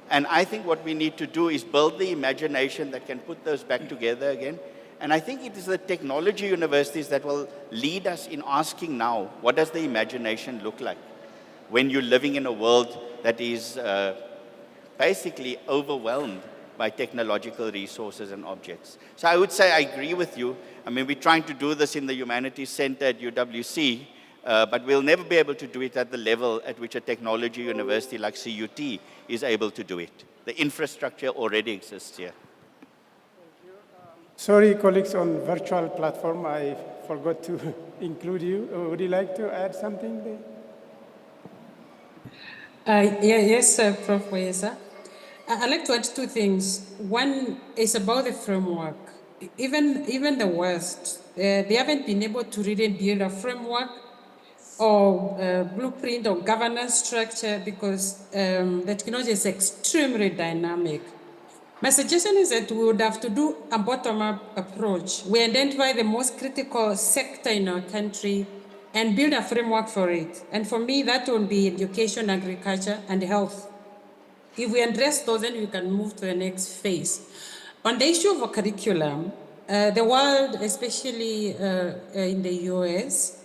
And I think what we need to do is build the imagination that can put those back together again. And I think it is the technology universities that will lead us in asking now, what does the imagination look like when you're living in a world that is basically overwhelmed by technological resources and objects. So I would say I agree with you. I mean, we're trying to do this in the Humanities Center at UWC, but we'll never be able to do it at the level at which a technology university like CUT is able to do it. The infrastructure already exists here. Sorry, colleagues on virtual platform, I forgot to include you. Would you like to add something there? Yes, Prof. Weza. I'd like to add two things. One is about the framework. Even the West, they haven't been able to really build a framework or blueprint or governance structure because the technology is extremely dynamic. My suggestion is that we would have to do a bottom-up approach. We identify the most critical sector in our country and build a framework for it. And for me, that will be education, agriculture, and health. If we address those, then we can move to the next phase. On the issue of a curriculum, the world, especially in the US,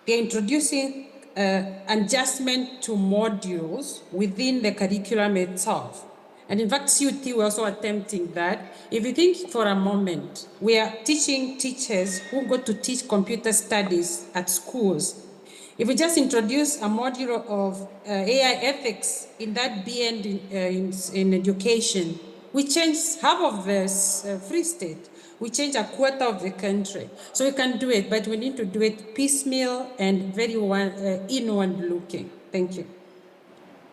they're introducing adjustment to modules within the curriculum itself. And in fact, CUT, we're also attempting that. If you think for a moment, we are teaching teachers who go to teach computer studies at schools. If we just introduce a module of AI ethics in that BN in education, we change half of the Free State. We change a quarter of the country. So we can do it, but we need to do it piecemeal and very inward looking. Thank you.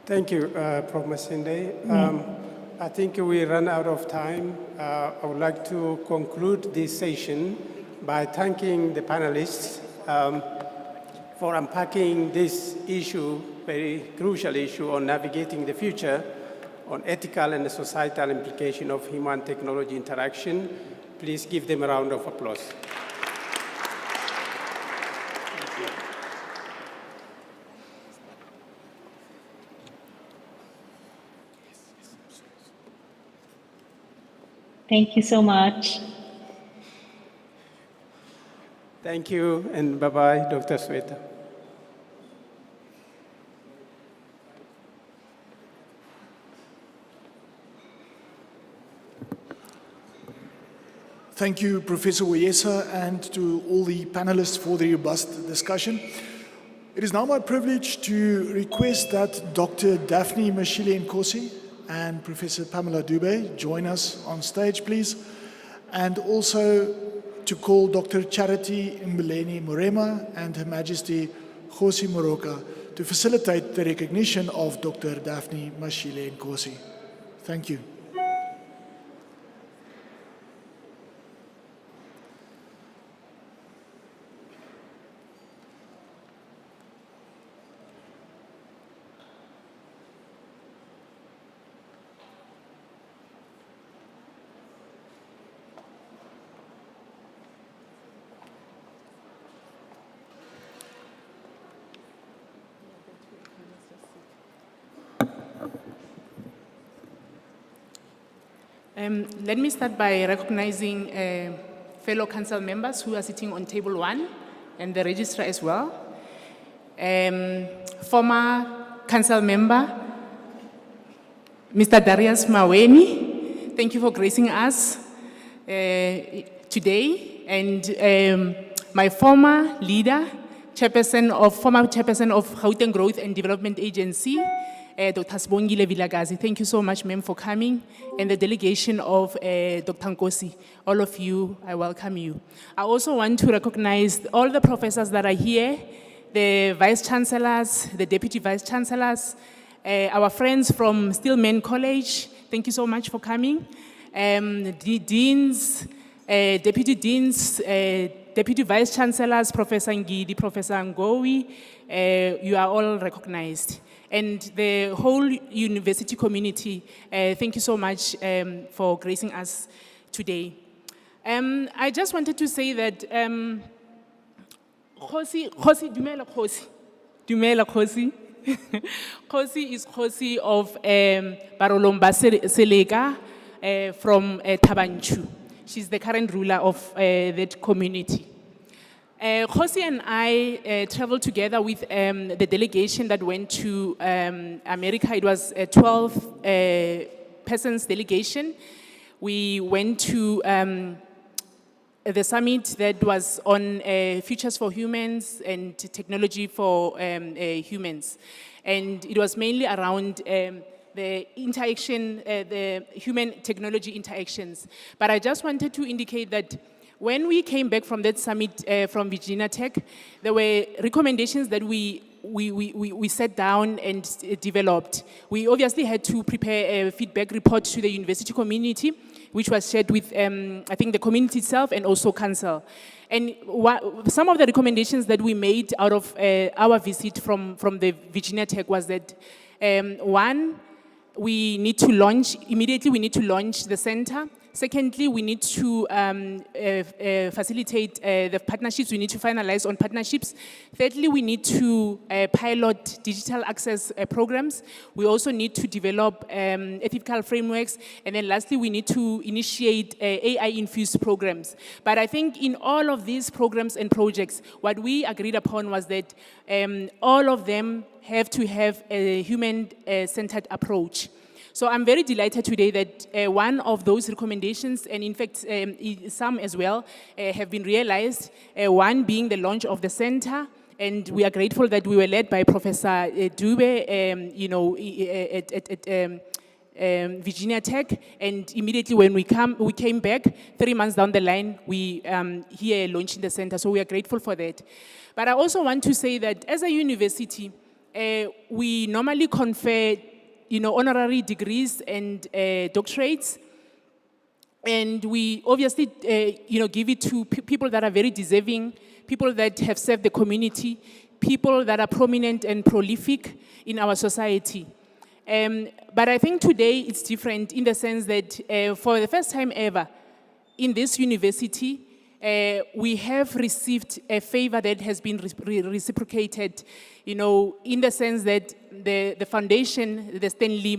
Thank you, Prof. Masinde. I think we run out of time. I would like to conclude this session by thanking the panelists for unpacking this issue, very crucial issue on navigating the future, on ethical and societal implication of human-technology interaction. Please give them a round of applause. Thank you so much. Thank you, and bye-bye, Dr. Sweta. Thank you, Professor Wayesa, and to all the panelists for the robust discussion. It is now my privilege to request that Dr. Daphne Mashile Nkosi and Professor Pamela Dube join us on stage, please, and also to call Dr. Charity Mbeleni Murema and Her Majesty Kgosi Moroka to facilitate the recognition of Dr. Daphne Mashile Nkosi. Thank you. Let me start by recognizing fellow council members who are sitting on table 1 and the registrar as well. Former council member, Mr. Darius Maweni, thank you for gracing us today. And my former leader, former chairperson of Gauteng Growth and Development Agency, Dr. Sibongile Vilakazi. Thank you so much, ma'am, for coming. And the delegation of Dr. Nkosi, all of you, I welcome you. I also want to recognize all the professors that are here, the vice chancellors, the deputy vice chancellors, our friends from Stillman College. Thank you so much for coming. The deans, deputy deans, deputy vice chancellors, Professor Ngidi, Professor Ngowi, you are all recognized. And the whole university community, thank you so much for gracing us today. I just wanted to say that Kgosi, Dumela Kgosi. Dumela Kgosi. Kgosi is Kgosi of Barolomba Seleka from Tabanchu. She's the current ruler of that community. Kgosi and I traveled together with the delegation that went to America. It was a 12 persons delegation. We went to the summit that was on futures for humans and technology for humans. And it was mainly around the interaction, the human technology interactions. But I just wanted to indicate that when we came back from that summit from Virginia Tech, there were recommendations that we sat down and developed. We obviously had to prepare a feedback report to the university community. which was shared with, I think, the community itself and also council. And some of the recommendations that we made out of our visit from the Virginia Tech was that, one, we need to launch the center. Secondly, we need to facilitate the partnerships. We need to finalize on partnerships. Thirdly, we need to pilot digital access programs. We also need to develop ethical frameworks. And then lastly, we need to initiate AI-infused programs. But I think in all of these programs and projects, what we agreed upon was that all of them have to have a human-centered approach. So I'm very delighted today that one of those recommendations, and in fact some as well, have been realized, one being the launch of the center, and we are grateful that we were led by Professor Dube, at Virginia Tech, and immediately when we came back, 3 months down the line, we here launching the center, so we are grateful for that. But I also want to say that as a university, we normally confer honorary degrees and doctorates. And we obviously, give it to people that are very deserving, people that have served the community, people that are prominent and prolific in our society. But I think today it's different in the sense that for the first time ever in this university, we have received a favor that has been reciprocated, in the sense that the foundation, the Stanley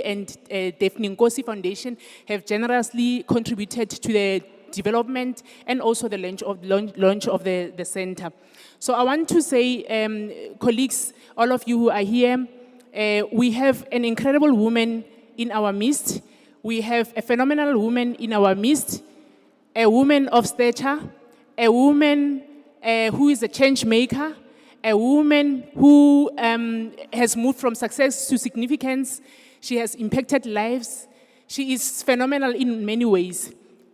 and Daphne Nkosi Foundation have generously contributed to the development and also the launch of the center. So I want to say, colleagues, all of you who are here, we have an incredible woman in our midst. We have a phenomenal woman in our midst, a woman of stature, a woman who is a change maker, a woman who has moved from success to significance. She has impacted lives. She is phenomenal in many ways.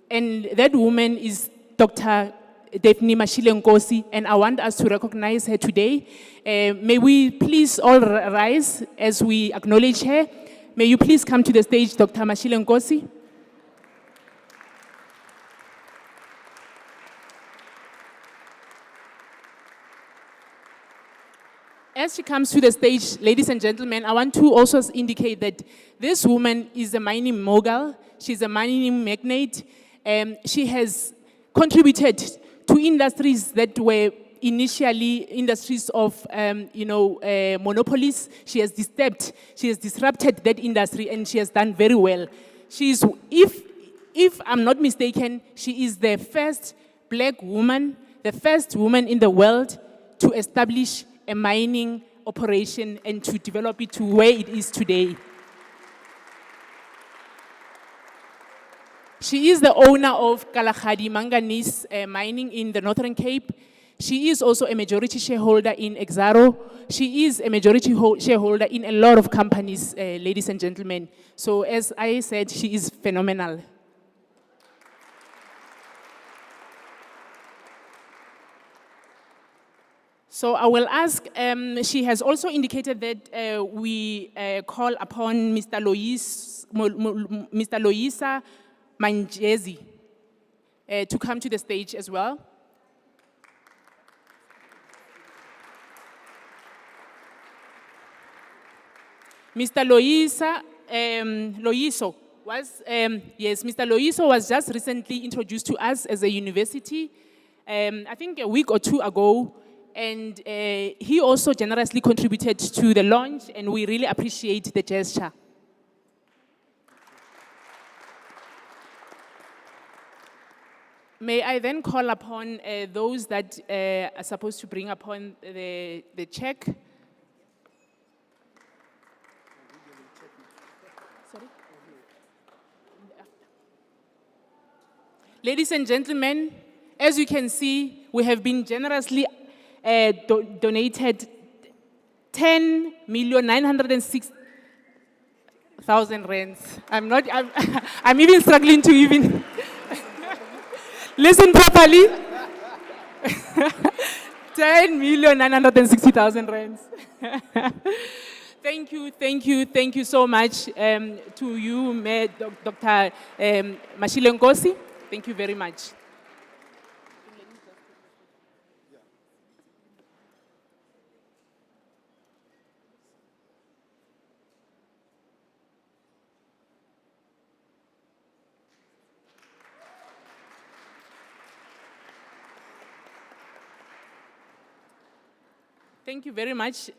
And that woman is Dr. Daphne Mashile Nkosi, and I want us to recognize her today. May we please all rise as we acknowledge her. May you please come to the stage, Dr. Mashile Nkosi. As she comes to the stage, ladies and gentlemen, I want to also indicate that this woman is a mining mogul. She's a mining magnate. She has contributed to industries that were initially industries of, monopolies. She has disrupted that industry, and she has done very well. She is, if I'm not mistaken, she is the first black woman, the first woman in the world to establish a mining operation and to develop it to where it is today. She is the owner of Kalahari Manganese Mining in the Northern Cape. She is also a majority shareholder in Exxaro. She is a majority shareholder in a lot of companies, ladies and gentlemen. So as I said, she is phenomenal. So I will ask, she has also indicated that we call upon Mr. Loisa Manjezi to come to the stage as well. Mr. Loiso was just recently introduced to us as a university, I think a week or two ago. And he also generously contributed to the launch, and we really appreciate the gesture. May I then call upon those that are supposed to bring upon the check? Sorry? Ladies and gentlemen, as you can see, we have been generously donated 10,906,000 rands. I'm even struggling to even listen properly. 10,960,000 rands. Thank you so much to you, Dr. Mashile Nkosi. Thank you very much. Thank you very much.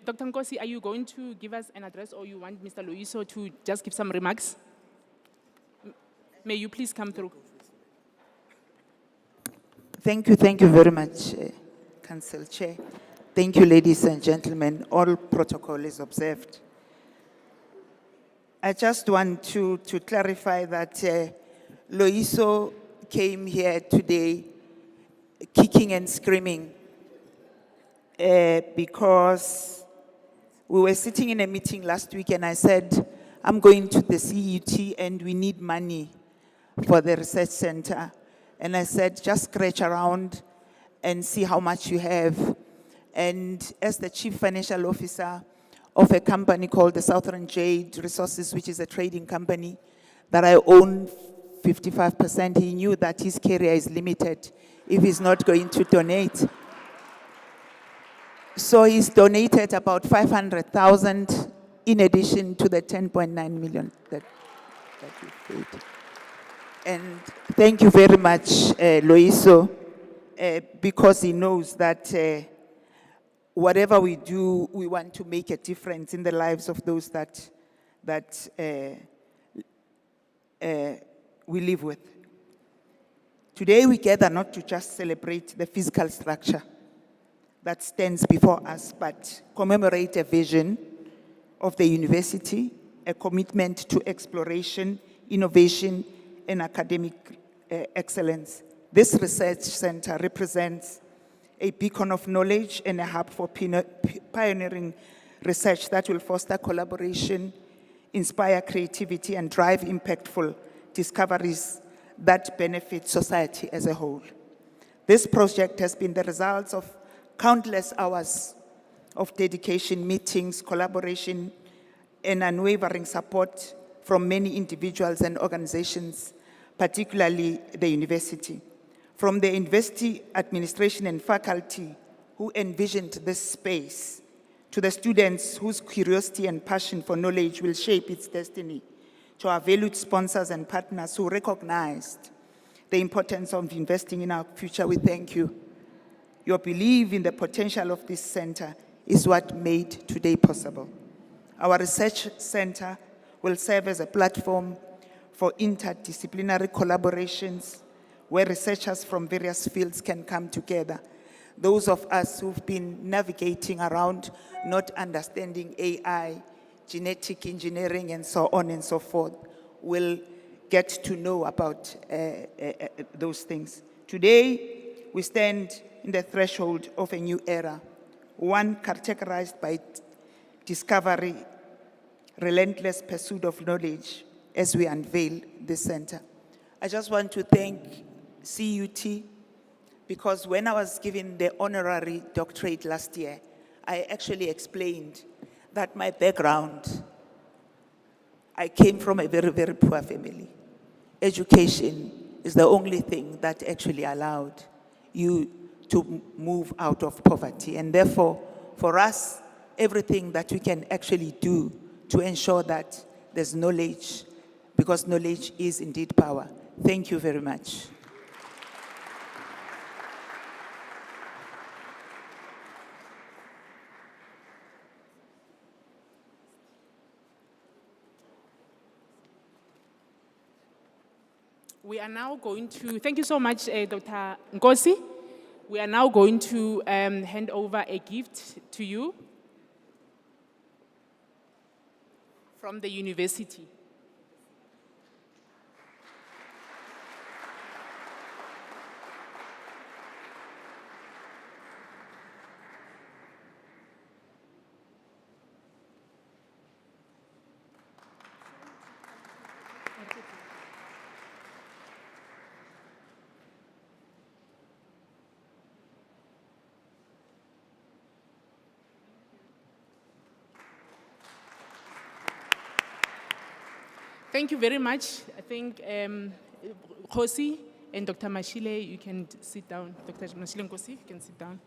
Dr. Nkosi, are you going to give us an address or you want Mr. Loyiso to just give some remarks? May you please come through. Thank you very much, Council Chair. Thank you, ladies and gentlemen. All protocol is observed. I just want to clarify that Loyiso came here today kicking and screaming because we were sitting in a meeting last week and I said, I'm going to the CUT and we need money for the research center. And I said, just scratch around and see how much you have. And as the chief financial officer of a company called the Southern Jade Resources, which is a trading company that I own 55%, he knew that his career is limited if he's not going to donate. So he's donated about 500,000 in addition to the 10.9 million that we paid. And thank you very much, Loyiso, because he knows that whatever we do, we want to make a difference in the lives of those that we live with. Today we gather not to just celebrate the physical structure that stands before us, but commemorate a vision of the university, a commitment to exploration, innovation, and academic excellence. This research center represents a beacon of knowledge and a hub for pioneering research that will foster collaboration, inspire creativity, and drive impactful discoveries that benefit society as a whole. This project has been the result of countless hours of dedication, meetings, collaboration, and unwavering support from many individuals and organizations, particularly the university. From the university administration and faculty who envisioned this space, to the students whose curiosity and passion for knowledge will shape its destiny, to our valued sponsors and partners who recognized the importance of investing in our future, we thank you. Your belief in the potential of this center is what made today possible. Our research center will serve as a platform for interdisciplinary collaborations where researchers from various fields can come together. Those of us who've been navigating around not understanding AI, genetic engineering, and so on and so forth, will get to know about those things. Today, we stand in the threshold of a new era, one characterized by discovery, relentless pursuit of knowledge as we unveil this center. I just want to thank CUT because when I was given the honorary doctorate last year, I actually explained that my background, I came from a very, very poor family. Education is the only thing that actually allowed you to move out of poverty. And therefore, for us, everything that we can actually do to ensure that there's knowledge, because knowledge is indeed power. Thank you very much. We are now going to, thank you so much, Dr. Nkosi. We are now going to hand over a gift to you from the university. Thank you very much. I think Khosi and Dr. Mashile, you can sit down. Dr. Mashile and Khosi, you can sit down.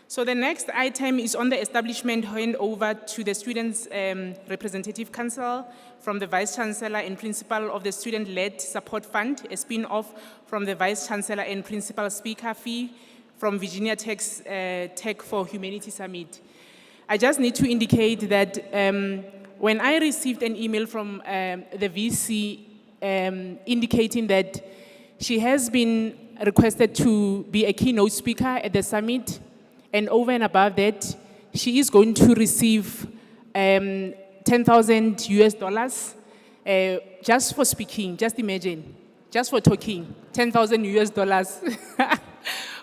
So the next item is on the establishment handover to the Students' Representative Council from the Vice Chancellor and Principal of the Student-Led Support Fund, a spin-off from the Vice Chancellor and Principal Speaker fee from Virginia Tech's Tech for Humanity Summit. I just need to indicate that when I received an email from the VC indicating that she has been requested to be a keynote speaker at the summit, and over and above that, she is going to receive 10,000 US dollars just for speaking. Just imagine, just for talking, 10,000 US dollars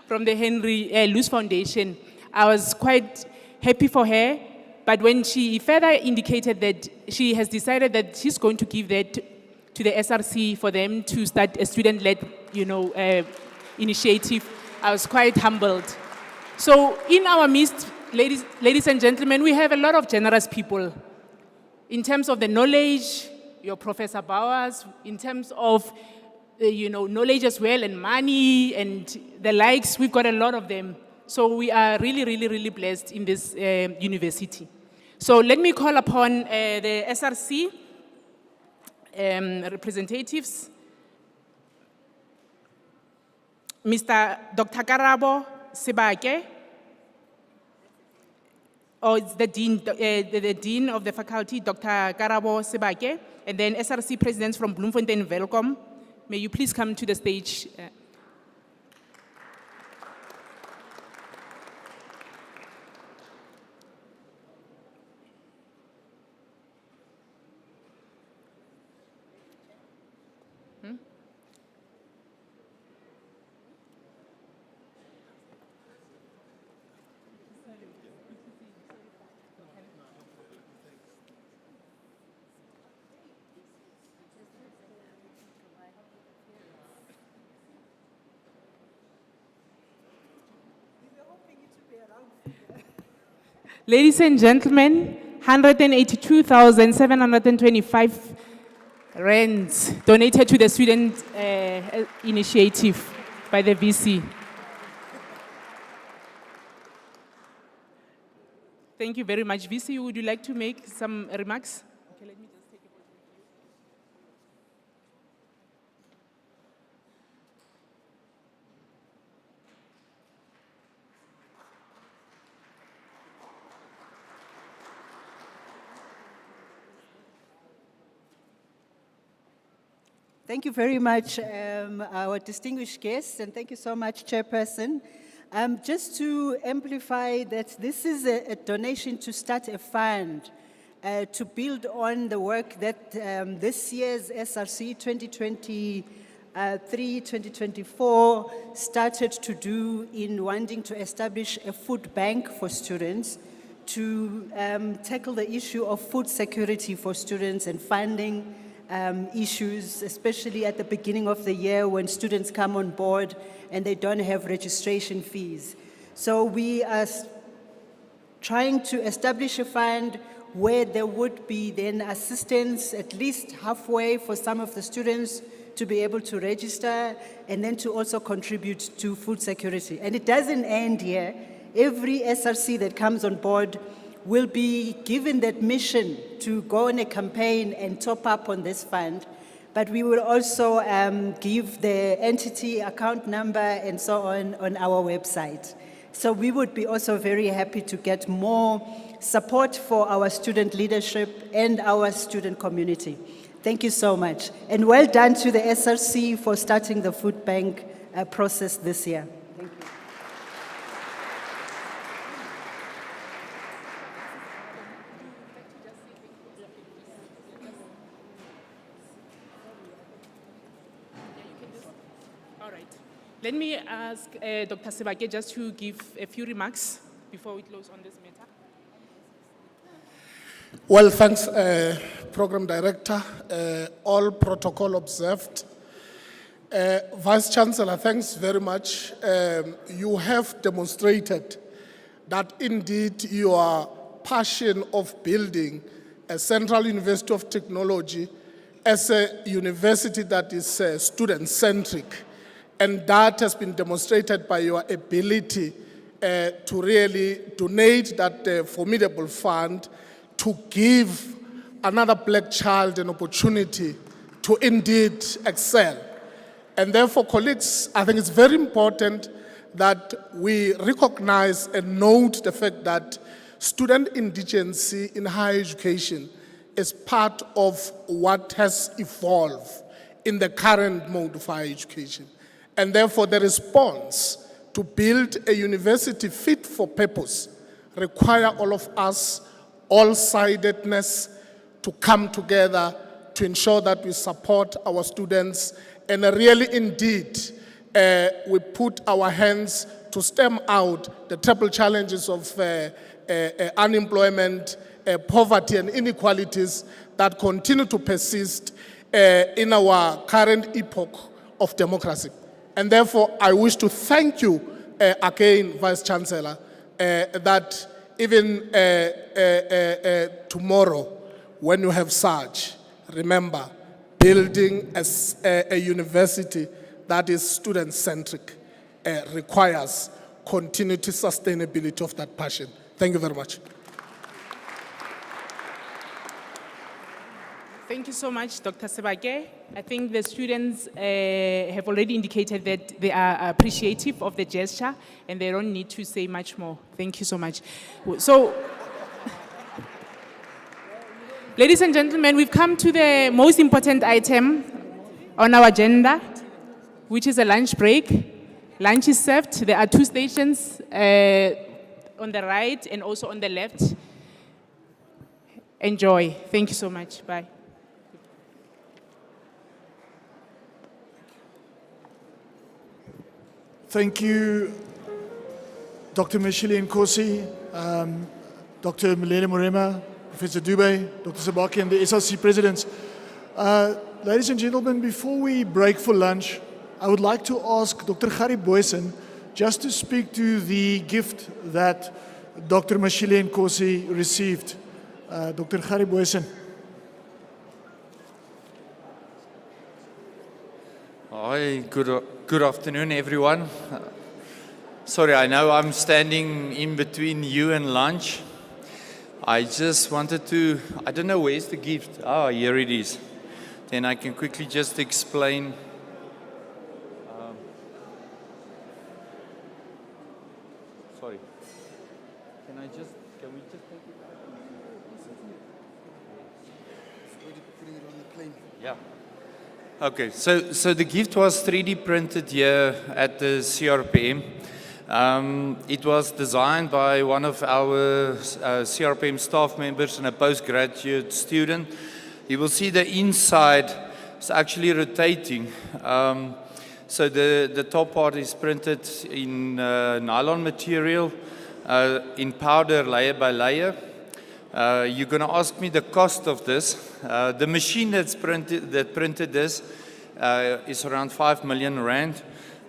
from the Henry Luce Foundation. I was quite happy for her, but when she further indicated that she has decided that she's going to give that to the SRC for them to start a student-led, initiative, I was quite humbled. So in our midst, ladies and gentlemen, we have a lot of generous people. In terms of the knowledge, your Professor Bowers, in terms of knowledge as well, and money and the likes, we've got a lot of them. So we are really, really, really blessed in this university. So let me call upon the SRC representatives. Mr. Dr. Karabo Sebake, or it's the Dean of the faculty, Dr. Karabo Sebake, and then SRC presidents from Bloemfontein, welcome. May you please come to the stage. Ladies and gentlemen, 182,725 rands donated to the student initiative by the VC. Thank you very much. VC, would you like to make some remarks? Okay, let me just take a photo. Thank you very much, our distinguished guests, and thank you so much, Chairperson. Just to amplify that this is a donation to start a fund to build on the work that this year's SRC 2023-2024 started to do in wanting to establish a food bank for students to tackle the issue of food security for students and funding issues, especially at the beginning of the year when students come on board and they don't have registration fees. So we are trying to establish a fund where there would be then assistance at least halfway for some of the students to be able to register and then to also contribute to food security. And it doesn't end here. Every SRC that comes on board will be given that mission to go on a campaign and top up on this fund. But we will also give the entity account number and so on our website. So we would be also very happy to get more support for our student leadership and our student community. Thank you so much. And well done to the SRC for starting the food bank process this year. Thank you. Let me ask Dr. Sebake just to give a few remarks before we close on this matter. Well, thanks, Program Director. All protocol observed. Vice Chancellor, thanks very much. You have demonstrated that indeed your passion of building a Central University of Technology as a university that is student-centric, and that has been demonstrated by your ability to really donate that formidable fund to give another black child an opportunity to indeed excel. And therefore, colleagues, I think it's very important that we recognize and note the fact that student indigency in higher education is part of what has evolved in the current mode of higher education. And therefore, the response to build a university fit for purpose require all of us, all-sidedness, to come together to ensure that we support our students and really indeed we put our hands to stem out the triple challenges of unemployment, poverty and inequalities that continue to persist in our current epoch of democracy. And therefore, I wish to thank you again, Vice Chancellor, that even tomorrow, when you have such, remember, building a university that is student-centric requires continuity, sustainability of that passion. Thank you very much. Thank you so much, Dr. Sebake. I think the students have already indicated that they are appreciative of the gesture and they don't need to say much more. Thank you so much. So, ladies and gentlemen, we've come to the most important item on our agenda, which is a lunch break. Lunch is served. There are 2 stations on the right and also on the left. Enjoy. Thank you so much. Bye. Thank you, Dr. Mashile Nkosi, Dr. Milena Morema, Professor Dube, Dr. Sabaki, and the SRC presidents. Ladies and gentlemen, before we break for lunch, I would like to ask Dr. Gary Boysen just to speak to the gift that Dr. Mashile Nkosi received. Dr. Gary Boysen. Hi, good afternoon, everyone. Sorry, I know I'm standing in between you and lunch. I just wanted to, I don't know, where's the gift? Ah, here it is. Then I can quickly just explain. Sorry. Can we just take it out? Putting it on the plane. Yeah. Okay, so the gift was 3D printed here at the CRPM. It was designed by one of our CRPM staff members and a postgraduate student. You will see the inside is actually rotating. So the top part is printed in nylon material, in powder layer by layer. You're going to ask me the cost of this. The machine that printed this is around 5 million rand.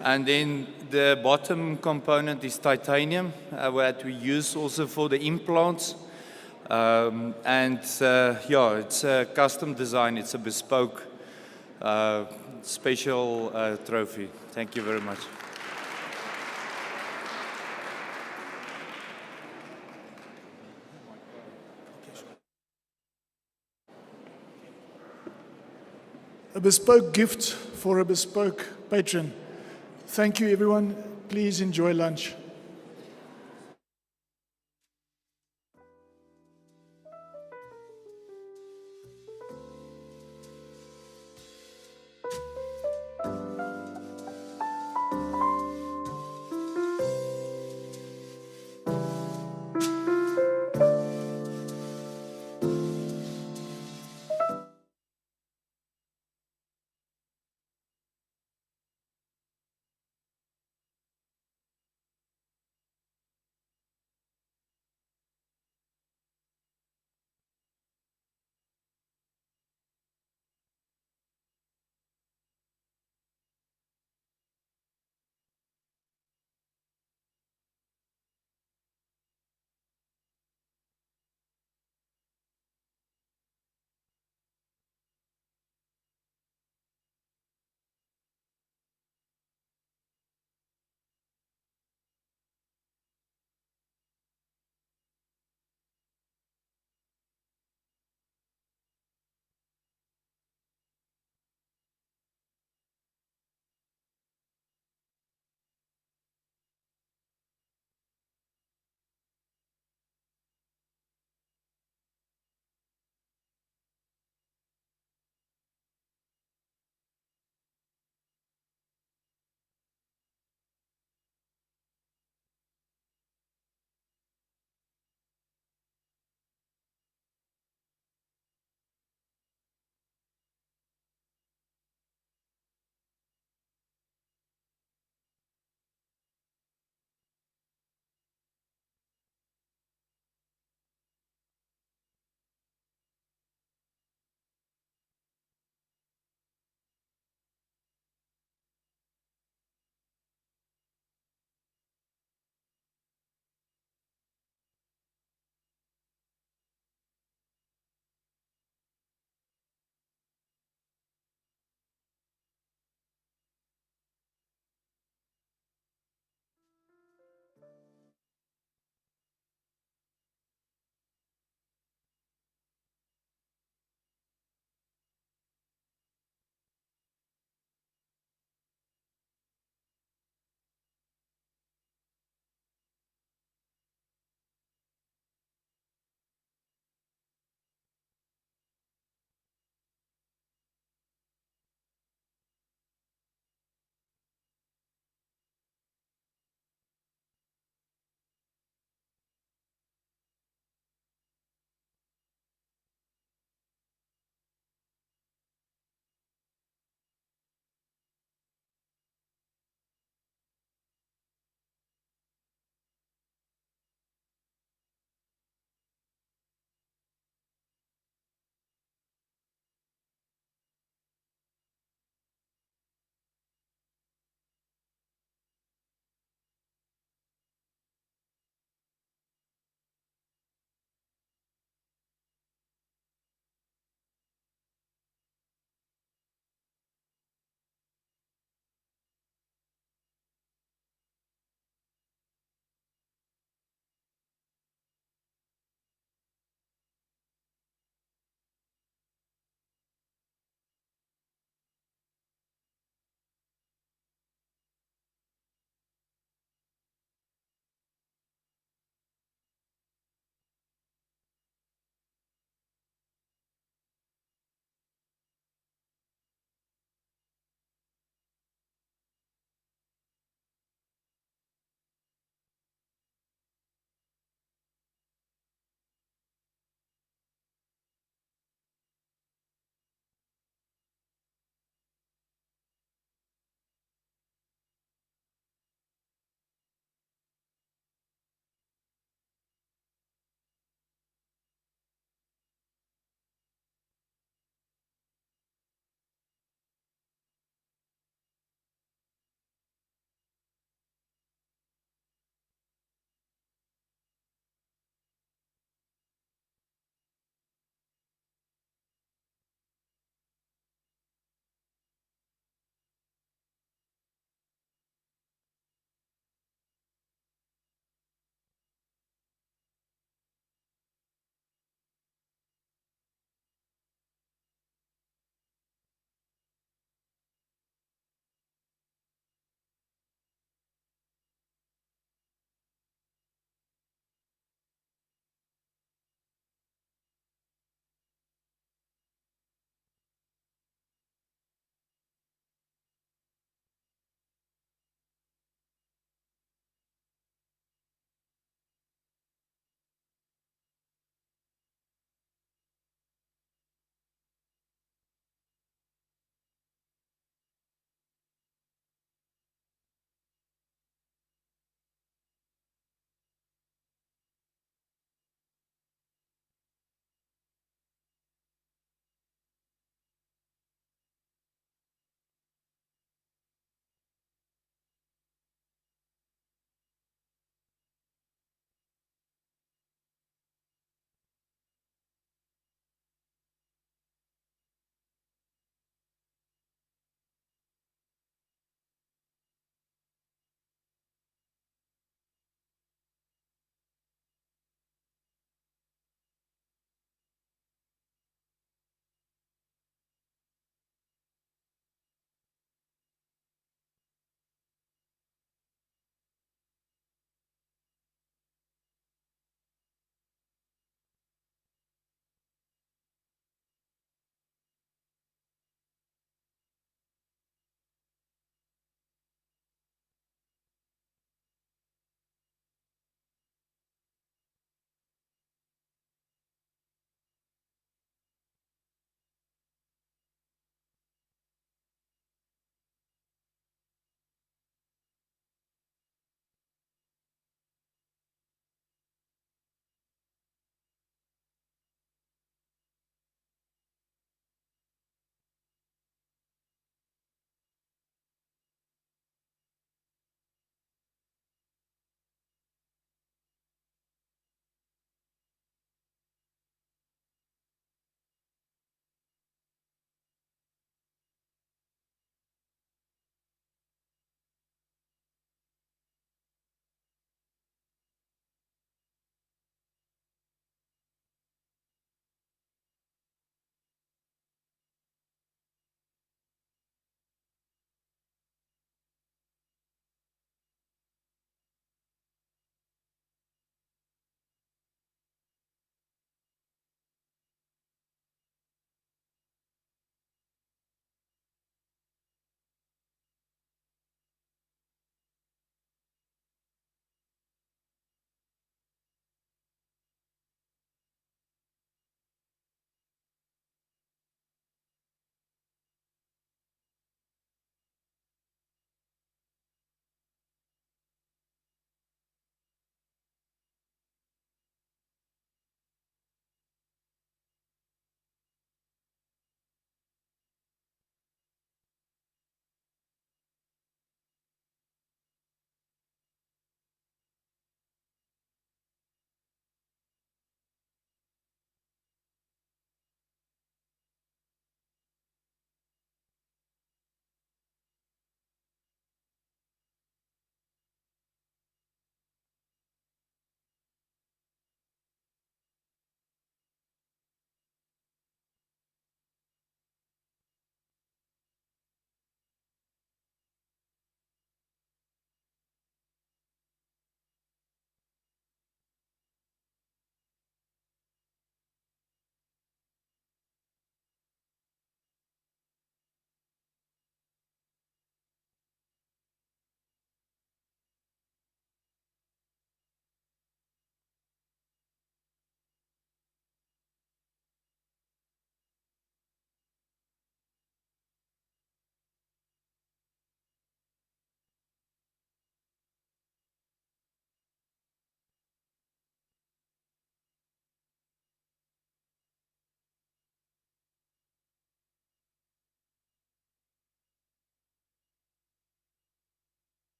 And then the bottom component is titanium, that we use also for the implants. Yeah, it's a custom design. It's a bespoke special trophy. Thank you very much. A bespoke gift for a bespoke patron. Thank you, everyone. Please enjoy lunch.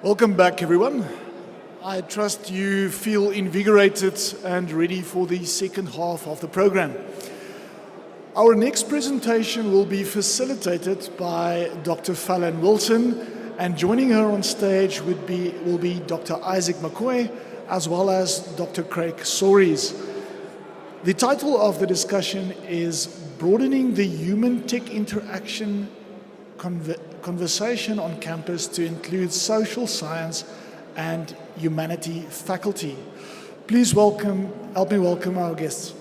Welcome back, everyone. I trust you feel invigorated and ready for the second half of the program. Our next presentation will be facilitated by Dr. Fallon Wilson, and joining her on stage will be Dr. Isaac McCoy, as well as Dr. Craig Sories. The title of the discussion is Broadening the Human-Tech Interaction Conversation on Campus to Include Social Science and Humanity Faculty. Please help me welcome our guests.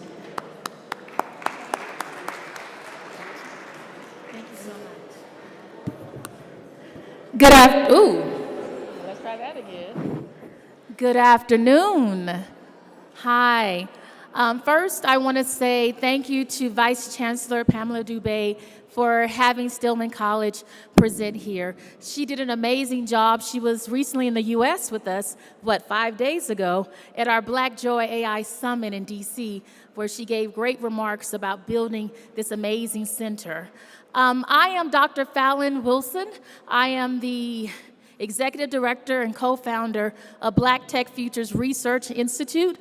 Let's try that again. Good afternoon. Hi. First, I want to say thank you to Vice Chancellor Pamela Dubé for having Stillman College present here. She did an amazing job. She was recently in the U.S. with us, 5 days ago, at our Black Joy AI Summit in D.C., where she gave great remarks about building this amazing center. I am Dr. Fallon Wilson. I am the Executive Director and co-founder of Black Tech Futures Research Institute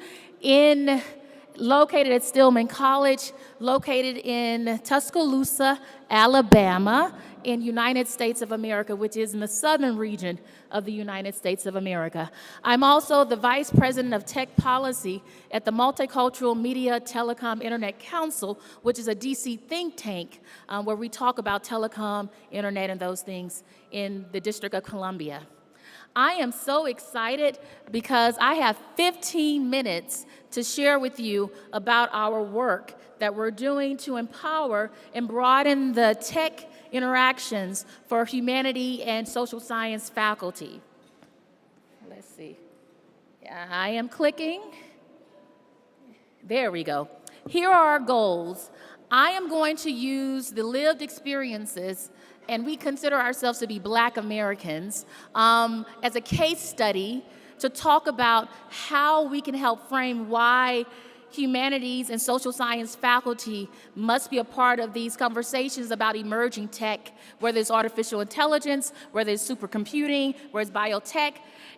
located at Stillman College, located in Tuscaloosa, Alabama, in United States of America, which is in the southern region of the United States of America. I'm also the Vice President of Tech Policy at the Multicultural Media Telecom Internet Council, which is a DC think tank where we talk about telecom, internet, and those things in the District of Columbia. I am so excited because I have 15 minutes to share with you about our work that we're doing to empower and broaden the tech interactions for humanity and social science faculty. Let's see. I am clicking. There we go. Here are our goals. I am going to use the lived experiences, and we consider ourselves to be Black Americans, as a case study to talk about how we can help frame why humanities and social science faculty must be a part of these conversations about emerging tech, whether it's artificial intelligence, whether it's supercomputing, whether it's biotech.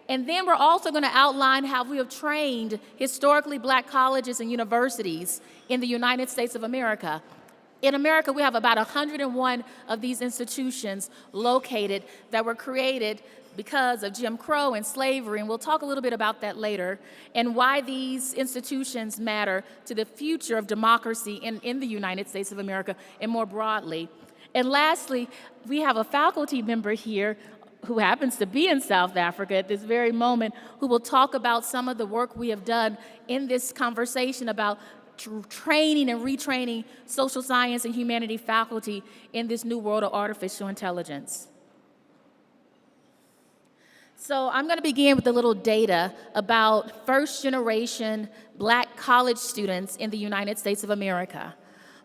And then we're also going to outline how we have trained historically Black colleges and universities in the United States of America. In America, we have about 101 of these institutions located that were created because of Jim Crow and slavery, and we'll talk a little bit about that later, and why these institutions matter to the future of democracy in the United States of America and more broadly. And lastly, we have a faculty member here who happens to be in South Africa at this very moment, who will talk about some of the work we have done in this conversation about training and retraining social science and humanity faculty in this new world of artificial intelligence. So I'm going to begin with a little data about first-generation Black college students in the United States of America.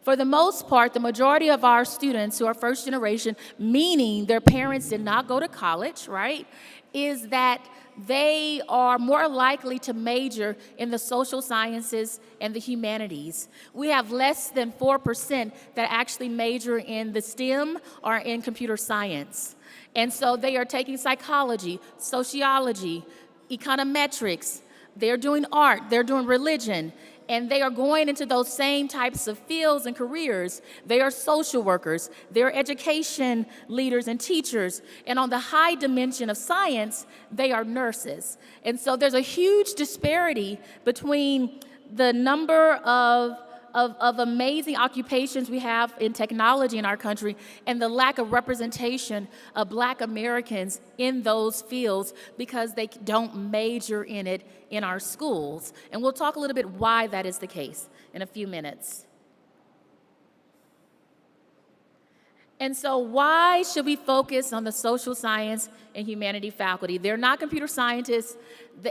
For the most part, the majority of our students who are first generation, meaning their parents did not go to college, right, is that they are more likely to major in the social sciences and the humanities. We have less than 4% that actually major in the STEM or in computer science. And so they are taking psychology, sociology, econometrics, they're doing art, they're doing religion, and they are going into those same types of fields and careers. They are social workers, they're education leaders and teachers, and on the high dimension of science, they are nurses. And so there's a huge disparity between the number of amazing occupations we have in technology in our country and the lack of representation of Black Americans in those fields because they don't major in it in our schools. And we'll talk a little bit why that is the case in a few minutes. And so why should we focus on the social science and humanity faculty? They're not computer scientists.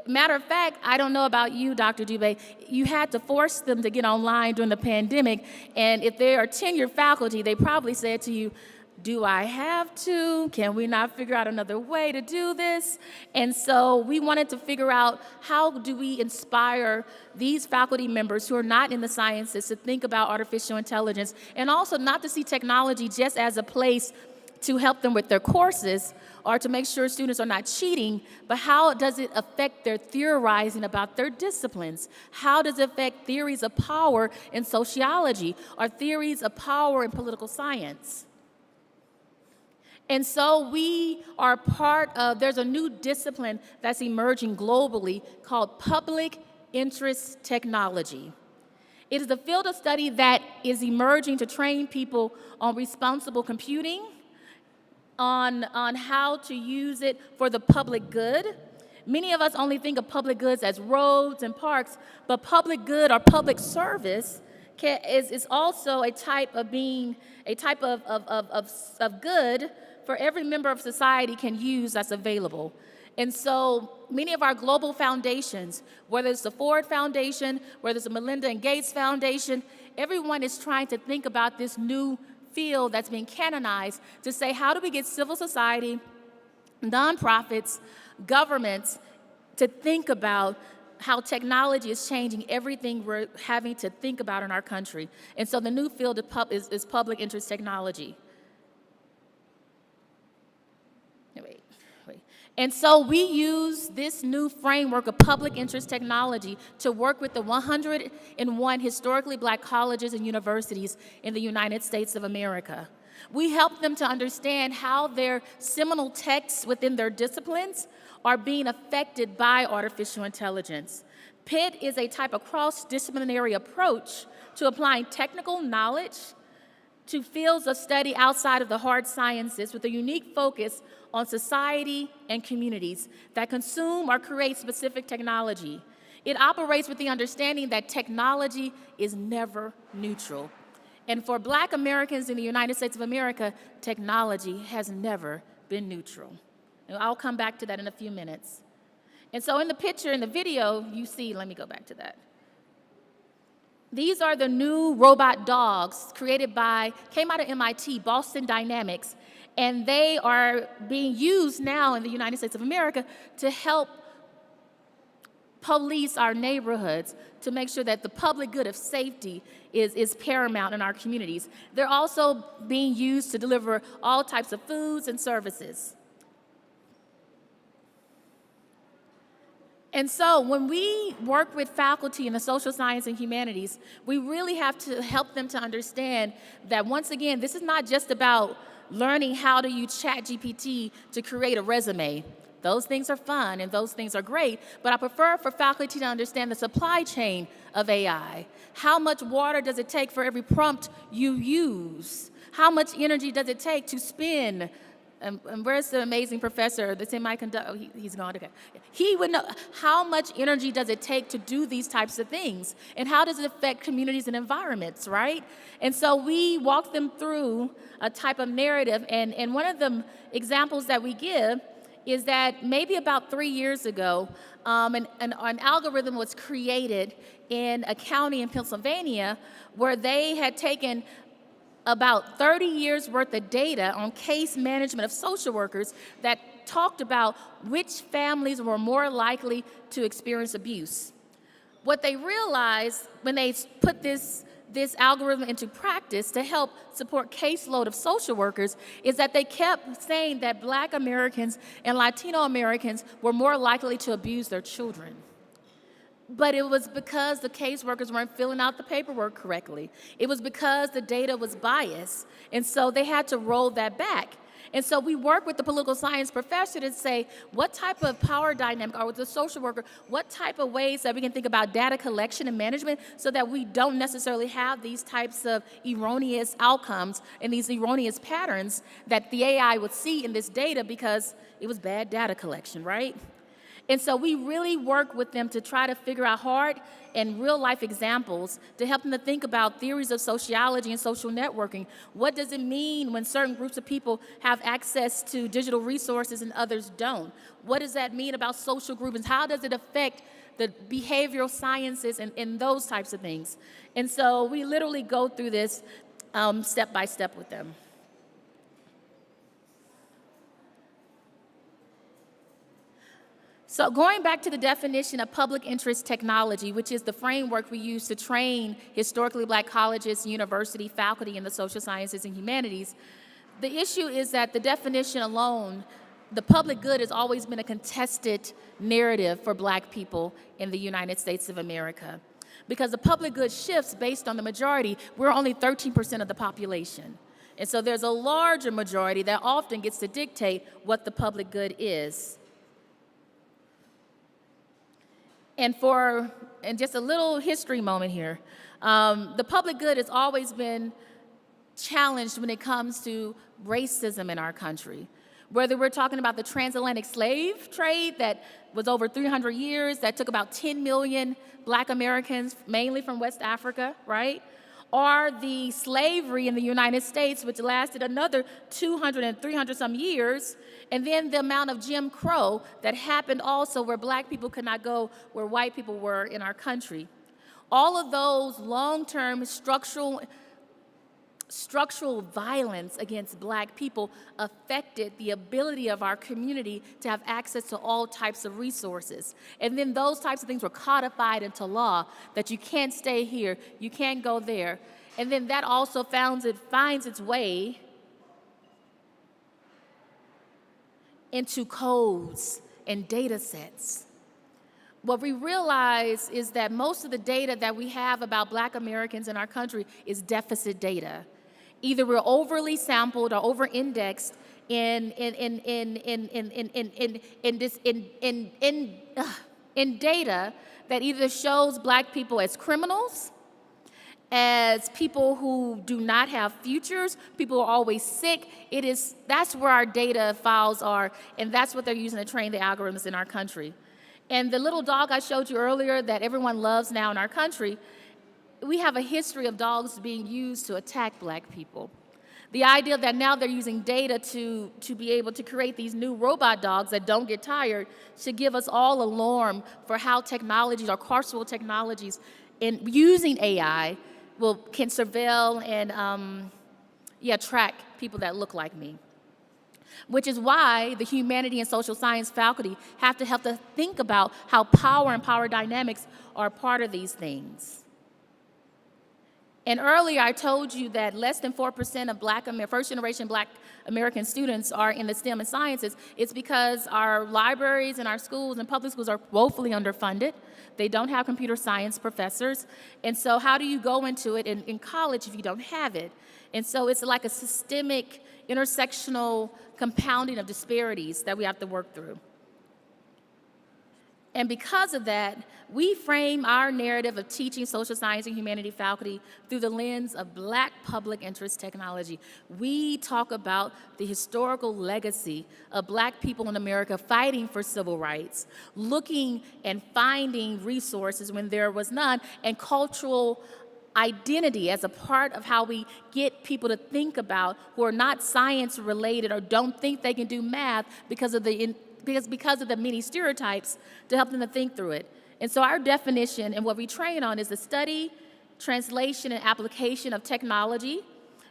Matter of fact, I don't know about you, Dr. Dubé, you had to force them to get online during the pandemic, and if they are tenured faculty, they probably said to you, do I have to? Can we not figure out another way to do this? And so we wanted to figure out how do we inspire these faculty members who are not in the sciences to think about artificial intelligence and also not to see technology just as a place to help them with their courses or to make sure students are not cheating, but how does it affect their theorizing about their disciplines? How does it affect theories of power in sociology or theories of power in political science? And so we are part of, there's a new discipline that's emerging globally called public interest technology. It is a field of study that is emerging to train people on responsible computing, on how to use it for the public good. Many of us only think of public goods as roads and parks, but public good or public service is also a type of being, a type of good for every member of society can use that's available. And so many of our global foundations, whether it's the Ford Foundation, whether it's the Melinda and Gates Foundation, everyone is trying to think about this new field that's being canonized to say, how do we get civil society, nonprofits, governments to think about how technology is changing everything we're having to think about in our country. And so the new field is public interest technology. And so we use this new framework of public interest technology to work with the 101 historically Black colleges and universities in the United States of America. We help them to understand how their seminal texts within their disciplines are being affected by artificial intelligence. PIT is a type of cross-disciplinary approach to applying technical knowledge to fields of study outside of the hard sciences with a unique focus on society and communities that consume or create specific technology. It operates with the understanding that technology is never neutral. And for Black Americans in the United States of America, technology has never been neutral. And I'll come back to that in a few minutes. And so in the picture, in the video, you see, let me go back to that. These are the new robot dogs came out of MIT, Boston Dynamics, and they are being used now in the United States of America to help police our neighborhoods, to make sure that the public good of safety is paramount in our communities. They're also being used to deliver all types of foods and services. And so when we work with faculty in the social science and humanities, we really have to help them to understand that, once again, this is not just about learning how to use ChatGPT to create a resume. Those things are fun and those things are great, but I prefer for faculty to understand the supply chain of AI. How much water does it take for every prompt you use? How much energy does it take to spin? And where's the amazing professor that's in my oh, he's gone, okay. He would know how much energy does it take to do these types of things, and how does it affect communities and environments, right? And so we walk them through a type of narrative, and one of the examples that we give is that maybe about 3 years ago, an algorithm was created in a county in Pennsylvania where they had taken about 30 years worth of data on case management of social workers that talked about which families were more likely to experience abuse. What they realized when they put this algorithm into practice to help support caseload of social workers is that they kept saying that Black Americans and Latino Americans were more likely to abuse their children. But it was because the caseworkers weren't filling out the paperwork correctly. It was because the data was biased. And so they had to roll that back. And so we work with the political science professor to say, what type of power dynamic, or with the social worker, what type of ways that we can think about data collection and management so that we don't necessarily have these types of erroneous outcomes and these erroneous patterns that the AI would see in this data because it was bad data collection, right? And so we really work with them to try to figure out hard and real-life examples to help them to think about theories of sociology and social networking. What does it mean when certain groups of people have access to digital resources and others don't? What does that mean about social groups? How does it affect the behavioral sciences and those types of things? And so we literally go through this step by step with them. So going back to the definition of public interest technology, which is the framework we use to train historically Black colleges, university faculty in the social sciences and humanities, The issue is that the definition alone, the public good has always been a contested narrative for Black people in the United States of America. Because the public good shifts based on the majority. We're only 13% of the population. And so there's a larger majority that often gets to dictate what the public good is. And just a little history moment here, the public good has always been challenged when it comes to racism in our country. Whether we're talking about the transatlantic slave trade that was over 300 years, that took about 10 million Black Americans, mainly from West Africa, right? Or the slavery in the United States, which lasted another 200 and 300 some years, and then the amount of Jim Crow that happened also where Black people could not go where white people were in our country. All of those long-term structural violence against Black people affected the ability of our community to have access to all types of resources. And then those types of things were codified into law, that you can't stay here, you can't go there. And then that also finds its way into codes and data sets. What we realize is that most of the data that we have about Black Americans in our country is deficit data. Either we're overly sampled or over-indexed in data that either shows Black people as criminals, as people who do not have futures, people who are always sick. That's where our data files are, and that's what they're using to train the algorithms in our country. And the little dog I showed you earlier that everyone loves now in our country, we have a history of dogs being used to attack Black people. The idea that now they're using data to be able to create these new robot dogs that don't get tired should give us all alarm for how technologies or carceral technologies in using AI can surveil and track people that look like me. Which is why the humanity and social science faculty have to help to think about how power and power dynamics are part of these things. And earlier I told you that less than 4% of first-generation Black American students are in the STEM and sciences. It's because our libraries and our schools and public schools are woefully underfunded. They don't have computer science professors. And so how do you go into it in college if you don't have it? And so it's like a systemic, intersectional compounding of disparities that we have to work through. And because of that, we frame our narrative of teaching social science and humanity faculty through the lens of Black public interest technology. We talk about the historical legacy of Black people in America fighting for civil rights, looking and finding resources when there was none, and cultural identity as a part of how we get people to think about who are not science related or don't think they can do math because of the many stereotypes, to help them to think through it. And so our definition and what we train on is the study, translation, and application of technology,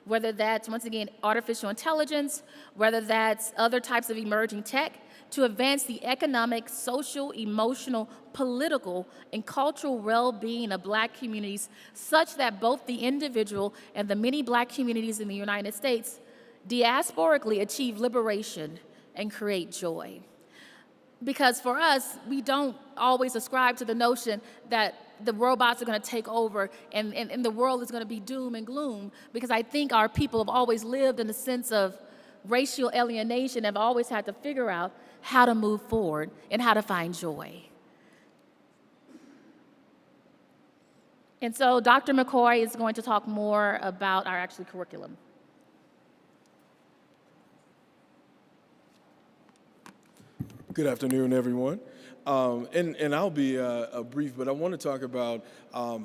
whether that's, once again, artificial intelligence, whether that's other types of emerging tech, to advance the economic, social, emotional, political, and cultural well-being of Black communities such that both the individual and the many Black communities in the United States diasporically achieve liberation and create joy. Because for us, we don't always ascribe to the notion that the robots are going to take over and the world is going to be doom and gloom, because I think our people have always lived in a sense of racial alienation, have always had to figure out how to move forward and how to find joy. And so Dr. McCoy is going to talk more about our curriculum. Good afternoon, everyone. And I'll be brief, but I want to talk about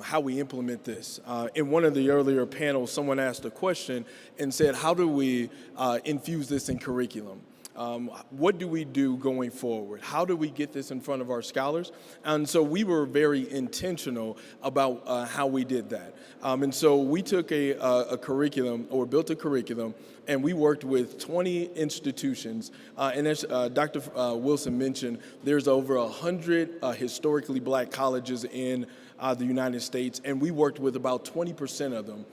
how we implement this. In one of the earlier panels, someone asked a question and said, how do we infuse this in curriculum? What do we do going forward? How do we get this in front of our scholars? And so we were very intentional about how we did that. And so we took a curriculum, or built a curriculum, and we worked with 20 institutions. And as Dr. Wilson mentioned, there's over 100 historically Black colleges in the United States, and we worked with about 20% of them.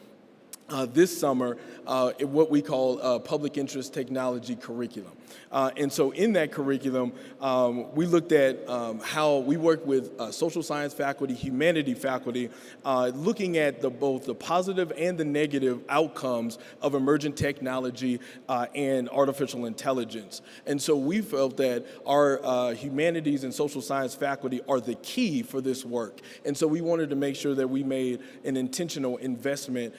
this summer what we call public interest technology curriculum. And so in that curriculum, we looked at how we work with social science faculty, humanity faculty, looking at both the positive and the negative outcomes of emergent technology and artificial intelligence. And so we felt that our humanities and social science faculty are the key for this work. And so we wanted to make sure that we made an intentional investment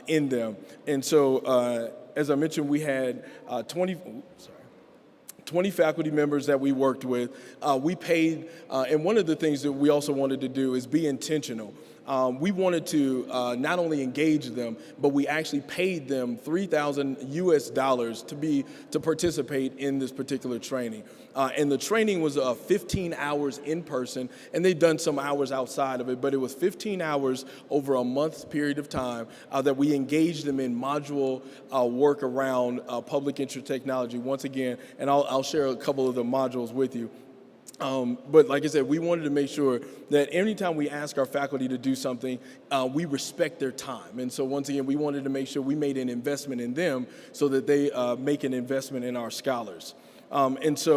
in them. And so, as I mentioned, we had 20 faculty members that we worked with. We paid, and one of the things that we also wanted to do is be intentional. We wanted to not only engage them, but we actually paid them $3,000 to participate in this particular training. And the training was 15 hours in person, and they've done some hours outside of it, but it was 15 hours over a month's period of time that we engaged them in module work around public interest technology once again, and I'll share a couple of the modules with you. But like I said, we wanted to make sure that anytime we ask our faculty to do something, we respect their time. And so once again, we wanted to make sure we made an investment in them so that they make an investment in our scholars. Once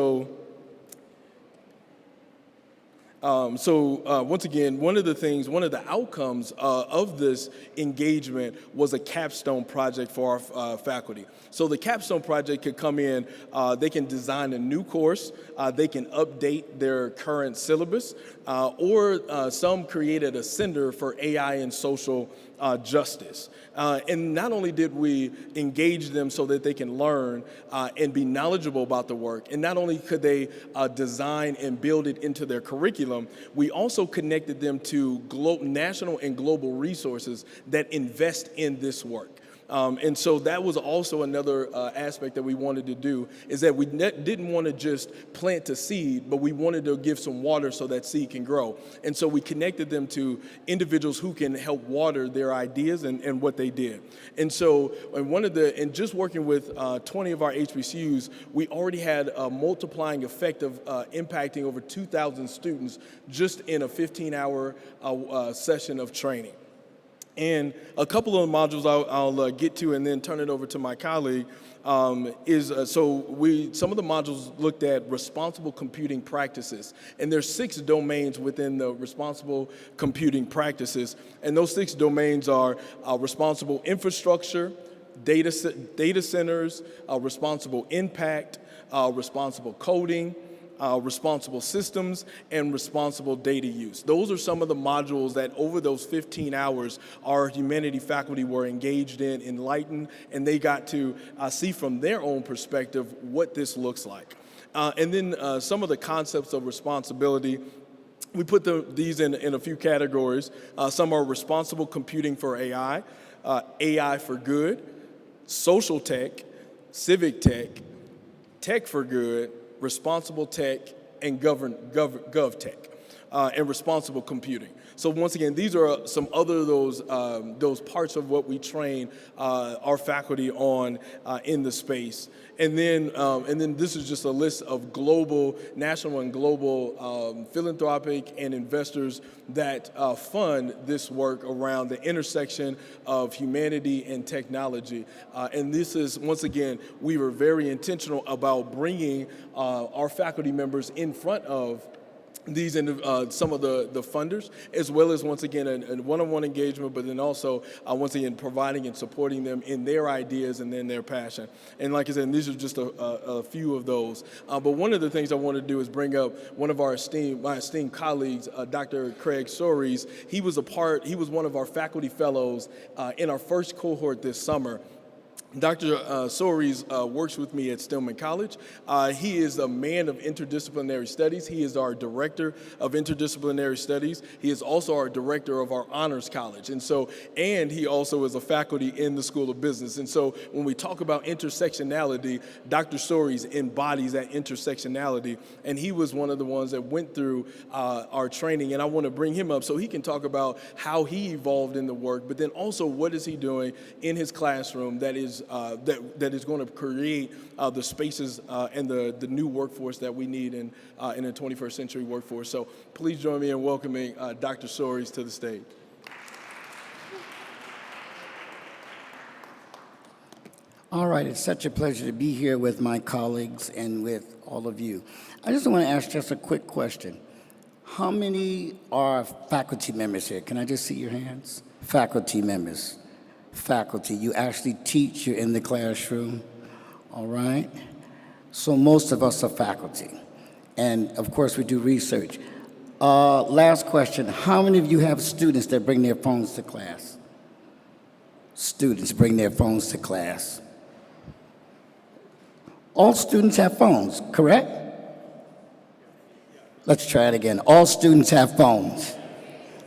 again, one of the outcomes of this engagement was a capstone project for our faculty. So the capstone project could come in, they can design a new course, they can update their current syllabus, or some created a center for AI and social justice. And not only did we engage them so that they can learn and be knowledgeable about the work, and not only could they design and build it into their curriculum, we also connected them to national and global resources that invest in this work. And so that was also another aspect that we wanted to do, is that we didn't want to just plant a seed, but we wanted to give some water so that seed can grow. And so we connected them to individuals who can help water their ideas and what they did. And so and just working with 20 of our HBCUs, we already had a multiplying effect of impacting over 2,000 students just in a 15-hour session of training. And a couple of modules I'll get to and then turn it over to my colleague some of the modules looked at responsible computing practices. And there's 6 domains within the responsible computing practices. And those 6 domains are responsible infrastructure, data centers, responsible impact, responsible coding, responsible systems, and responsible data use. Those are some of the modules that over those 15 hours our humanity faculty were engaged in, enlightened, and they got to see from their own perspective what this looks like. And then some of the concepts of responsibility, we put these in a few categories. Some are responsible computing for AI, AI for good, social tech, civic tech, tech for good, responsible tech, and gov tech, and responsible computing. So once again, these are some other those parts of what we train our faculty on in the space. And then this is just a list of national and global philanthropic and investors that fund this work around the intersection of humanity and technology. And this is, once again, we were very intentional about bringing our faculty members in front of these some of the funders, as well as, once again, a one-on-one engagement, but then also, once again, providing and supporting them in their ideas and in their passion. And like I said, these are just a few of those. But one of the things I want to do is bring up one of my esteemed colleagues, Dr. Craig Soares. He was one of our faculty fellows in our first cohort this summer. Dr. Soares works with me at Stillman College. He is a man of interdisciplinary studies. He is our director of interdisciplinary studies. He is also our director of our honors college. And he also is a faculty in the School of Business. And so when we talk about intersectionality, Dr. Soares embodies that intersectionality. And he was one of the ones that went through our training. And I want to bring him up so he can talk about how he evolved in the work, but then also what is he doing in his classroom that is going to create the spaces and the new workforce that we need in the 21st century workforce. So please join me in welcoming Dr. Soares to the stage. All right, it's such a pleasure to be here with my colleagues and with all of you. I just want to ask just a quick question. How many are faculty members here? Can I just see your hands? Faculty members. Faculty, you actually teach, you're in the classroom, all right? So most of us are faculty. And of course, we do research. Last question, how many of you have students that bring their phones to class? Students bring their phones to class. All students have phones, correct? Let's try it again. All students have phones.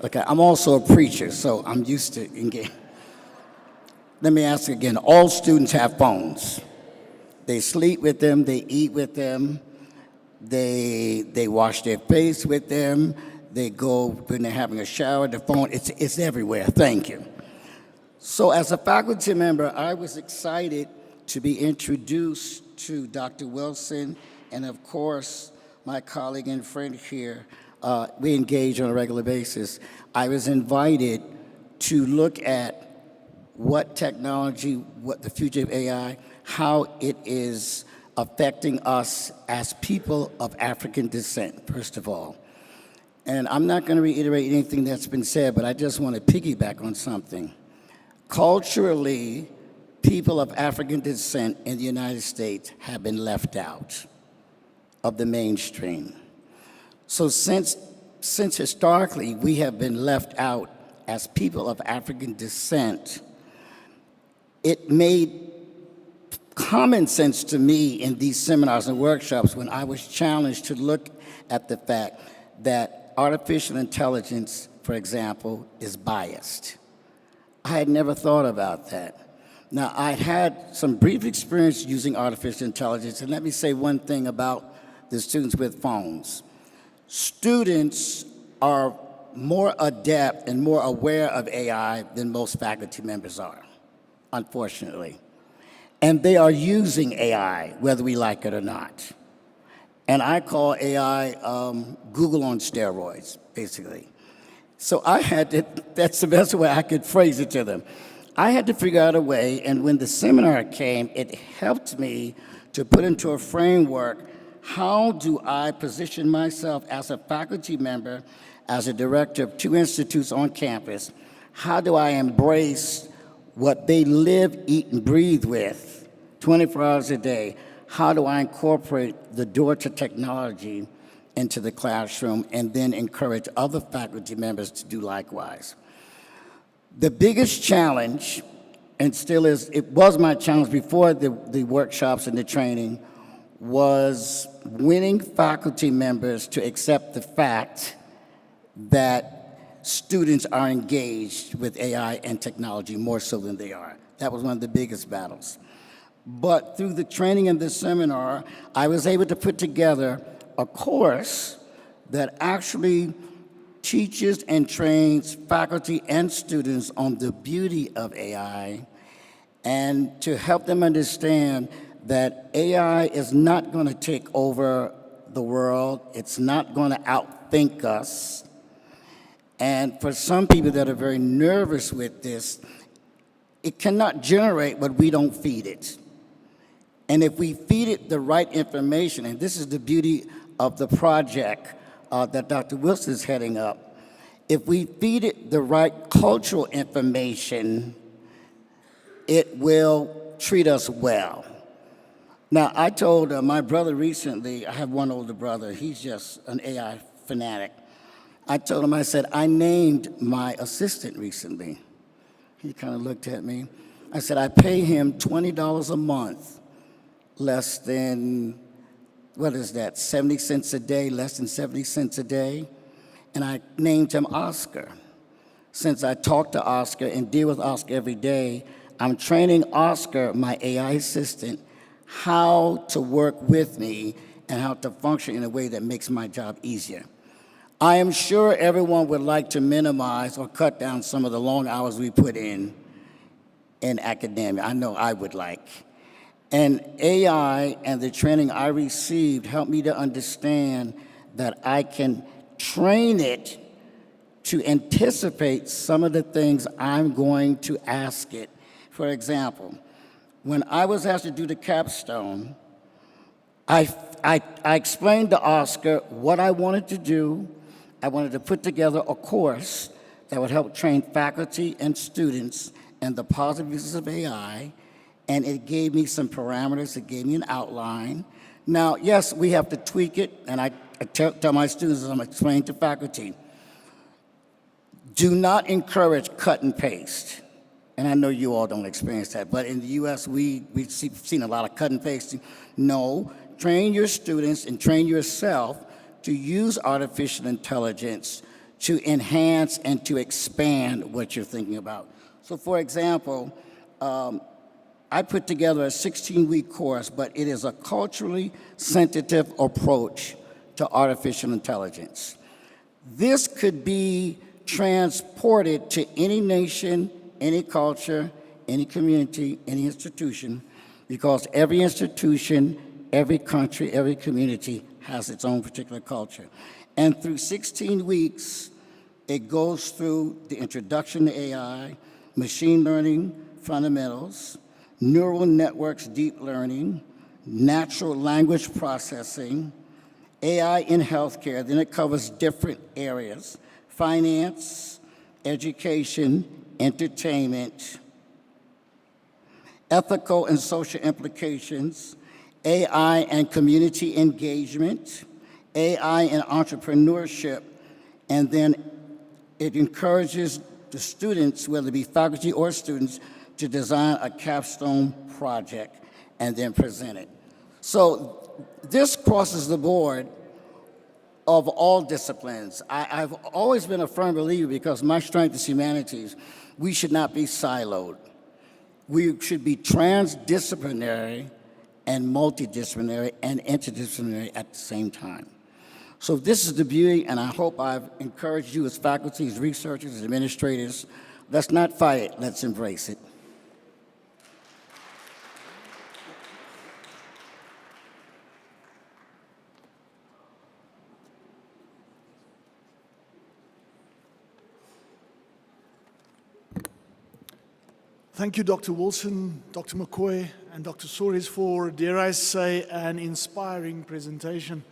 Okay, I'm also a preacher, so I'm used to engage. Let me ask again. All students have phones. They sleep with them, they eat with them, they wash their face with them, they go when they're having a shower, the phone, it's everywhere. Thank you. So as a faculty member, I was excited to be introduced to Dr. Wilson and of course, my colleague and friend here. We engage on a regular basis. I was invited to look at what technology, what the future of AI, how it is affecting us as people of African descent, first of all. And I'm not going to reiterate anything that's been said, but I just want to piggyback on something. Culturally, people of African descent in the United States have been left out of the mainstream. So since historically we have been left out as people of African descent, it made common sense to me in these seminars and workshops when I was challenged to look at the fact that artificial intelligence, for example, is biased. I had never thought about that. Now, I had some brief experience using artificial intelligence, and let me say one thing about the students with phones. Students are more adept and more aware of AI than most faculty members are, unfortunately. And they are using AI, whether we like it or not. And I call AI Google on steroids, basically. So I had to, that's the best way I could phrase it to them. I had to figure out a way, and when the seminar came, it helped me to put into a framework, how do I position myself as a faculty member, as a director of 2 institutes on campus? How do I embrace what they live, eat, and breathe with 24 hours a day? How do I incorporate the door to technology into the classroom and then encourage other faculty members to do likewise? The biggest challenge, and still is, it was my challenge before the workshops and the training, was winning faculty members to accept the fact that students are engaged with AI and technology more so than they are. That was one of the biggest battles. But through the training and the seminar, I was able to put together a course that actually teaches and trains faculty and students on the beauty of AI and to help them understand that AI is not going to take over the world. It's not going to outthink us. And for some people that are very nervous with this, it cannot generate what we don't feed it. And if we feed it the right information, and this is the beauty of the project that Dr. Wilson is heading up, if we feed it the right cultural information, it will treat us well. Now, I told my brother recently, I have one older brother, he's just an AI fanatic. I told him, I said, I named my assistant recently. He kind of looked at me. I said, I pay him $20 a month, less than, what is that, 70 cents a day, less than 70 cents a day? And I named him Oscar. Since I talk to Oscar and deal with Oscar every day, I'm training Oscar, my AI assistant, how to work with me and how to function in a way that makes my job easier. I am sure everyone would like to minimize or cut down some of the long hours we put in academia. I know I would like. And AI and the training I received helped me to understand that I can train it to anticipate some of the things I'm going to ask it. For example, When I was asked to do the capstone, I explained to Oscar what I wanted to do. I wanted to put together a course that would help train faculty and students in the positive uses of AI, and it gave me some parameters, it gave me an outline. Now, yes, we have to tweak it, and I tell my students as I'm explaining to faculty, do not encourage cut and paste. And I know you all don't experience that, but in the US, we've seen a lot of cut and pasting. No, train your students and train yourself to use artificial intelligence to enhance and to expand what you're thinking about. So for example, I put together a 16-week course, but it is a culturally sensitive approach to artificial intelligence. This could be transported to any nation, any culture, any community, any institution, because every institution, every country, every community has its own particular culture. And through 16 weeks, it goes through the introduction to AI, machine learning fundamentals, neural networks, deep learning, natural language processing, AI in healthcare. Then it covers different areas: finance, education, entertainment, ethical and social implications, AI and community engagement, AI and entrepreneurship, and then it encourages the students, whether it be faculty or students, to design a capstone project and then present it. So this crosses the board of all disciplines. I've always been a firm believer, because my strength is humanities, we should not be siloed. We should be transdisciplinary and multidisciplinary and interdisciplinary at the same time. So this is the beauty, and I hope I've encouraged you as faculty, as researchers, as administrators. Let's not fight it, let's embrace it. Thank you, Dr. Wilson, Dr. McCoy, and Dr. Soares for, dare I say, an inspiring presentation.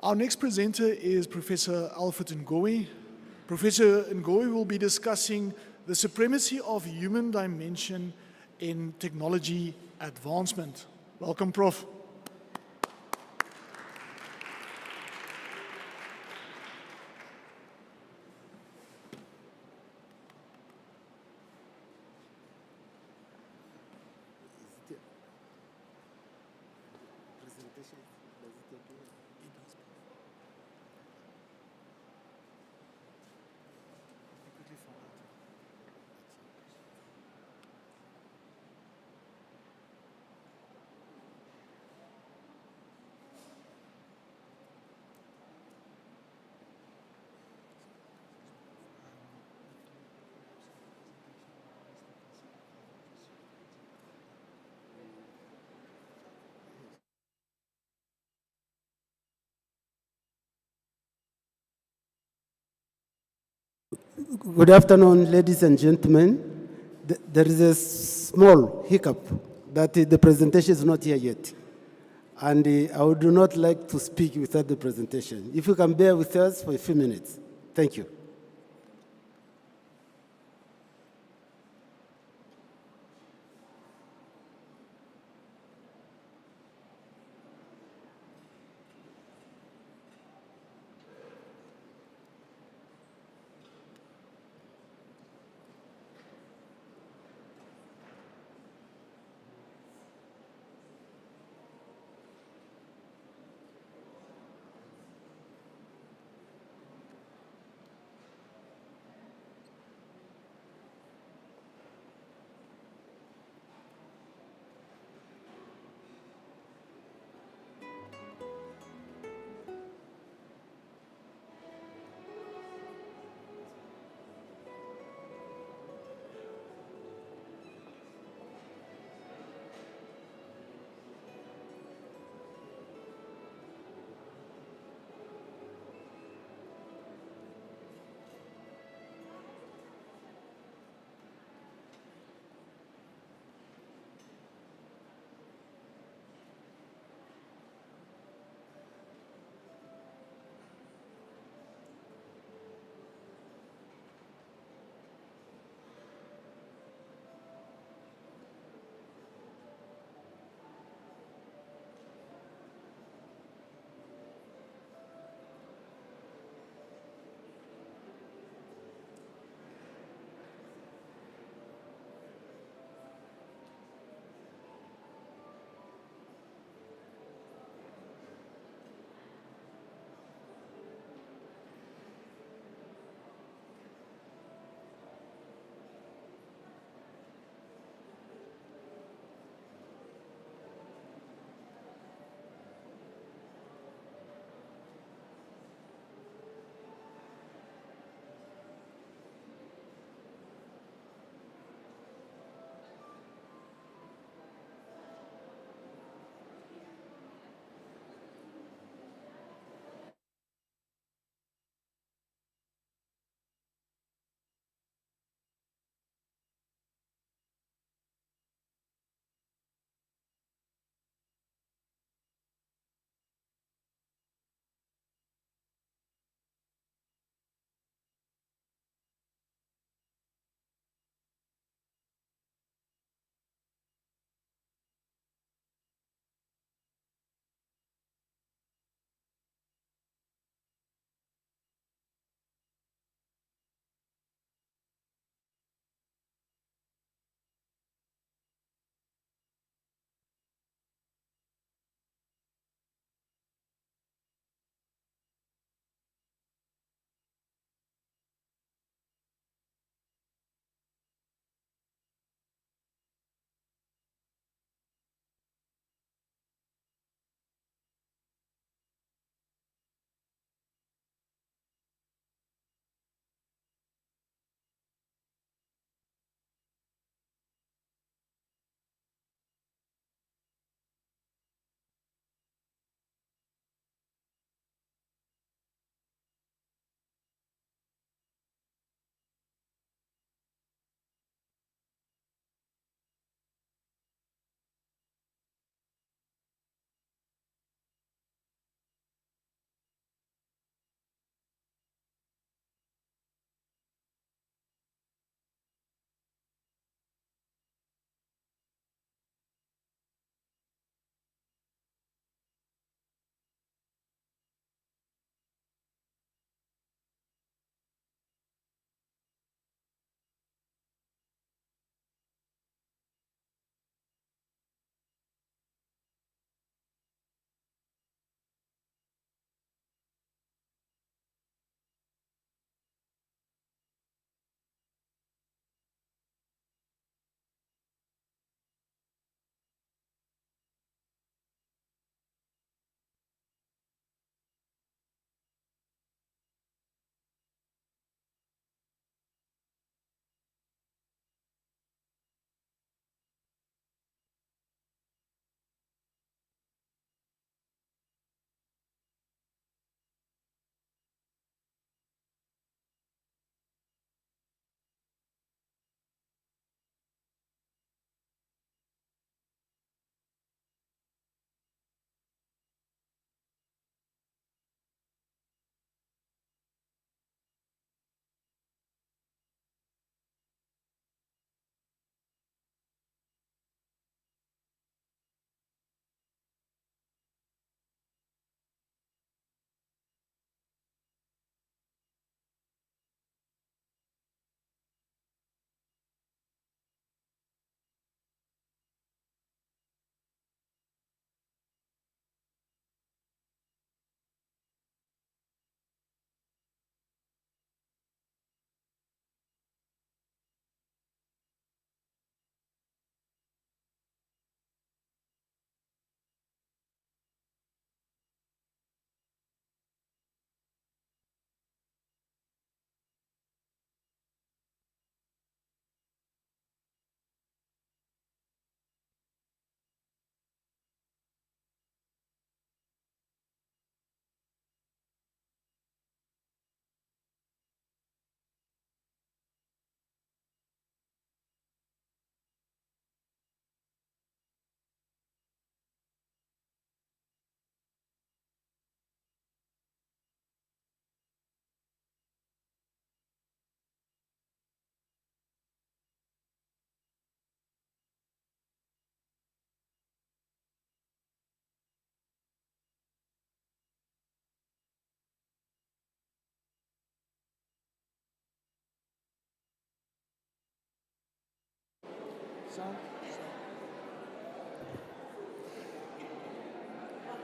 Our next presenter is Professor Alfred Ngowi. Professor Ngowi will be discussing the supremacy of human dimension in technology advancement. Welcome, Prof. Good afternoon, ladies and gentlemen. There is a small hiccup that the presentation is not here yet. And I would not like to speak without the presentation. If you can bear with us for a few minutes. Thank you.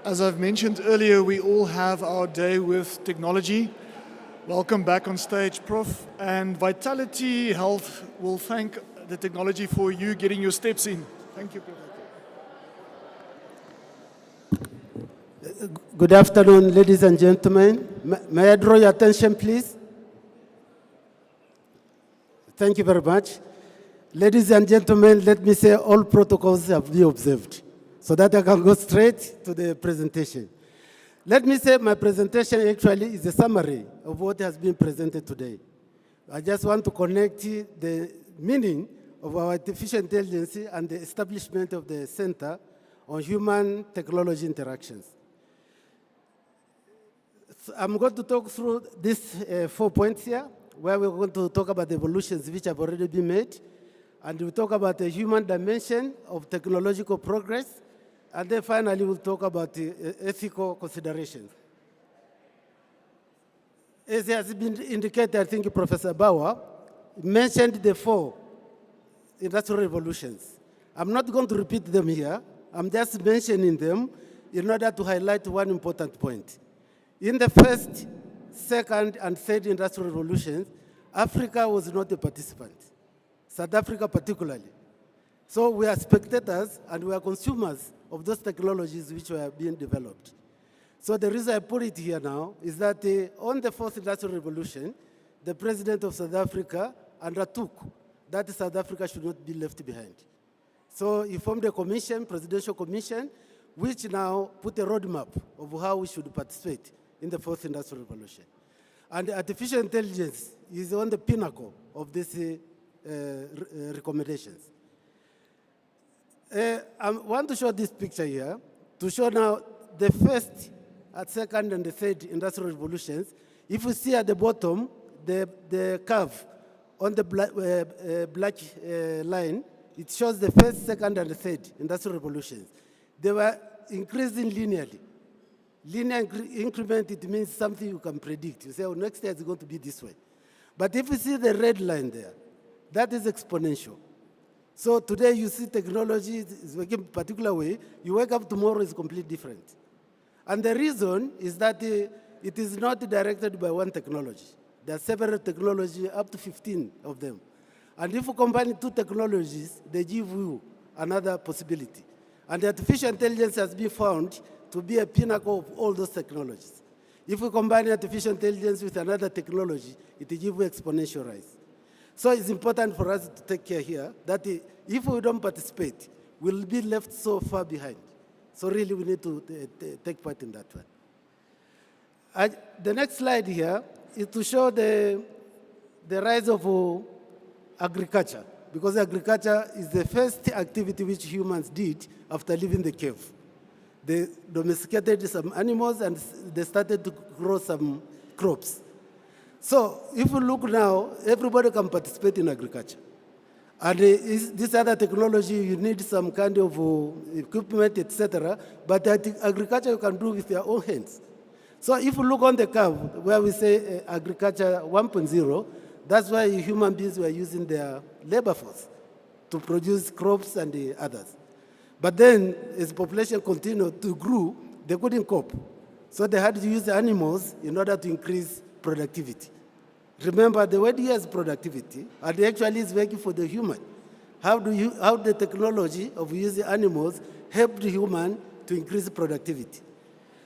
As I've mentioned earlier, we all have our day with technology. Welcome back on stage, Prof. And Vitality Health will thank the technology for you getting your steps in. Thank you, Prof. Good afternoon, ladies and gentlemen. May I draw your attention, please? Thank you very much. Ladies and gentlemen, let me say all protocols have been observed so that I can go straight to the presentation. Let me say my presentation actually is a summary of what has been presented today. I just want to connect the meaning of our artificial intelligence and the establishment of the Center on Human Technology Interactions. So I'm going to talk through these 4 points here, where we're going to talk about the evolutions which have already been made, and we'll talk about the human dimension of technological progress, and then finally we'll talk about the ethical considerations. As has been indicated, I think Professor Bauer mentioned the 4 industrial revolutions. I'm not going to repeat them here. I'm just mentioning them in order to highlight one important point. In the first, second, and third industrial revolutions, Africa was not a participant, South Africa particularly. So we are spectators and we are consumers of those technologies which were being developed. So the reason I put it here now is that on the fourth industrial revolution, the president of South Africa undertook that South Africa should not be left behind. So he formed a commission, presidential commission, which now put a roadmap of how we should participate in the fourth industrial revolution. And artificial intelligence is on the pinnacle of these recommendations. I want to show this picture here to show now the first, second, and the third industrial revolutions. If you see at the bottom, the curve on the black line, it shows the first, second, and the third industrial revolutions. They were increasing linearly. Linear increment, it means something you can predict. You say, oh, next year it's going to be this way. But if you see the red line there, that is exponential. So today you see technology is working a particular way. You wake up tomorrow, it's completely different. And the reason is that it is not directed by one technology. There are several technologies, up to 15 of them. And if you combine 2 technologies, they give you another possibility. And artificial intelligence has been found to be a pinnacle of all those technologies. If we combine artificial intelligence with another technology, it will give you exponential rise. So it's important for us to take care here that if we don't participate, we'll be left so far behind. So really we need to take part in that one. The next slide here is to show the rise of agriculture, because agriculture is the first activity which humans did after leaving the cave. They domesticated some animals and they started to grow some crops. So if you look now, everybody can participate in agriculture. And this other technology, you need some kind of equipment, etc. But agriculture you can do with your own hands. So if you look on the curve where we say agriculture 1.0, that's why human beings were using their labor force to produce crops and the others. But then, as population continued to grow, they couldn't cope. So they had to use animals in order to increase productivity. Remember, the word here is productivity, and actually is working for the human. How the technology of using animals helped the human to increase productivity?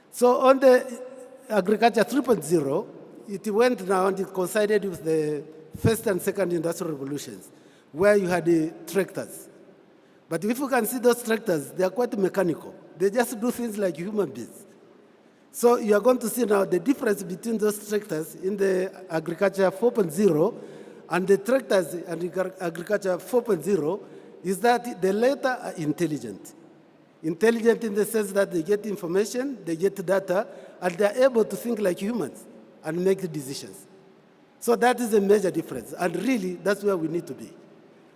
So on the agriculture 3.0, it went now and it coincided with the first and second industrial revolutions, where you had the tractors. But if you can see those tractors, they are quite mechanical. They just do things like human beings. So you are going to see now the difference between those tractors in the agriculture 4.0 and the tractors and agriculture 4.0 is that the latter are intelligent. Intelligent in the sense that they get information, they get data, and they are able to think like humans and make decisions. So that is a major difference, and really that's where we need to be.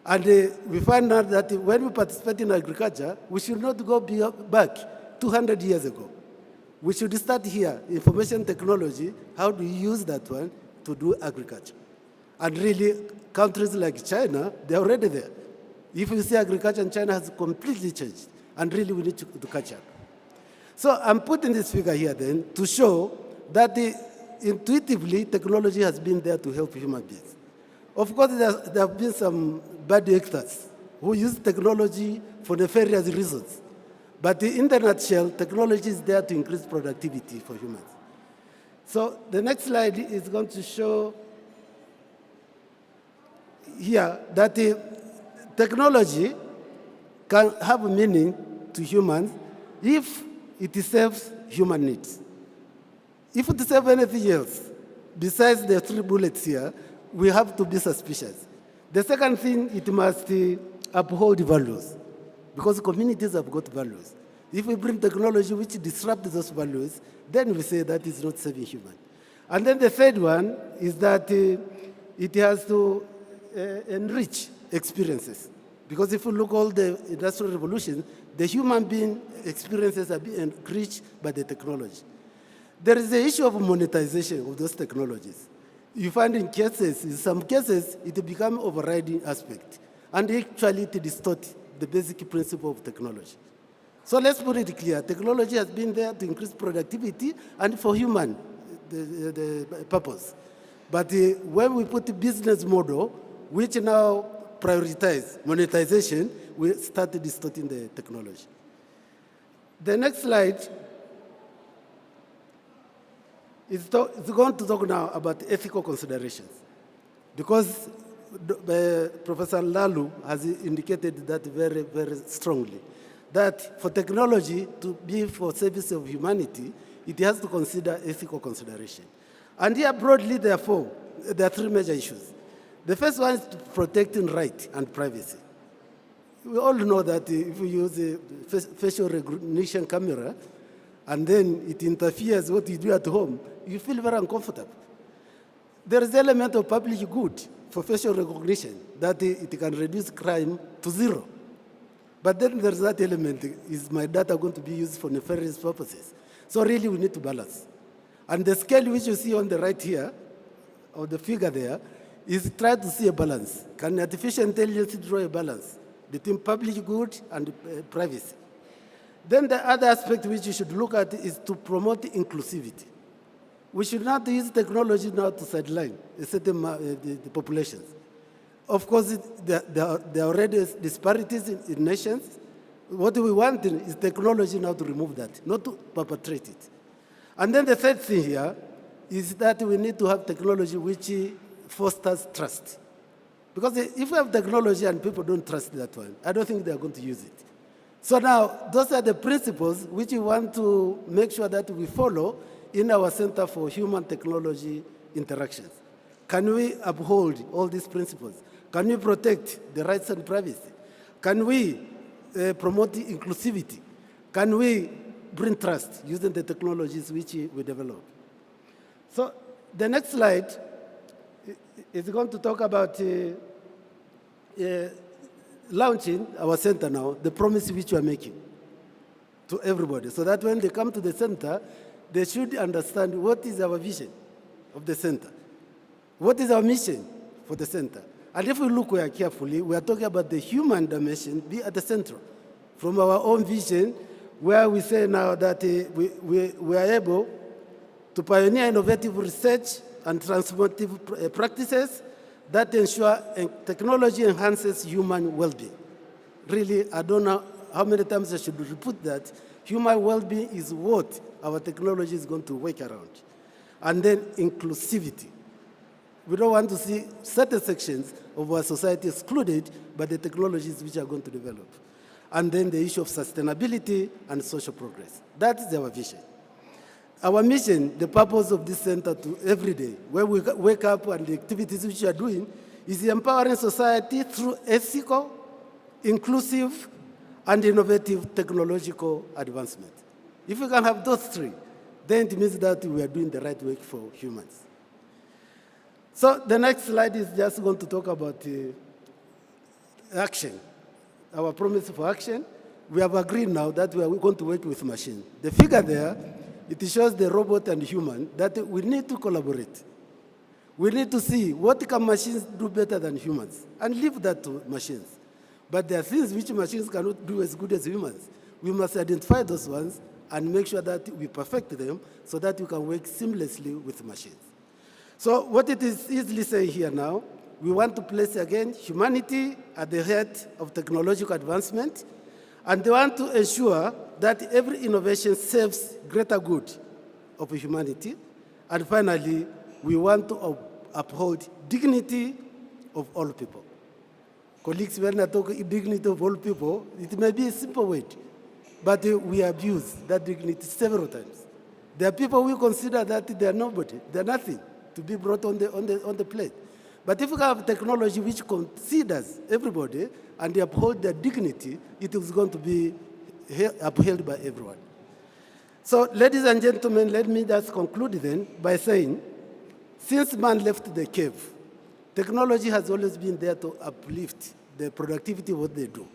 And we find out that when we participate in agriculture, we should not go back 200 years ago. We should start here, information technology, how do you use that one to do agriculture? And really, countries like China, they're already there. If you see agriculture in China has completely changed, and really we need to catch up. So I'm putting this figure here then to show that intuitively technology has been there to help human beings. Of course, there have been some bad actors who use technology for nefarious reasons. But in the nutshell, technology is there to increase productivity for humans. So the next slide is going to show here that technology can have meaning to humans if it serves human needs. If it serves anything else, besides the 3 bullets here, we have to be suspicious. The second thing, it must uphold values, because communities have got values. If we bring technology which disrupts those values, then we say that is not serving human. And then the third one is that it has to enrich experiences. Because if you look all the industrial revolution, the human being experiences are being enriched by the technology. There is the issue of monetization of those technologies. You find in some cases, it becomes overriding aspect. And actually, it distorts the basic principle of technology. So let's put it clear. Technology has been there to increase productivity and for human the purpose. But when we put a business model, which now prioritize monetization, we start distorting the technology. The next slide is going to talk now about ethical considerations. Because Professor Lalu has indicated that very, very strongly, that for technology to be for service of humanity, it has to consider ethical consideration. And here broadly, therefore, there are 3 major issues. The first one is protecting right and privacy. We all know that if we use a facial recognition camera, and then it interferes with what you do at home, you feel very uncomfortable. There is an element of public good for facial recognition, that it can reduce crime to 0. But then there's that element, is my data going to be used for nefarious purposes? So really we need to balance. And the scale which you see on the right here, or the figure there, is try to see a balance. Can artificial intelligence draw a balance between public good and privacy? Then the other aspect which you should look at is to promote inclusivity. We should not use technology now to sideline certain the populations. Of course, there are already disparities in nations. What we want is technology now to remove that, not to perpetrate it. And then the third thing here is that we need to have technology which fosters trust. Because if we have technology and people don't trust that one, I don't think they're going to use it. So now, those are the principles which we want to make sure that we follow in our Center for Human Technology Interactions. Can we uphold all these principles? Can we protect the rights and privacy? Can we promote inclusivity? Can we bring trust using the technologies which we develop? So the next slide is going to talk about launching our center now, the promise which we are making to everybody, so that when they come to the center, they should understand what is our vision of the center, what is our mission for the center. And if we look here carefully, we are talking about the human dimension be at the center. From our own vision, where we say now that we are able to pioneer innovative research and transformative practices that ensure technology enhances human well-being. Really, I don't know how many times I should repeat that. Human well-being is what our technology is going to work around. And then inclusivity. We don't want to see certain sections of our society excluded by the technologies which are going to develop. And then the issue of sustainability and social progress. That is our vision. Our mission, the purpose of this center to every day, where we wake up and the activities which we are doing, is empowering society through ethical, inclusive, and innovative technological advancement. If we can have those 3, then it means that we are doing the right work for humans. So the next slide is just going to talk about action, our promise for action. We have agreed now that we are going to work with machine. The figure there, it shows the robot and human, that we need to collaborate. We need to see what can machines do better than humans, and leave that to machines. But there are things which machines cannot do as good as humans. We must identify those ones and make sure that we perfect them so that we can work seamlessly with machines. So what it is easily saying here now, we want to place again humanity at the head of technological advancement, and they want to ensure that every innovation serves greater good of humanity. And finally, we want to uphold dignity of all people. Colleagues, when I talk dignity of all people, it may be a simple word, but we abuse that dignity several times. There are people who consider that they are nobody, they are nothing to be brought on the plate. But if we have technology which considers everybody and they uphold their dignity, it is going to be upheld by everyone. So, ladies and gentlemen, let me just conclude then by saying, since man left the cave, technology has always been there to uplift the productivity of what they do.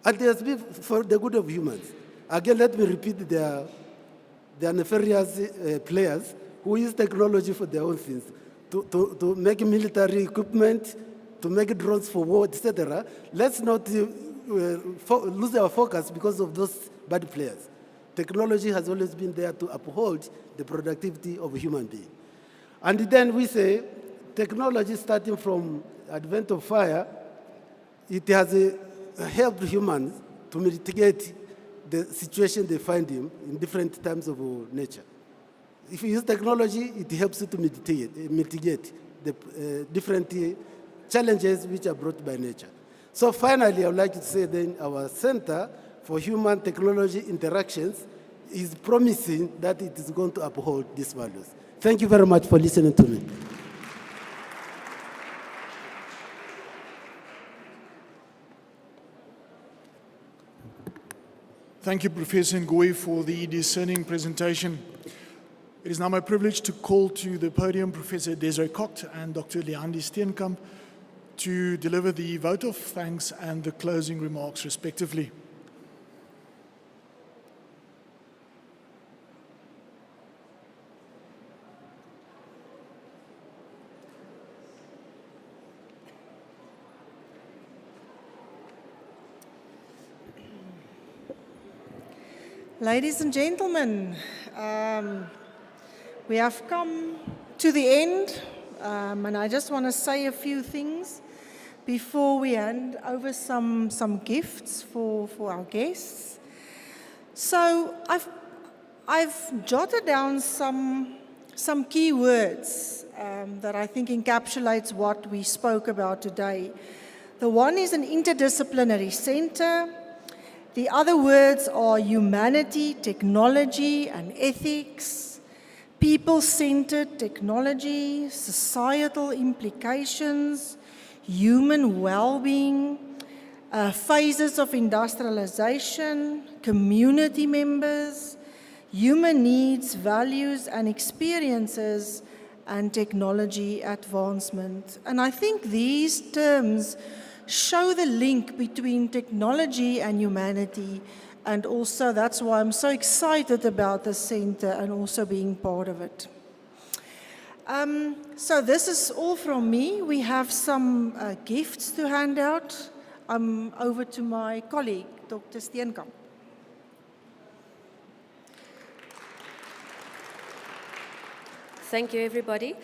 And it has been for the good of humans. Again, let me repeat, their nefarious players who use technology for their own things, to make military equipment, to make drones for war, etc. Let's not lose our focus because of those bad players. Technology has always been there to uphold the productivity of a human being. And then we say, technology starting from advent of fire, it has helped humans to mitigate the situation they find in different times of nature. If you use technology, it helps you to mitigate the different challenges which are brought by nature. So finally, I would like to say then our Center for Human Technology Interactions is promising that it is going to uphold these values. Thank you very much for listening to me. Thank you, Professor Ngoyi, for the discerning presentation. It is now my privilege to call to the podium Professor Desiree Kocht and Dr. Leandi Steenkamp to deliver the vote of thanks and the closing remarks, respectively. Ladies and gentlemen, we have come to the end, and I just want to say a few things before we hand over some gifts for our guests. So I've jotted down some key words that I think encapsulates what we spoke about today. The one is an interdisciplinary center. The other words are humanity, technology, and ethics, people-centered technology, societal implications, human well-being, phases of industrialization, community members, human needs, values, and experiences, and technology advancement. And I think these terms show the link between technology and humanity, and also that's why I'm so excited about the center and also being part of it. So this is all from me. We have some gifts to hand out. Over to my colleague, Dr. Steenkamp. Thank you, everybody.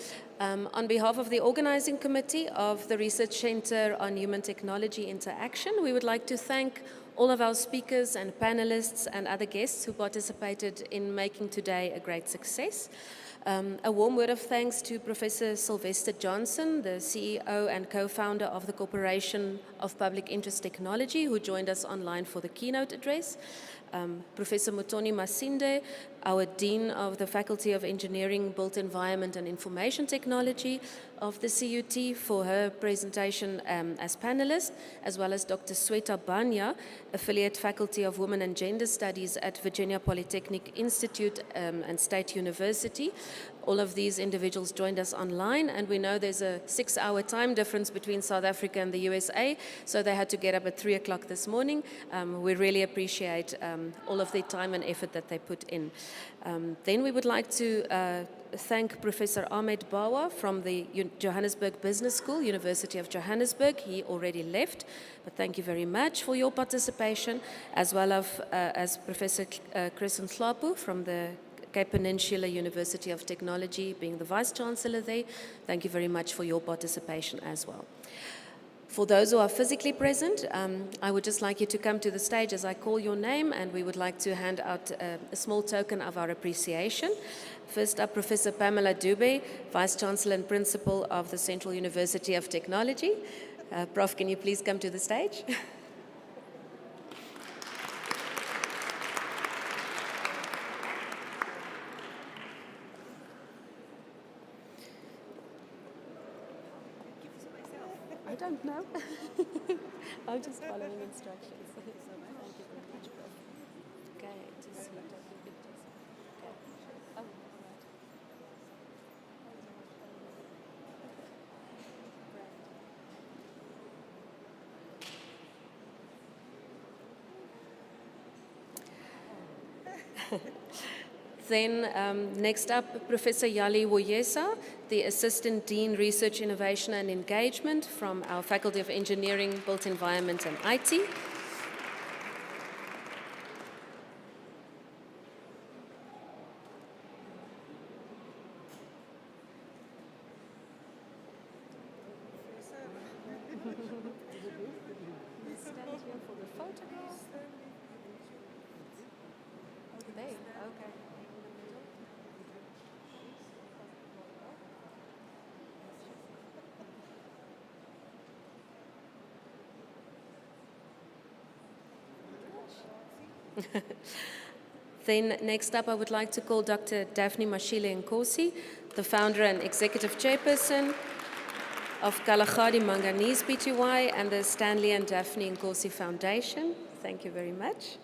On behalf of the organizing committee of the Research Center on Human Technology Interaction, we would like to thank all of our speakers and panelists and other guests who participated in making today a great success. A warm word of thanks to Professor Sylvester Johnson, the CEO and co-founder of the Corporation of Public Interest Technology, who joined us online for the keynote address. Professor Mutoni Masinde, our Dean of the Faculty of Engineering, Built Environment and Information Technology of the CUT, for her presentation as panelist, as well as Dr. Sweta Banya, Affiliate Faculty of Women and Gender Studies at Virginia Polytechnic Institute and State University, All of these individuals joined us online, and we know there's a 6-hour time difference between South Africa and the USA, so they had to get up at 3 o'clock this morning. We really appreciate all of the time and effort that they put in. Then we would like to thank Professor Ahmed Bawa from the Johannesburg Business School, University of Johannesburg. He already left, but thank you very much for your participation, as well as Professor Chris Nhlapo from the Cape Peninsula University of Technology, being the Vice Chancellor there. Thank you very much for your participation as well. For those who are physically present, I would just like you to come to the stage as I call your name, and we would like to hand out a small token of our appreciation. First up, Professor Pamela Dube, Vice Chancellor and Principal of the Central University of Technology. Prof, can you please come to the stage? I don't know. I'm just following instructions. Thank you very much, Prof. Okay, just okay. Oh, all right. Then next up, Professor Yali Woyesa, the Assistant Dean, Research, Innovation and Engagement from our Faculty of Engineering, Built Environment and IT. Then next up, I would like to call Dr. Daphne Mashile Nkosi, the founder and executive chairperson of Kalahari Manganese Pty and the Stanley and Daphne Nkosi Foundation. Thank you very much.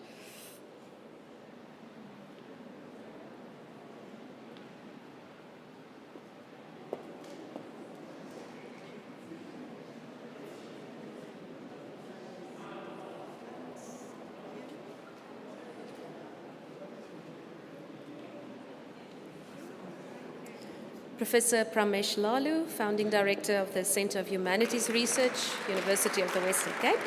Professor Pramesh Lalu, Founding Director of the Center of Humanities Research, University of the Western Cape.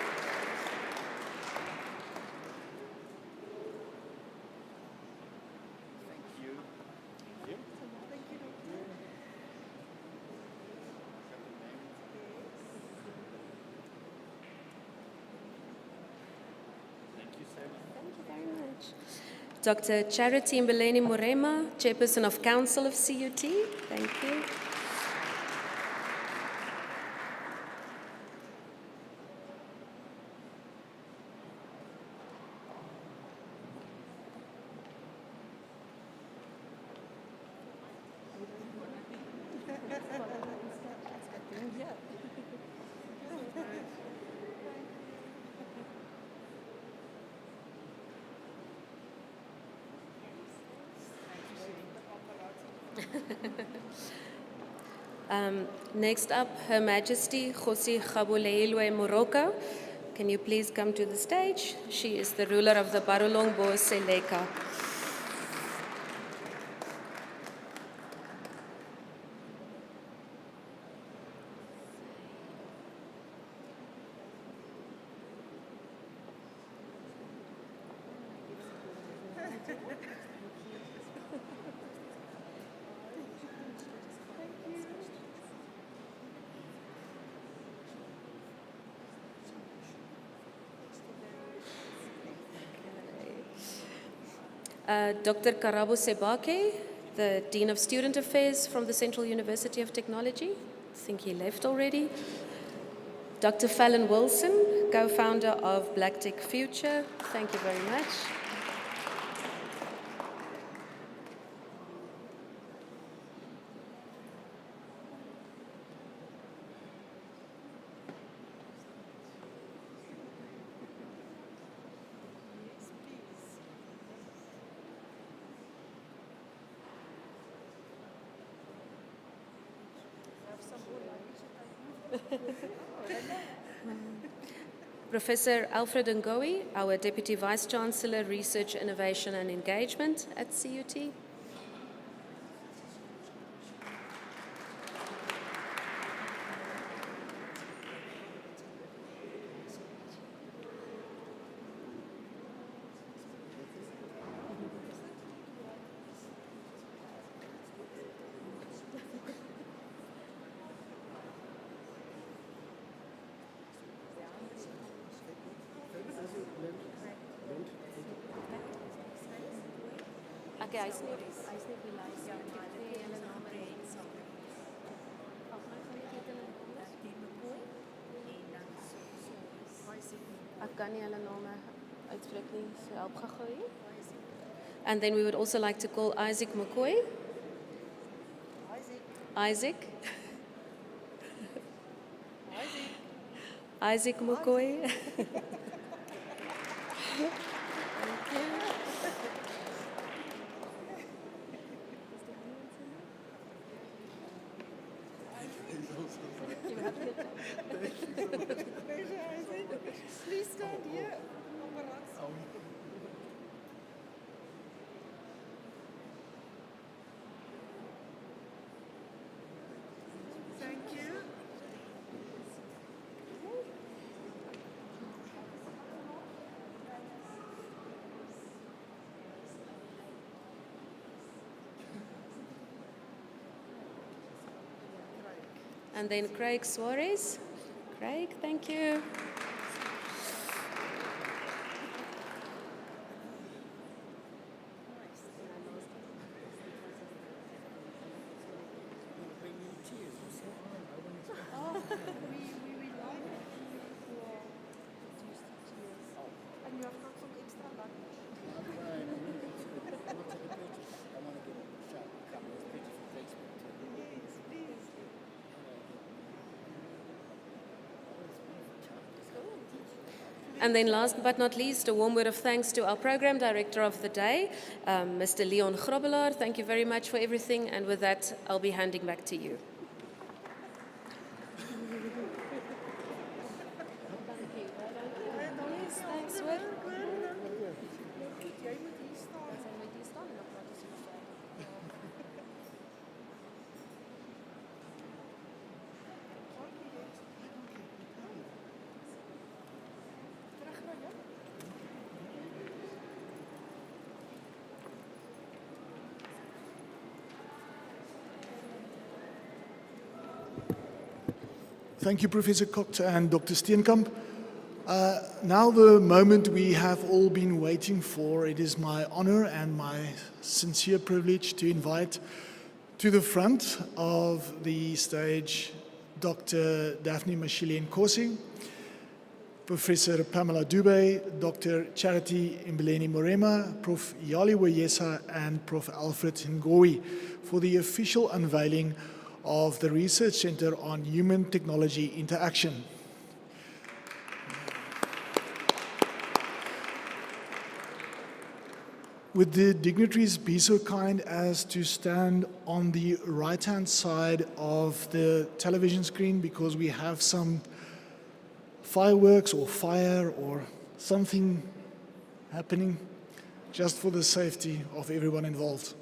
Dr. Charity Mbeleni Murema, Chairperson of Council of CUT. Thank you. Next up, Her Majesty Kgosi Kgaboleilwe Moroko. Can you please come to the stage? She is the ruler of the Barolongbo Seleka. Dr. Karabo Sebake, the Dean of Student Affairs from the Central University of Technology. I think he left already. Dr. Fallon Wilson, co-founder of Black Tech Future. Thank you very much. Professor Alfred Ngowi, our Deputy Vice Chancellor, Research, Innovation and Engagement at CUT. Okay, I see. And then we would also like to call Isaac McCoy. Isaac. Isaac McCoy. Please stand here. Thank you. And then Craig Suarez. Craig, thank you. And then last but not least, a warm word of thanks to our program director of the day, Mr. Leon Grobbelaar. Thank you very much for everything. And with that, I'll be handing back to you. Thanks, Wit. Thank you, Professor Cox and Dr. Steenkamp. Now the moment we have all been waiting for. It is my honor and my sincere privilege to invite to the front of the stage Dr. Daphne Mashile Nkosi, Professor Pamela Dube, Dr. Charity Mbeleni Morema, Prof. Yali Wayesa, and Prof. Alfred Ngowi for the official unveiling of the Research Center on Human-Technology Interaction. Would the dignitaries be so kind as to stand on the right-hand side of the television screen, because we have some fireworks or fire or something happening, just for the safety of everyone involved.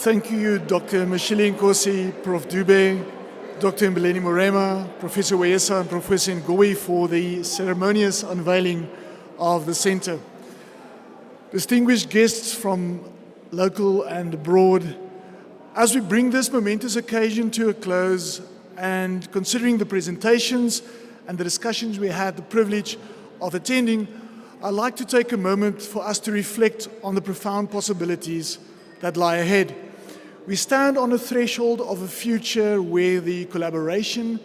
Thank you, Dr. Mashile Nkosi, Prof. Dube, Dr. Mbeleni Morema, Professor Weyesa, and Professor Ngowi for the ceremonious unveiling of the center. Distinguished guests from local and abroad, as we bring this momentous occasion to a close and considering the presentations and the discussions we had the privilege of attending, I'd like to take a moment for us to reflect on the profound possibilities that lie ahead. We stand on the threshold of a future where the collaboration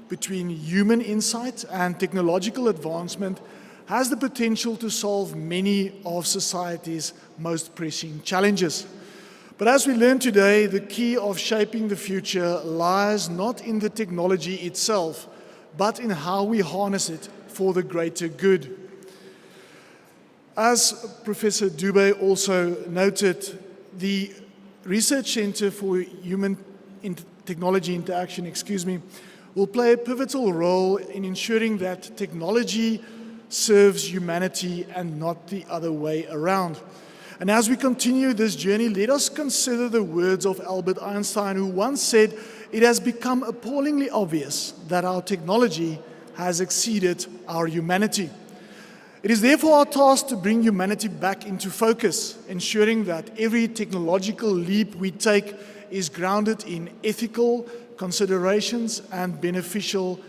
between human insight and technological advancement has the potential to solve many of society's most pressing challenges. But as we learned today, the key of shaping the future lies not in the technology itself, but in how we harness it for the greater good. As Professor Dube also noted, the Research Center for Human Technology Interaction, will play a pivotal role in ensuring that technology serves humanity and not the other way around. And as we continue this journey, let us consider the words of Albert Einstein, who once said, "It has become appallingly obvious that our technology has exceeded our humanity." It is therefore our task to bring humanity back into focus, ensuring that every technological leap we take is grounded in ethical considerations and beneficial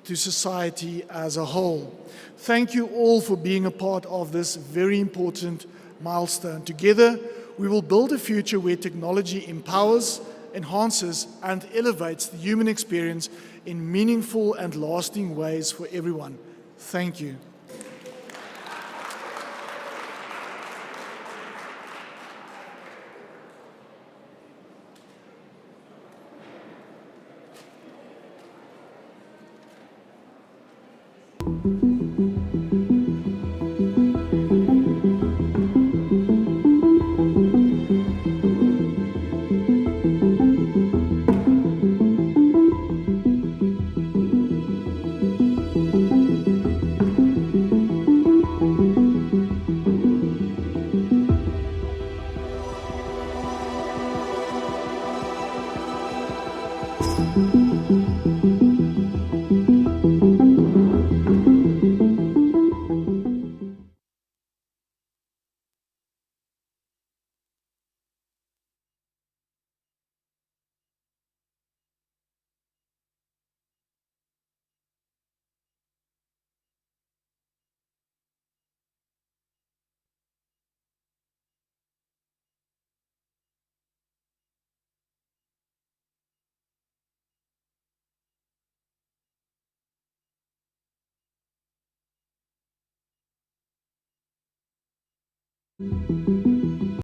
to society as a whole. Thank you all for being a part of this very important milestone. Together, we will build a future where technology empowers, enhances, and elevates the human experience in meaningful and lasting ways for everyone. Thank you. Thank you.